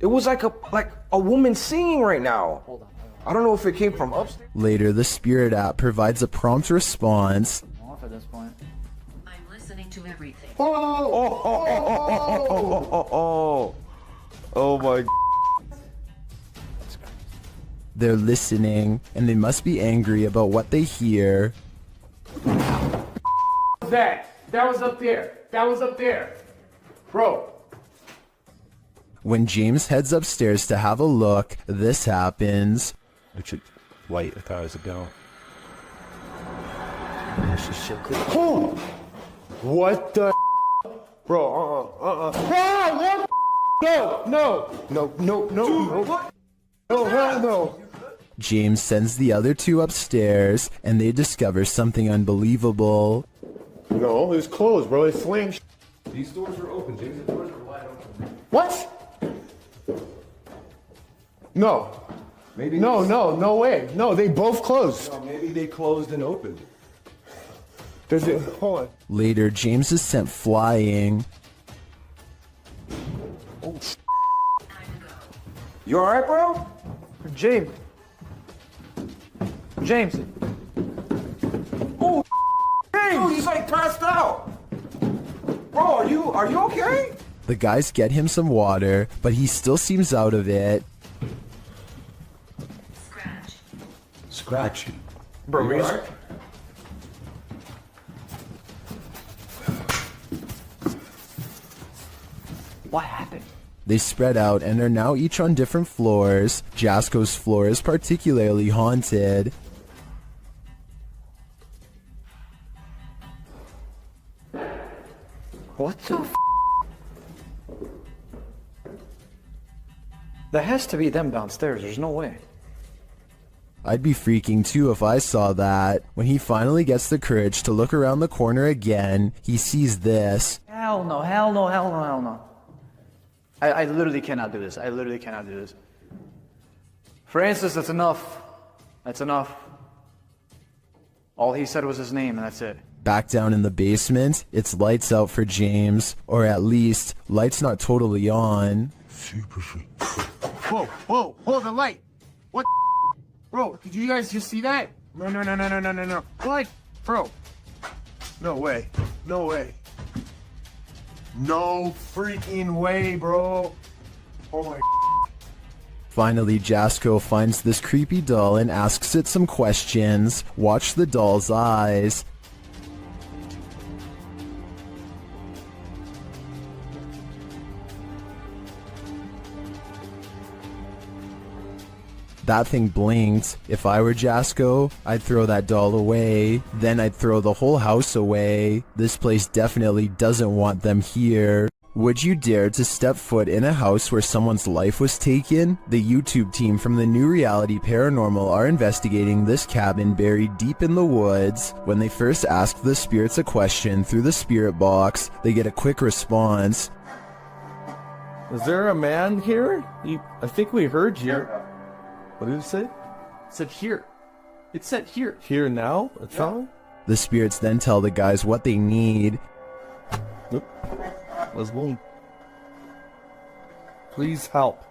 It was like a woman singing right now. Hold on. I don't know if it came from upstairs. later the Spirit app provides a prompt response. I'm off at this point. listening to everything. Oh my. They're listening, and they must be angry about what they hear. That was up there. That was up there. Bro. When James heads upstairs to have a look, this happens. Which light 1,000 ago. Oh! What the? Bro, what? No! No, hell no! James sends the other two upstairs, and they discover something unbelievable. No, it was closed, bro. It slammed. These doors are open, James. The doors are wide open. What? No. Maybe. No way. No, they both closed. No, maybe they closed and opened. Hold on. Later, James is sent flying. Oh, you alright, bro? James. Oh, James! Dude, he's like passed out. Bro, are you okay? The guys get him some water, but he still seems out of it. Scratch. Bro, you alright? What happened? They spread out and are now each on different floors. Jasko's floor is particularly haunted. What the f? That has to be them downstairs. There's no way. I'd be freaking too if I saw that. When he finally gets the courage to look around the corner again, he sees this. Hell no, hell no, hell no, hell no. I literally cannot do this. I literally cannot do this. Francis, that's enough. That's enough. All he said was his name, and that's it. Back down in the basement, it's lights out for James. Or at least, lights not totally on. Whoa, hold the light. What? Bro, did you guys just see that? No. What? Bro. No way. No freaking way, bro. Oh my. Finally, Jasko finds this creepy doll and asks it some questions. Watch the doll's eyes. That thing blinked. If I were Jasko, I'd throw that doll away. Then I'd throw the whole house away. This place definitely doesn't want them here. Would you dare to step foot in a house where someone's life was taken? The YouTube team from the New Reality Paranormal are investigating this cabin buried deep in the woods. When they first ask the spirits a question through the spirit box, they get a quick response. Is there a man here? I think we heard you. What did it say? It said here. It said here. Here now? It's on? The spirits then tell the guys what they need. Let's go. Please help.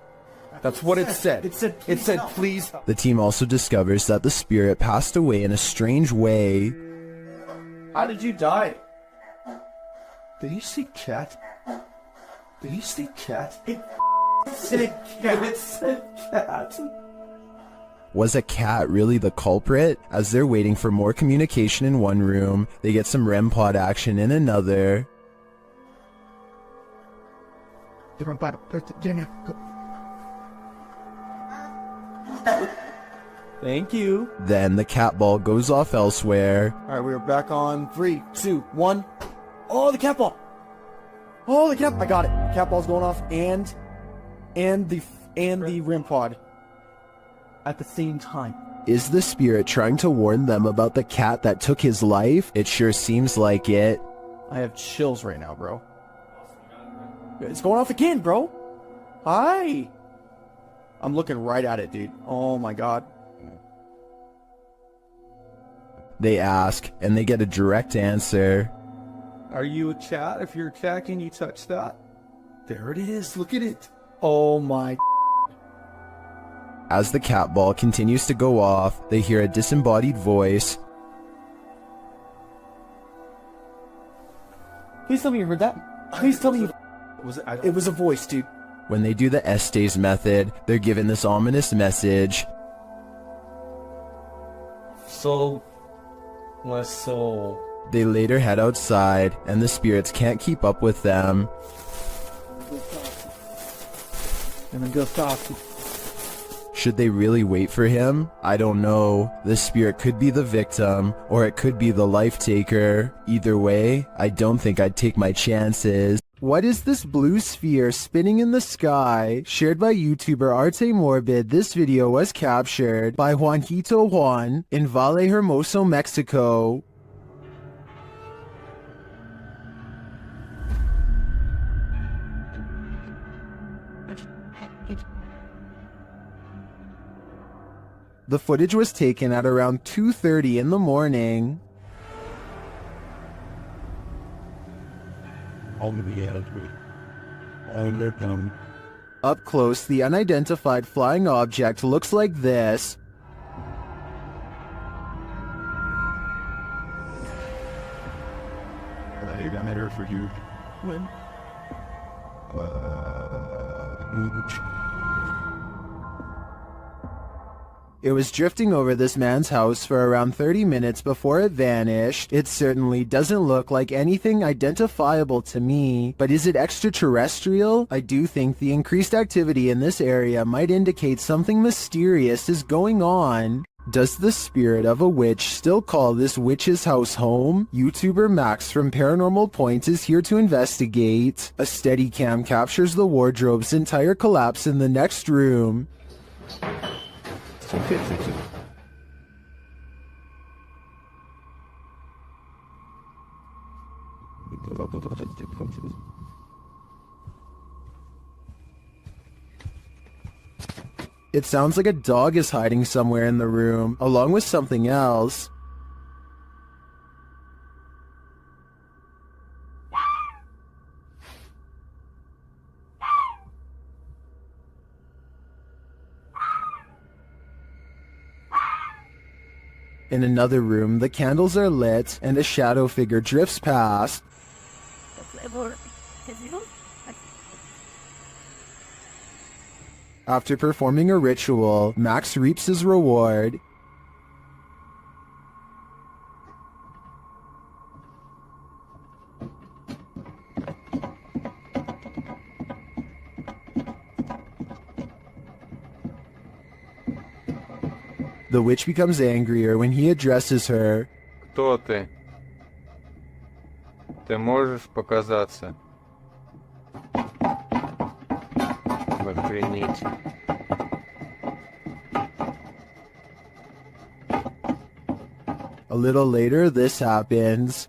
That's what it said. It said please help. The team also discovers that the spirit passed away in a strange way. How did you die? Did you see cat? Did you see cat? It said cat. It said cat. Was a cat really the culprit? As they're waiting for more communication in one room, they get some REM pod action in another. Thank you. Then the cat ball goes off elsewhere. Alright, we're back on 3, 2, 1. Oh, the cat ball! I got it. Cat ball's going off and the REM pod at the same time. Is the spirit trying to warn them about the cat that took his life? It sure seems like it. I have chills right now, bro. It's going off again, bro. Hi. I'm looking right at it, dude. Oh my god. They ask, and they get a direct answer. Are you a cat? If you're a cat, can you touch that? There it is. Look at it. Oh my. As the cat ball continues to go off, they hear a disembodied voice. Please tell me you heard that. Please tell me you... It was a voice, dude. When they do the Estes method, they're given this ominous message. Soul, my soul. They later head outside, and the spirits can't keep up with them. And then go talk. Should they really wait for him? I don't know. The spirit could be the victim, or it could be the life taker. Either way, I don't think I'd take my chances. What is this blue sphere spinning in the sky? Shared by YouTuber Arte Morbid, this video was captured by Juanito Juan in Valle Hermoso, Mexico. The footage was taken at around 2:30 in the morning. Up close, the unidentified flying object looks like this. I got better for you. When? It was drifting over this man's house for around 30 minutes before it vanished. It certainly doesn't look like anything identifiable to me, but is it extraterrestrial? I do think the increased activity in this area might indicate something mysterious is going on. Does the spirit of a witch still call this witch's house home? YouTuber Max from Paranormal Point is here to investigate. A Steadicam captures the wardrobe's entire collapse in the next room. It sounds like a dog is hiding somewhere in the room, along with something else. In another room, the candles are lit, and a shadow figure drifts past. After performing a ritual, Max reaps his reward. The witch becomes angrier when he addresses her. Кто ты? Ты можешь показаться? Охренеть. A little later, this happens.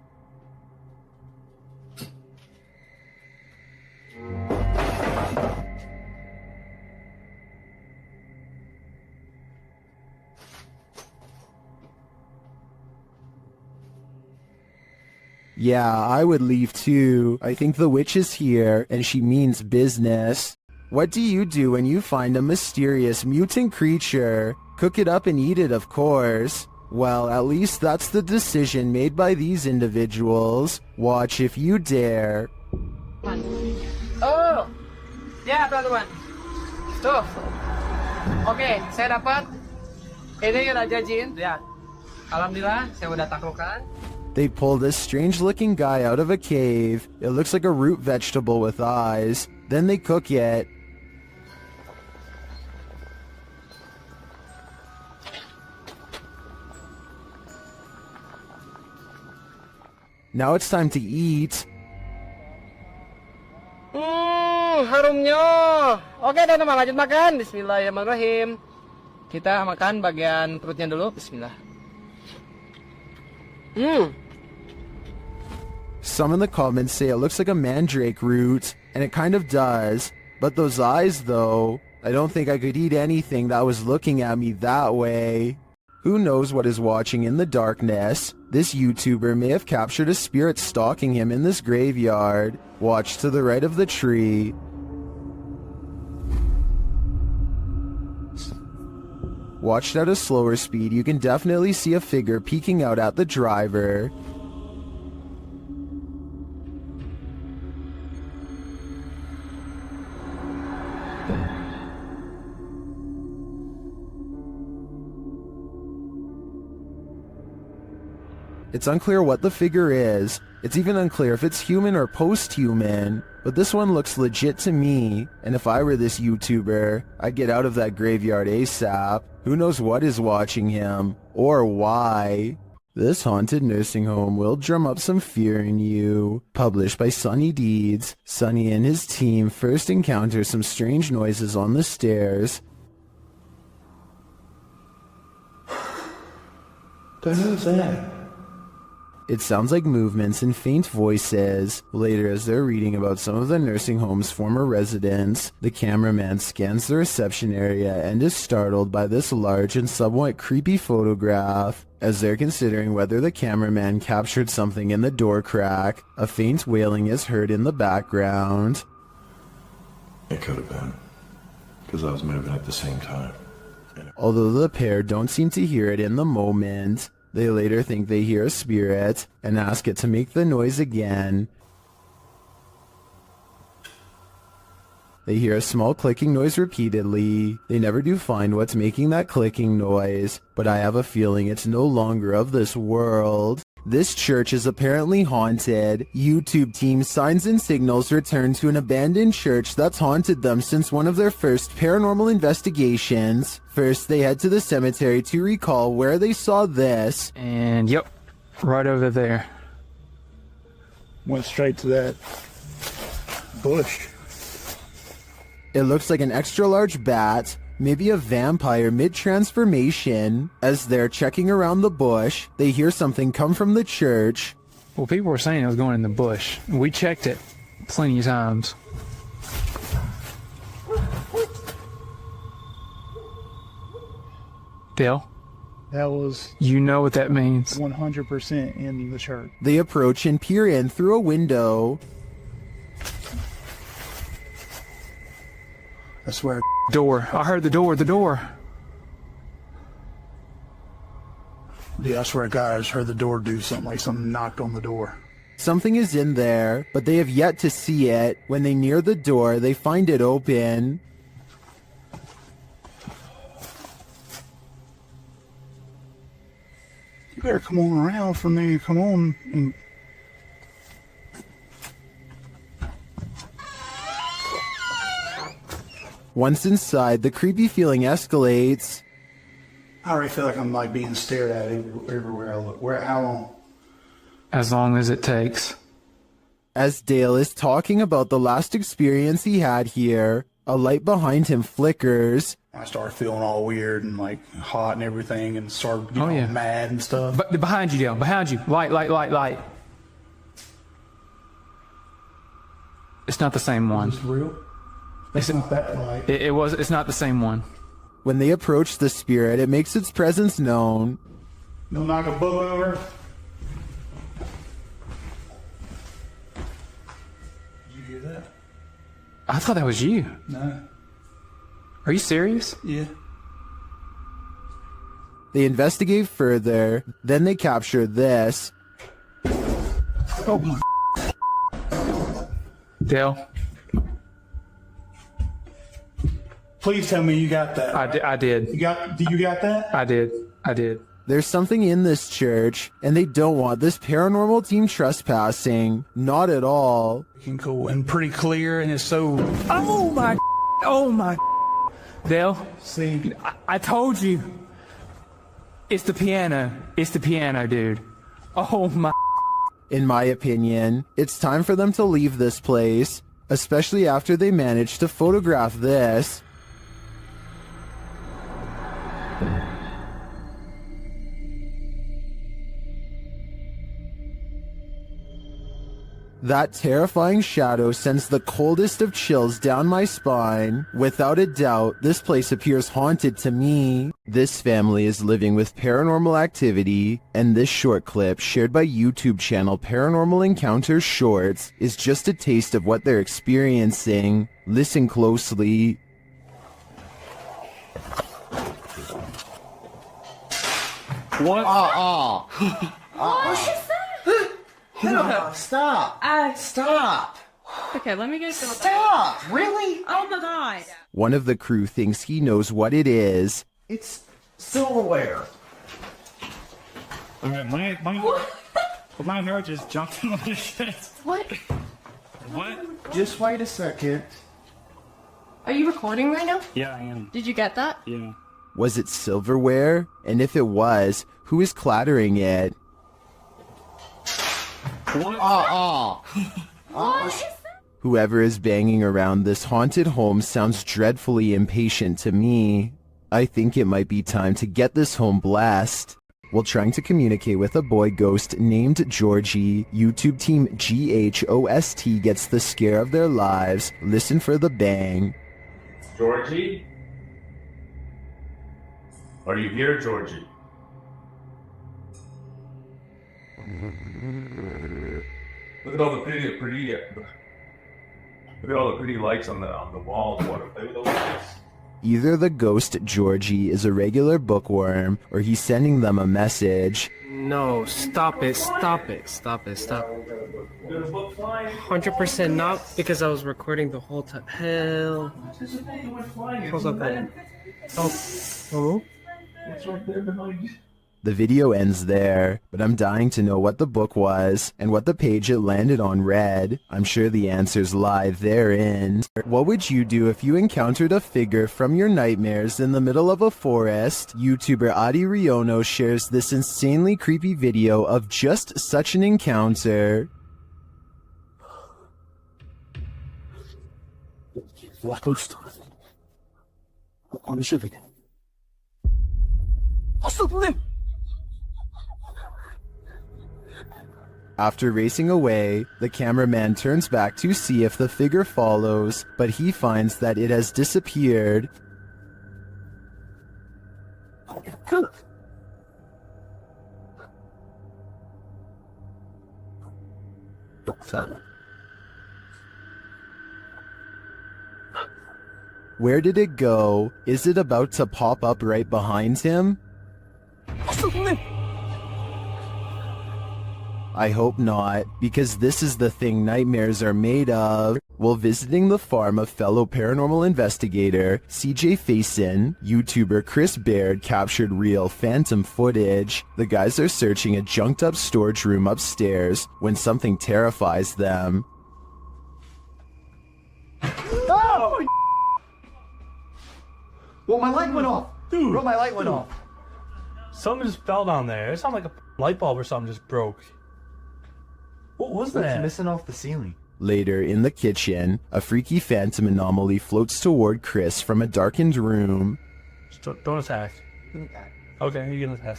Yeah, I would leave too. I think the witch is here, and she means business. What do you do when you find a mysterious mutant creature? Cook it up and eat it, of course. Well, at least that's the decision made by these individuals. Watch if you dare. Oh, ya teman-teman. Tuh. Oke, saya dapat. Ini Raja Jin. Ya. Alhamdulillah, saya udah taklukkan. They pulled this strange-looking guy out of a cave. It looks like a root vegetable with eyes. Then they cook it. Now it's time to eat. Harumnya. Oke, teman-teman, lanjut makan. Bismillahirrahmanirrahim. Kita makan bagian perutnya dulu. Bismillah. Some in the comments say it looks like a mandrake root, and it kind of does. But those eyes, though, I don't think I could eat anything that was looking at me that way. Who knows what is watching in the darkness? This YouTuber may have captured a spirit stalking him in this graveyard. Watch to the right of the tree. Watched at a slower speed, you can definitely see a figure peeking out at the driver. It's unclear what the figure is. It's even unclear if it's human or post-human, but this one looks legit to me, and if I were this YouTuber, I'd get out of that graveyard ASAP. Who knows what is watching him, or why? This haunted nursing home will drum up some fear in you. Published by Sunny Deeds, Sunny and his team first encounter some strange noises on the stairs. The hell's that? It sounds like movements and faint voices. Later, as they're reading about some of the nursing home's former residents, the cameraman scans the reception area and is startled by this large and somewhat creepy photograph. As they're considering whether the cameraman captured something in the door crack, a faint wailing is heard in the background. It could have been, because I was moving at the same time. Although the pair don't seem to hear it in the moment, they later think they hear a spirit and ask it to make the noise again. They hear a small clicking noise repeatedly. They never do find what's making that clicking noise, but I have a feeling it's no longer of this world. This church is apparently haunted. YouTube team Signs and Signals return to an abandoned church that's haunted them since one of their first paranormal investigations. First, they head to the cemetery to recall where they saw this. And yep, right over there. Went straight to that bush. It looks like an extra large bat, maybe a vampire mid-transformation. As they're checking around the bush, they hear something come from the church. Well, people were saying it was going in the bush. We checked it plenty of times. Dale? That was... You know what that means. 100% in the church. They approach and peer in through a window. I swear. Door. I heard the door. Yeah, I swear to God, I just heard the door do something, like something knocked on the door. Something is in there, but they have yet to see it. When they near the door, they find it open. You better come on around from there. Come on. And... Once inside, the creepy feeling escalates. I already feel like I'm like being stared at everywhere I look. How long? As long as it takes. As Dale is talking about the last experience he had here, a light behind him flickers. I started feeling all weird and like hot and everything, and started getting mad and stuff. But behind you, Dale. Behind you. Light. It's not the same one. Is this real? It's not that light. It's not the same one. When they approach the spirit, it makes its presence known. Don't knock a book over. Did you hear that? I thought that was you. No. Are you serious? Yeah. They investigate further, then they capture this. Oh my. Dale. Please tell me you got that. Right? I did. You got that? I did. There's something in this church, and they don't want this paranormal team trespassing. Not at all. Cool and pretty clear, and it's so... Oh my... Dale, see, I told you. It's the piano, dude. Oh my... In my opinion, it's time for them to leave this place, especially after they managed to photograph this. That terrifying shadow sends the coldest of chills down my spine. Without a doubt, this place appears haunted to me. This family is living with paranormal activity, and this short clip, shared by YouTube channel Paranormal Encounters Shorts, is just a taste of what they're experiencing. Listen closely. What? No, stop. Stop. Okay, let me get Stop. Really? Oh my God. One of the crew thinks he knows what it is. It's silverware. All right, my My heart just jumped in my shit. What? What? Just wait a second. Are you recording right now? Yeah, I am. Did you get that? Yeah. Was it silverware? And if it was, who is clattering it? What? Whoever is banging around this haunted home sounds dreadfully impatient to me. I think it might be time to get this home blessed. While trying to communicate with a boy ghost named Georgie, YouTube team GHOST gets the scare of their lives. Listen for the bang. Georgie? Are you here, Georgie? Look at all the pretty lights on the walls. Want to play with those lights? Either the ghost Georgie is a regular bookworm, or he's sending them a message. No, stop it, stop it, stop it, stop. 100% not, because I was recording the whole time. Hell. What's up, man? Oh. What's right there behind you? The video ends there, but I'm dying to know what the book was and what the page it landed on read. I'm sure the answers lie therein. What would you do if you encountered a figure from your nightmares in the middle of a forest? YouTuber Adi Riono shares this insanely creepy video of just such an encounter. After racing away, the cameraman turns back to see if the figure follows, but he finds that it has disappeared. Where did it go? Is it about to pop up right behind him? I hope not, because this is the thing nightmares are made of. While visiting the farm of fellow paranormal investigator CJ Faison, YouTuber Chris Baird captured real phantom footage. The guys are searching a junked up storage room upstairs when something terrifies them. Oh! Well, my light went off. Dude, bro, my light went off. Something just fell down there. It sounded like a light bulb or something just broke. What was that? It's missing off the ceiling. Later, in the kitchen, a freaky phantom anomaly floats toward Chris from a darkened room. Just don't attack. Okay, you can attack.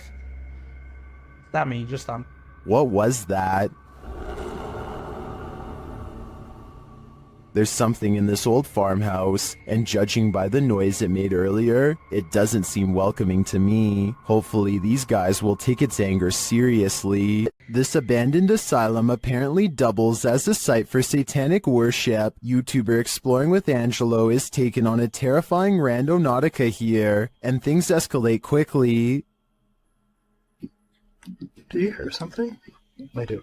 Not me, just them. What was that? There's something in this old farmhouse, and judging by the noise it made earlier, it doesn't seem welcoming to me. Hopefully these guys will take its anger seriously. This abandoned asylum apparently doubles as a site for satanic worship. YouTuber Exploring with Angelo is taken on a terrifying randonautica here, and things escalate quickly. Do you hear something? I do.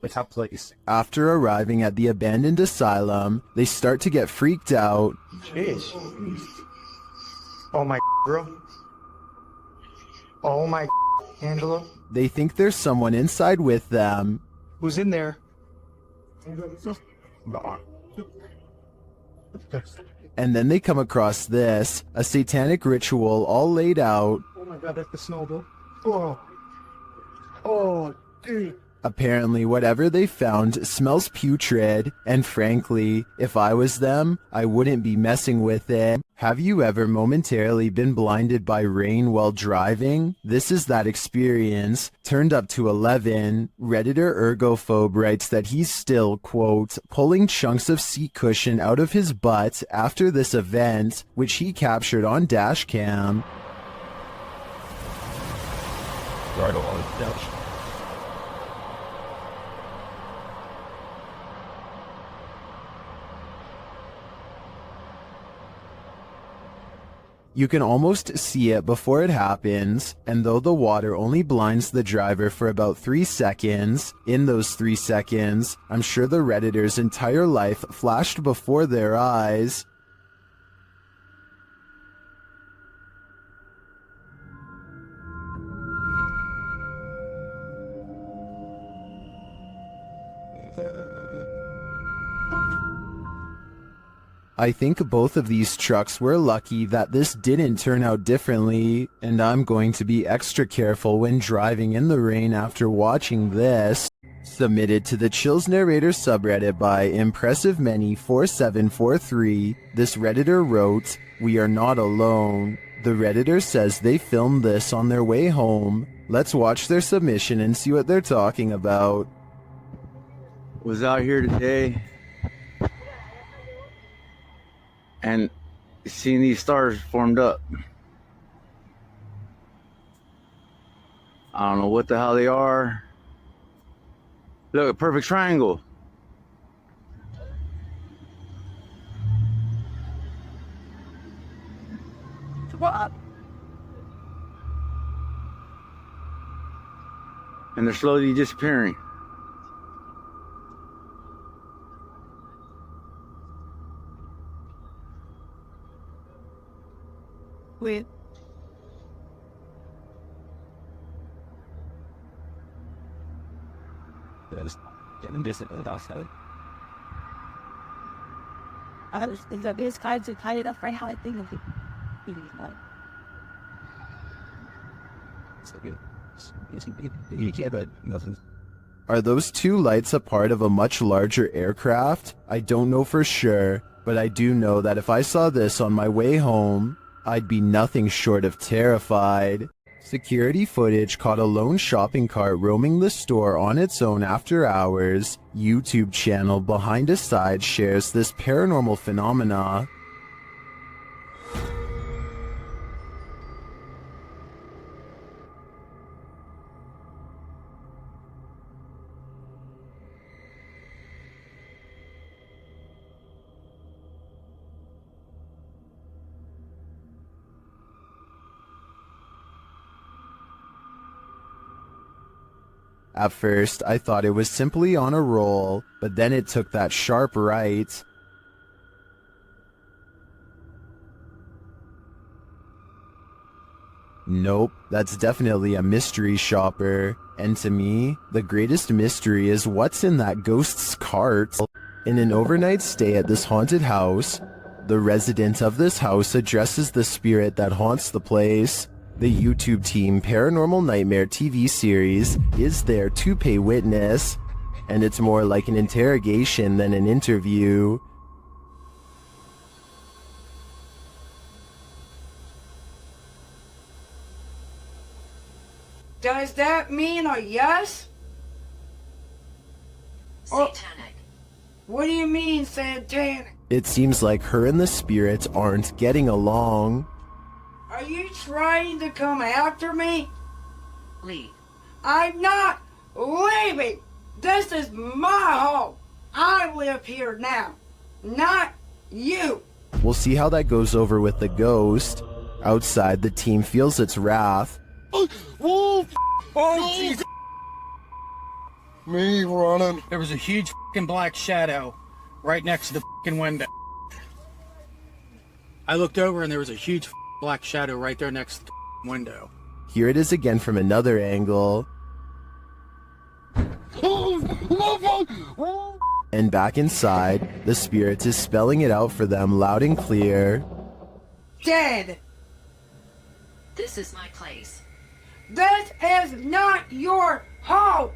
Like how place. After arriving at the abandoned asylum, they start to get freaked out. Jeez. Oh my bro. Oh my Angelo. They think there's someone inside with them. Who's in there? And then they come across this, a satanic ritual all laid out. Oh my god, that's the snowball. Oh. Oh, dude. Apparently, whatever they found smells putrid, and frankly, if I was them, I wouldn't be messing with it. Have you ever momentarily been blinded by rain while driving? This is that experience, turned up to 11. Redditor Ergophobe writes that he's still, quote, pulling chunks of seat cushion out of his butt after this event, which he captured on dash cam. Right on the dash. You can almost see it before it happens, and though the water only blinds the driver for about 3 seconds, in those 3 seconds, I'm sure the Redditor's entire life flashed before their eyes. I think both of these trucks were lucky that this didn't turn out differently, and I'm going to be extra careful when driving in the rain after watching this. Submitted to the Chills Narrator subreddit by ImpressiveMany4743, this Redditor wrote, "We are not alone." The Redditor says they filmed this on their way home. Let's watch their submission and see what they're talking about. Was out here today and seeing these stars formed up. I don't know what the hell they are. Look, a perfect triangle. What? And they're slowly disappearing. Wait. It's kind of tied up right how I think of it. Are those two lights a part of a much larger aircraft? I don't know for sure, but I do know that if I saw this on my way home, I'd be nothing short of terrified. Security footage caught a lone shopping cart roaming the store on its own after hours. YouTube channel Behind a Side shares this paranormal phenomena. At first, I thought it was simply on a roll, but then it took that sharp right. Nope, that's definitely a mystery shopper. And to me, the greatest mystery is what's in that ghost's cart. In an overnight stay at this haunted house, the resident of this house addresses the spirit that haunts the place. The YouTube team Paranormal Nightmare TV series is there to pay witness, and it's more like an interrogation than an interview. Does that mean a yes? Satanic. What do you mean, satanic? It seems like her and the spirit aren't getting along. Are you trying to come after me? Leave. I'm not leaving. This is my home. I live here now, not you. We'll see how that goes over with the ghost. Outside, the team feels its wrath. Oh, Jesus. Me running. There was a huge fucking black shadow right next to the fucking window. I looked over and there was a huge black shadow right there next to the window. Here it is again from another angle. And back inside, the spirit is spelling it out for them loud and clear. Dead. This is my place. This is not your home.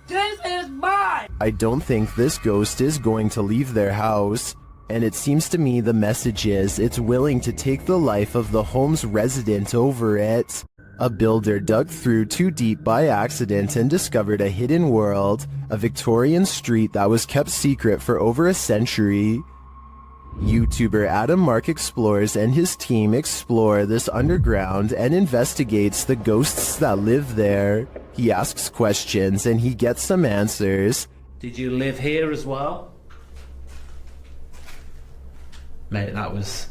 This is mine. I don't think this ghost is going to leave their house. And it seems to me the message is it's willing to take the life of the home's resident over it. A builder dug through too deep by accident and discovered a hidden world, a Victorian street that was kept secret for over a century. YouTuber Adam Mark Explores and his team explore this underground and investigates the ghosts that live there. He asks questions and he gets some answers. Did you live here as well? Mate, that was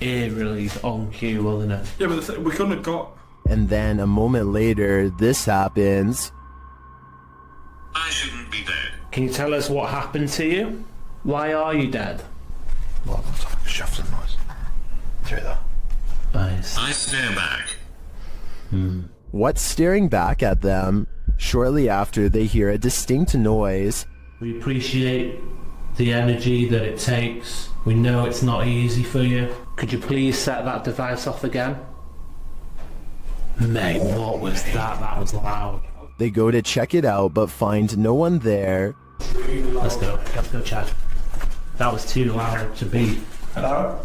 eerily on cue, wasn't it? Yeah, but we couldn't have got... And then a moment later, this happens. I shouldn't be dead. Can you tell us what happened to you? Why are you dead? Well, it's like a shuffling noise. Through there. Nice. I stare back. What's staring back at them? Shortly after, they hear a distinct noise. We appreciate the energy that it takes. We know it's not easy for you. Could you please set that device off again? Mate, what was that? That was loud. They go to check it out but find no one there. Let's go check. That was too loud to beat. Hello?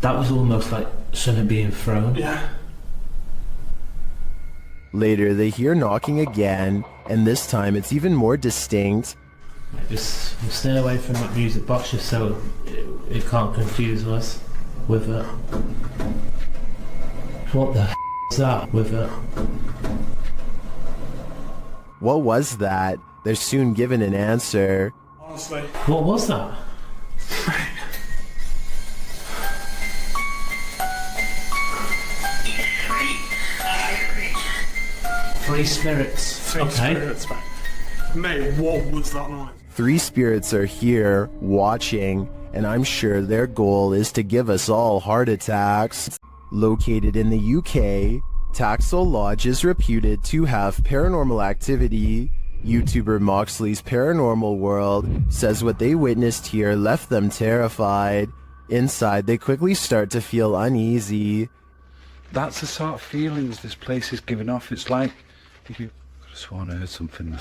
That was almost like something being thrown. Yeah. Later, they hear knocking again, and this time it's even more distinct. Just stay away from that music box just so it can't confuse us with it. What the f is that with it? What was that? They're soon given an answer. Honestly. What was that? Three spirits. Three spirits, mate, what was that noise? 3 spirits are here, watching, and I'm sure their goal is to give us all heart attacks. Located in the UK, Taxel Lodge is reputed to have paranormal activity. YouTuber Moxley's Paranormal World says what they witnessed here left them terrified. Inside, they quickly start to feel uneasy. That's the sort of feelings this place is giving off. It's like if you could have sworn I heard something like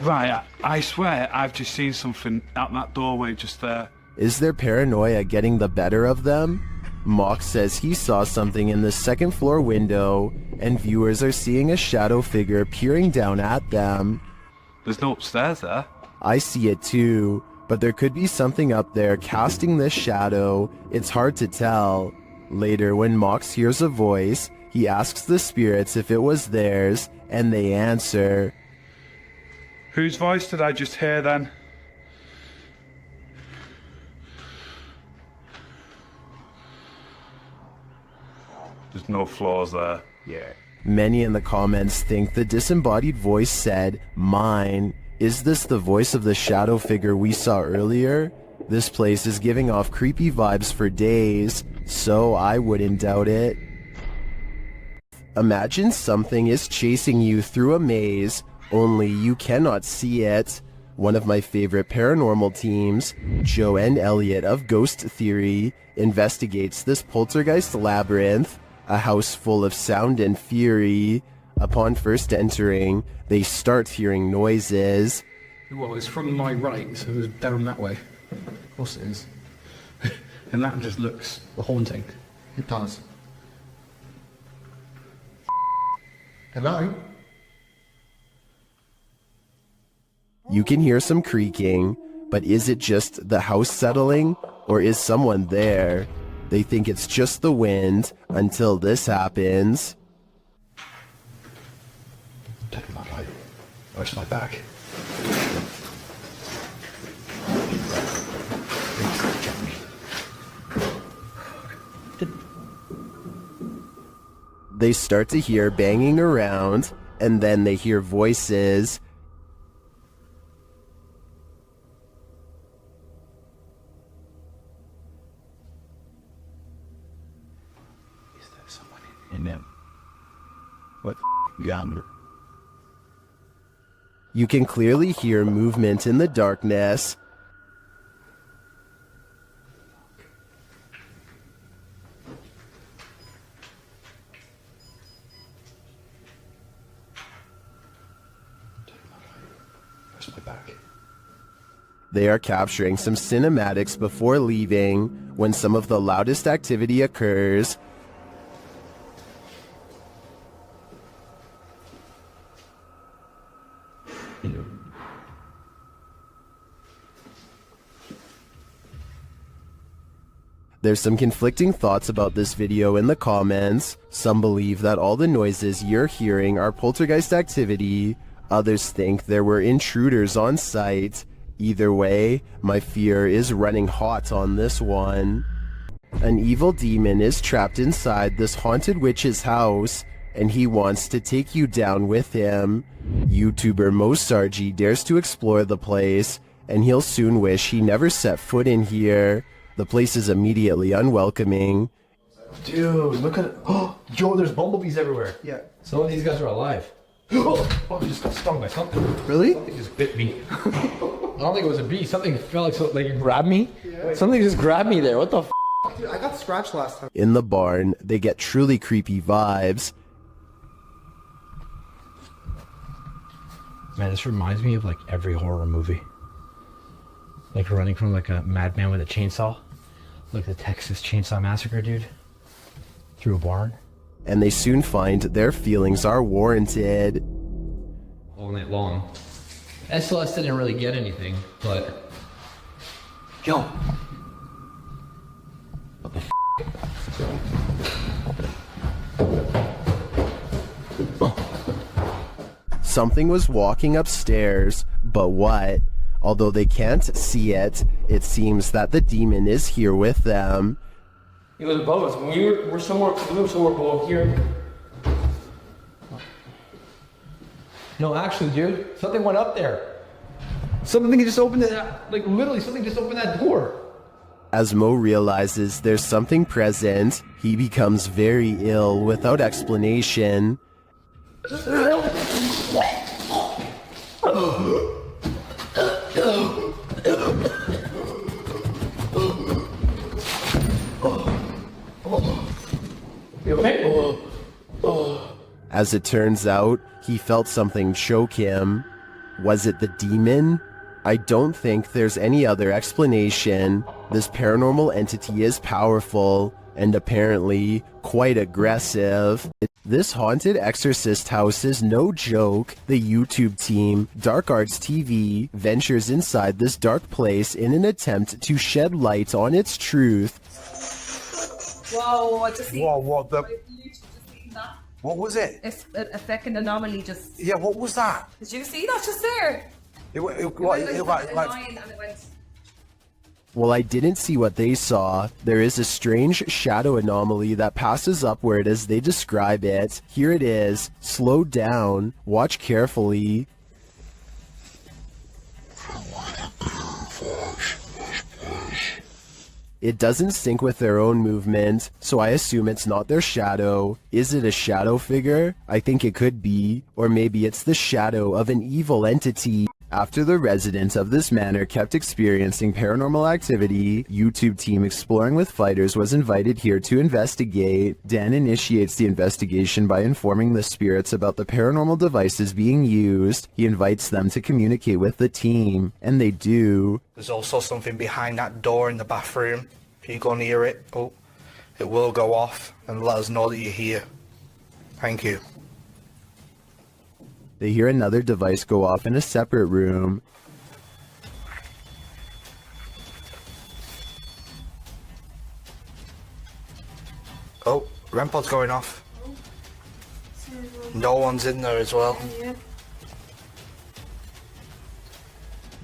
right, I swear I've just seen something out that doorway just there. Is their paranoia getting the better of them? Mox says he saw something in the second floor window, and viewers are seeing a shadow figure peering down at them. There's no upstairs there. I see it too, but there could be something up there casting this shadow. It's hard to tell. Later, when Mox hears a voice, he asks the spirits if it was theirs, and they answer. Whose voice did I just hear then? There's no floors there. Yeah. Many in the comments think the disembodied voice said, "Mine." Is this the voice of the shadow figure we saw earlier? This place is giving off creepy vibes for days, so I wouldn't doubt it. Imagine something is chasing you through a maze, only you cannot see it. One of my favorite paranormal teams, Joe and Elliot of Ghost Theory, investigates this poltergeist labyrinth, a house full of sound and fury. Upon first entering, they start hearing noises. Well, it's from my right, so it's down that way. Of course it is. And that just looks haunting. It does. Hello? You can hear some creaking, but is it just the house settling, or is someone there? They think it's just the wind, until this happens. Take my light. Where's my back? They start to hear banging around, and then they hear voices. Is there someone in them? What yonder? You can clearly hear movement in the darkness. Where's my back? They are capturing some cinematics before leaving when some of the loudest activity occurs. There's some conflicting thoughts about this video in the comments. Some believe that all the noises you're hearing are poltergeist activity. Others think there were intruders on site. Either way, my fear is running hot on this one. An evil demon is trapped inside this haunted witch's house, and he wants to take you down with him. YouTuber Mosargi dares to explore the place, and he'll soon wish he never set foot in here. The place is immediately unwelcoming. Dude, look at it. Oh, yo, there's bumblebees everywhere. Yeah. Some of these guys are alive. Oh, I just got stung by something. Really? Something just bit me. I don't think it was a bee. Something felt like it grabbed me. Yeah. Something just grabbed me there. What the f? Dude, I got scratched last time. In the barn, they get truly creepy vibes. Man, this reminds me of like every horror movie. Like running from like a madman with a chainsaw. Like the Texas Chainsaw Massacre, dude. Through a barn. And they soon find their feelings are warranted. All night long. SLS didn't really get anything, but... Yo! What the f***? Something was walking upstairs, but what? Although they can't see it, it seems that the demon is here with them. He was above us. We're somewhere below here. No, actually, dude, something went up there. Something just opened it, like literally something just opened that door. As Mo realizes there's something present, he becomes very ill without explanation. You okay? As it turns out, he felt something choke him. Was it the demon? I don't think there's any other explanation. This paranormal entity is powerful and apparently quite aggressive. This haunted exorcist house is no joke. The YouTube team, Dark Arts TV, ventures inside this dark place in an attempt to shed light on its truth. Whoa, I just Whoa, what the? that. What was it? It's a second anomaly just. Yeah, what was that? Did you see that just there? It went a line and it went. Well, I didn't see what they saw. There is a strange shadow anomaly that passes upward as they describe it. Here it is. Slow down. Watch carefully. It doesn't sync with their own movement, so I assume it's not their shadow. Is it a shadow figure? I think it could be. Or maybe it's the shadow of an evil entity. After the residents of this manor kept experiencing paranormal activity, YouTube team Exploring with Fighters was invited here to investigate. Dan initiates the investigation by informing the spirits about the paranormal devices being used. He invites them to communicate with the team, and they do. There's also something behind that door in the bathroom. If you go near it, it will go off and let us know that you're here. Thank you. They hear another device go off in a separate room. Oh, REM pod's going off. No one's in there as well.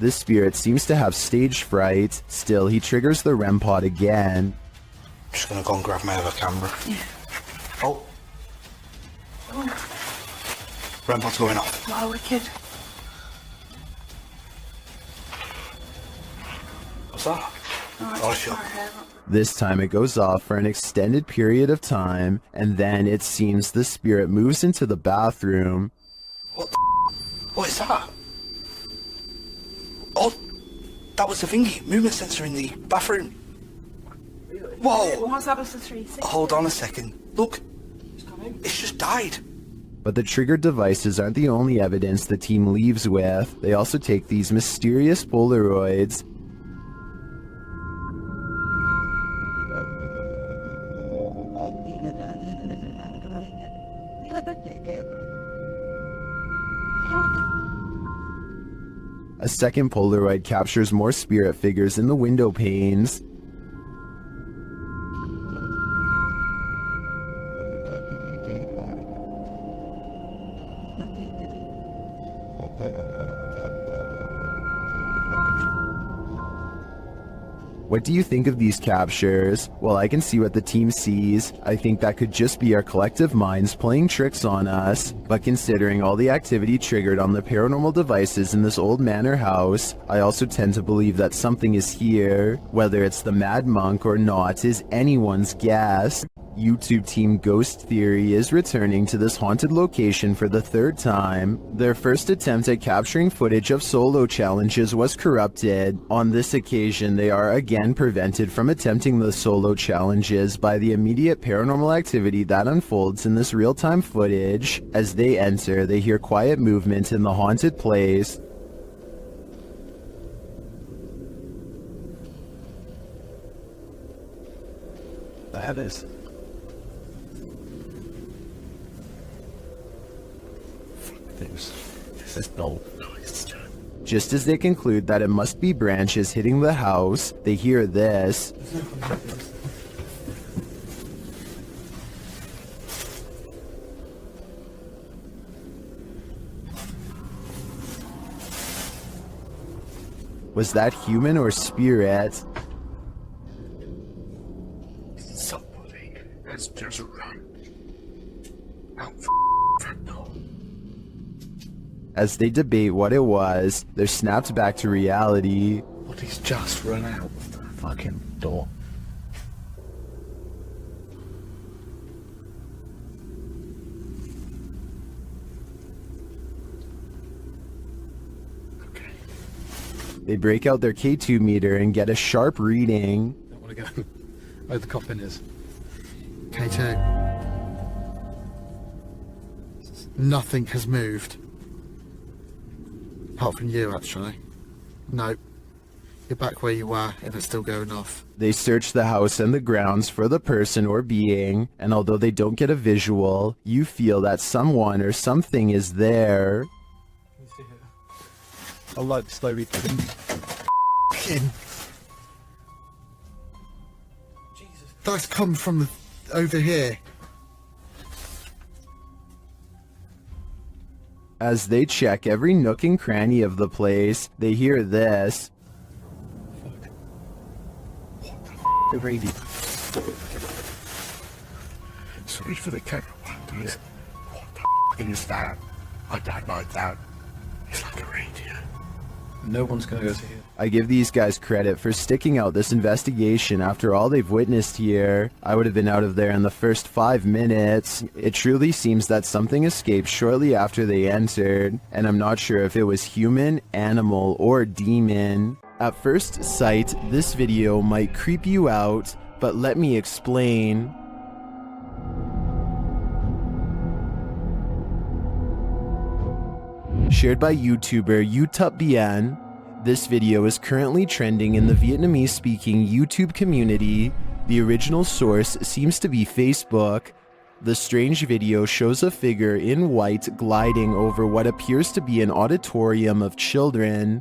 This spirit seems to have stage fright. Still, he triggers the REM pod again. I'm just gonna go and grab my other camera. Yeah. Oh. REM pod's going off. Wow, wicked. What's that? Oh, sure. This time it goes off for an extended period of time, and then it seems the spirit moves into the bathroom. What the What is that? Oh, that was the thingy, movement sensor in the bathroom. Whoa! What's that with the 360? Hold on a second. Look, it's just died. But the triggered devices aren't the only evidence the team leaves with. They also take these mysterious Polaroids. A second Polaroid captures more spirit figures in the window panes. What do you think of these captures? Well, I can see what the team sees. I think that could just be our collective minds playing tricks on us. But considering all the activity triggered on the paranormal devices in this old manor house, I also tend to believe that something is here. Whether it's the mad monk or not is anyone's guess. YouTube team Ghost Theory is returning to this haunted location for the third time. Their first attempt at capturing footage of solo challenges was corrupted. On this occasion, they are again prevented from attempting the solo challenges by the immediate paranormal activity that unfolds in this real-time footage. As they enter, they hear quiet movement in the haunted place. The hell is? This is no noise. Just as they conclude that it must be branches hitting the house, they hear this. Was that human or spirit? Somebody has just run out front door. As they debate what it was, they're snapped back to reality. But he's just run out of the fucking door. They break out their K2 meter and get a sharp reading. Don't want to go where the coffin is. K2. Nothing has moved. Apart from you, actually. No. You're back where you were, and it's still going off. They search the house and the grounds for the person or being, and although they don't get a visual, you feel that someone or something is there. I like the slow read. That's come from over here. As they check every nook and cranny of the place, they hear this. The radio. Sorry for the camera. What the is that? I don't like that. It's like a radio. No one's gonna go to here. I give these guys credit for sticking out this investigation after all they've witnessed here. I would have been out of there in the first 5 minutes. It truly seems that something escaped shortly after they entered, and I'm not sure if it was human, animal, or demon. At first sight, this video might creep you out, but let me explain. Shared by YouTuber UTupBN, this video is currently trending in the Vietnamese-speaking YouTube community. The original source seems to be Facebook. The strange video shows a figure in white gliding over what appears to be an auditorium of children.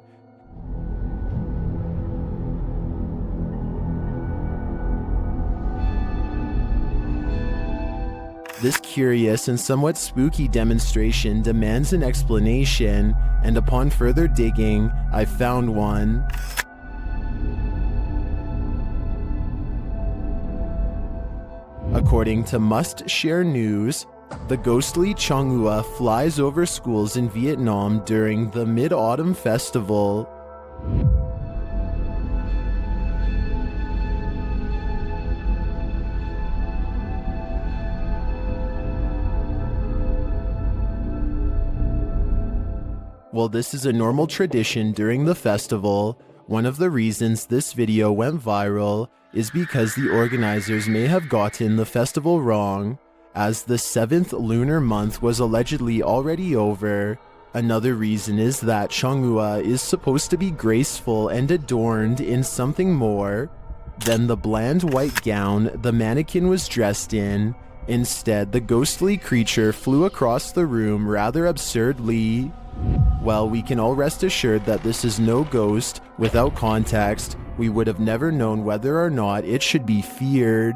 This curious and somewhat spooky demonstration demands an explanation, and upon further digging, I found one. According to Must Share News, the ghostly Chonghua flies over schools in Vietnam during the Mid-Autumn Festival. While this is a normal tradition during the festival, one of the reasons this video went viral is because the organizers may have gotten the festival wrong, as the 7th lunar month was allegedly already over. Another reason is that Chonghua is supposed to be graceful and adorned in something more than the bland white gown the mannequin was dressed in. Instead, the ghostly creature flew across the room rather absurdly. Well, we can all rest assured that this is no ghost. Without context, we would have never known whether or not it should be feared.